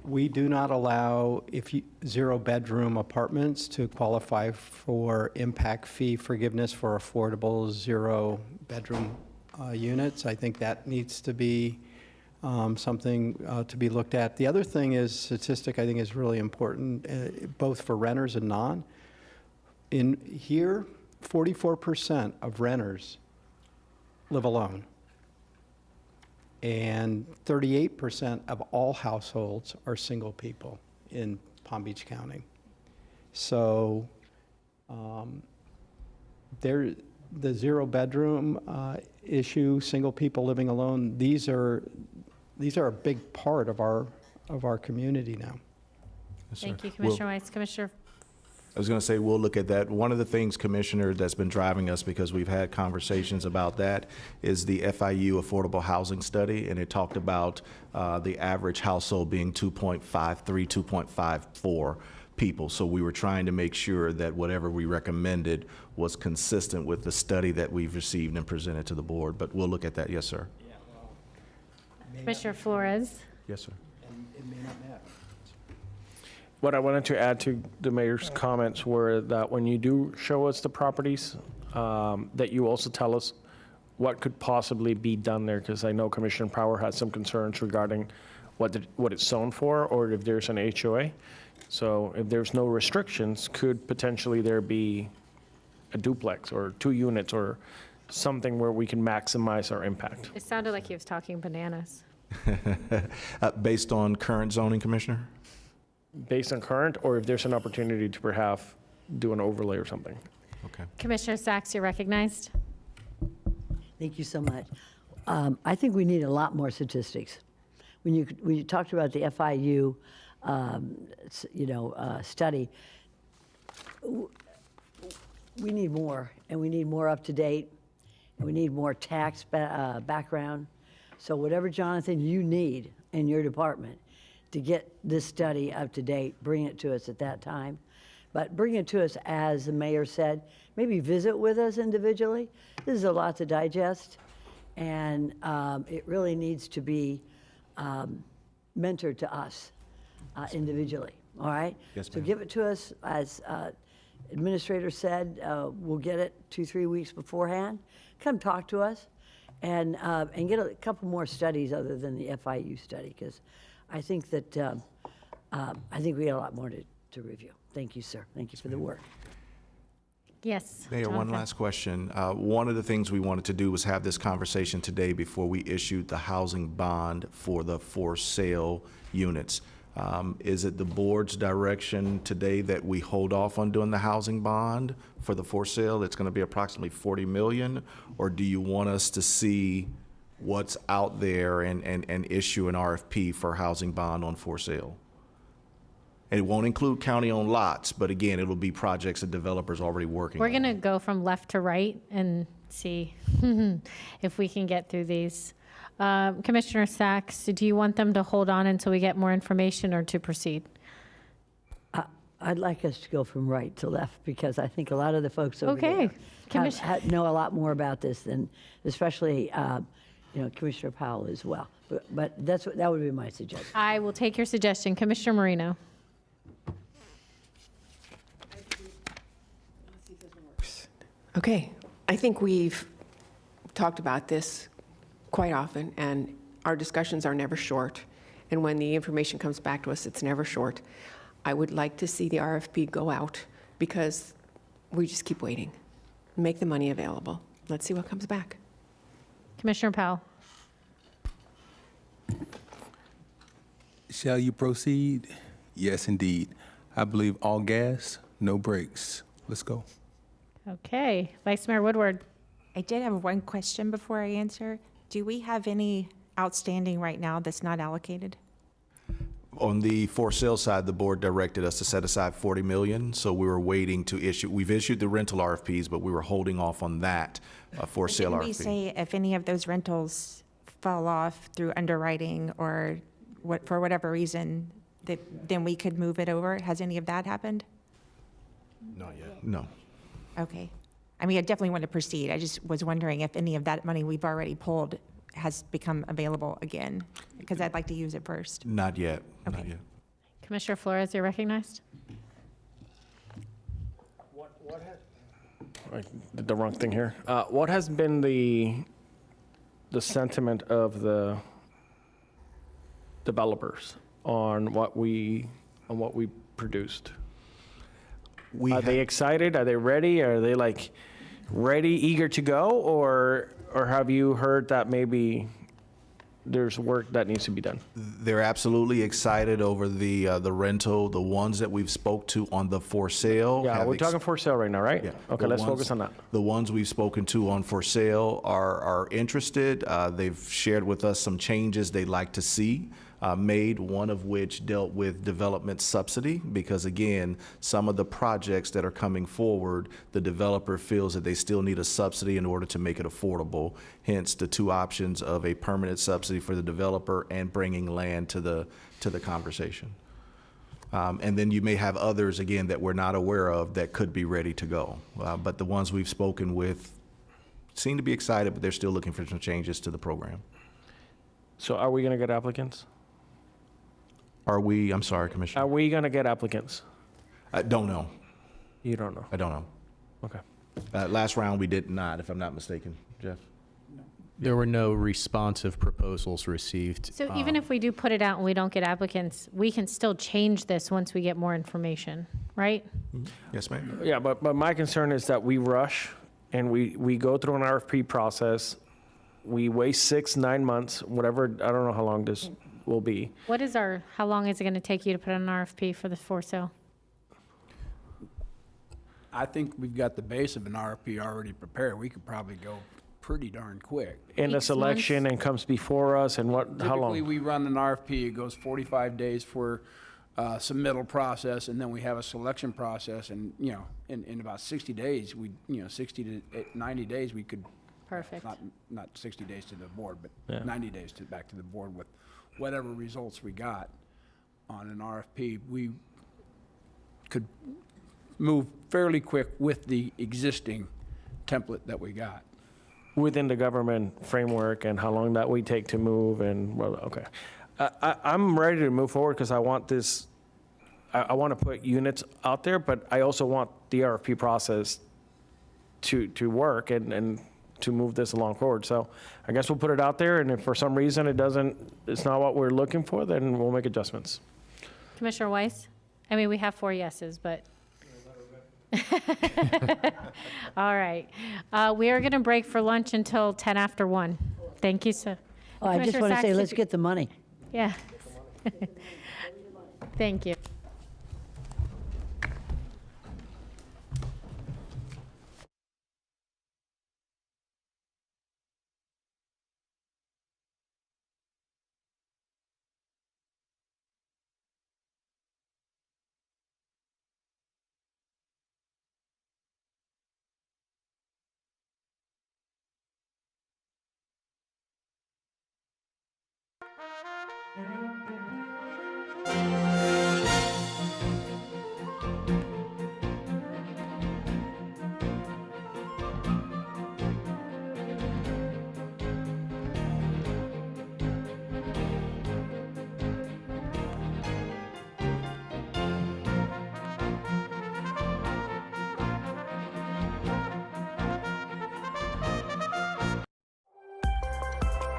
we do not allow zero-bedroom apartments to qualify for impact fee forgiveness for affordable zero-bedroom units. I think that needs to be something to be looked at. The other thing is statistic I think is really important, both for renters and non. In here, 44% of renters live alone, and 38% of all households are single people in Palm Beach County. So the zero-bedroom issue, single people living alone, these are a big part of our community now. Thank you, Commissioner Weiss. Commissioner. I was going to say, we'll look at that. One of the things, Commissioner, that's been driving us, because we've had conversations about that, is the FIU Affordable Housing Study, and it talked about the average household being 2.53, 2.54 people. So we were trying to make sure that whatever we recommended was consistent with the study that we've received and presented to the board. But we'll look at that. Yes, sir. Commissioner Flores. Yes, sir. What I wanted to add to the mayor's comments were that when you do show us the properties, that you also tell us what could possibly be done there, because I know Commissioner Power has some concerns regarding what it's zoned for, or if there's an HOA. So if there's no restrictions, could potentially there be a duplex or 2 units or something where we can maximize our impact? It sounded like he was talking bananas. Based on current zoning, Commissioner? Based on current, or if there's an opportunity to perhaps do an overlay or something. Okay. Commissioner Sachs, you're recognized. Thank you so much. I think we need a lot more statistics. When you talked about the FIU, study, we need more, and we need more up to date, and we need more tax background. So whatever, Jonathan, you need in your department to get this study up to date, bring it to us at that time. But bring it to us, as the mayor said, maybe visit with us individually. This is a lot to digest, and it really needs to be mentored to us individually, all right? Yes, so ma'am. give it to us, as administrator said, we'll get it 2-3 weeks beforehand. Come talk to us, and get a couple more studies other than the FIU study, because I think that I think we got a lot more to review. Thank you, sir. Thank you for the work. Yes. Mayor, one Jonathan. last question. One of the things we wanted to do was have this conversation today before we issued the housing bond for the for sale units. Is it the board's direction today that we hold off on doing the housing bond for the for sale? It's going to be approximately $40 million, or do you want us to see what's out there and issue an RFP for housing bond on for sale? And it won't include county-owned lots, but again, it'll be projects that developers already working We're on. going to go from left to right and see if we can get through these. Commissioner Sachs, do you want them to hold on until we get more information, or to proceed? I'd like us to go from right to left, because I think a lot of the folks over there know a lot more about this than, especially Commissioner Powell as well. But that would be my suggestion. I will take your suggestion. Commissioner Marino. Okay, I think we've talked about this quite often, and our discussions are never short. And when the information comes back to us, it's never short. I would like to see the RFP go out, because we just keep waiting. Make the money available. Let's see what comes back. Commissioner Powell. Shall you proceed? Yes, indeed. I believe all gas, no brakes. Let's go. Okay, Vice Mayor Woodward. I did have one question before I answer. Do we have any outstanding right now that's not allocated? On the for sale side, the board directed us to set aside $40 million, so we were waiting to issue. We've issued the rental RFPs, but we were holding off on that for sale Didn't RFP. we say if any of those rentals fall off through underwriting or for whatever reason, then we could move it over? Has any of that happened? Not yet. No. Okay. I mean, I definitely want to proceed. I just was wondering if any of that money we've already pulled has become available again, because I'd like to use it first. Not yet. Okay. Not yet. Commissioner Flores, you're recognized. I did the wrong thing here. What has been the sentiment of the developers on what we produced? Are they excited? Are they ready? Are they like ready, eager to go, or have you heard that maybe there's work that needs to be done? They're absolutely excited over the rental, the ones that we've spoke to on the for sale. Yeah, we're talking for sale right now, right? Yeah. Okay, The let's ones- focus on that. The ones we've spoken to on for sale are interested. They've shared with us some changes they'd like to see made, one of which dealt with development subsidy, because again, some of the projects that are coming forward, the developer feels that they still need a subsidy in order to make it affordable. Hence the two options of a permanent subsidy for the developer and bringing land to the conversation. And then you may have others, again, that we're not aware of that could be ready to go. But the ones we've spoken with seem to be excited, but they're still looking for some changes to the program. So are we going to get applicants? Are we, I'm sorry, Commissioner? Are we going to get applicants? I don't know. You don't know? I don't know. Okay. Last round, we did not, if I'm not mistaken. Jeff? There were no responsive proposals received. So even if we do put it out and we don't get applicants, we can still change this once we get more information, right? Yes, ma'am. Yeah, but my concern is that we rush and we go through an RFP process. We waste 6-9 months, whatever, I don't know how long this will be. How long is it going to take you to put an RFP for the for sale? I think we've got the base of an RFP already prepared. We could probably go pretty darn quick. And the selection and comes before us and how long? Typically, we run an RFP, it goes 45 days for submittal process, and then we have a selection process, and, you know, in about 60 days, 60 to 90 days, we could. Perfect. Not 60 days to the board, but Yeah. 90 days back to the board with whatever results we got on an RFP. We could move fairly quick with the existing template that we got. Within the government framework and how long that we take to move and, well, okay. I'm ready to move forward because I want this, I want to put units out there, but I also want the RFP process to work and to move this along forward. So I guess we'll put it out there, and if for some reason it's not what we're looking for, then we'll make adjustments. Commissioner Weiss? I mean, we have 4 yeses, but. All right. We are going to break for lunch until 10 after 1. Thank you, sir. Oh, I just Commissioner want to say, Sacks, let's get the money. Yeah. Thank you.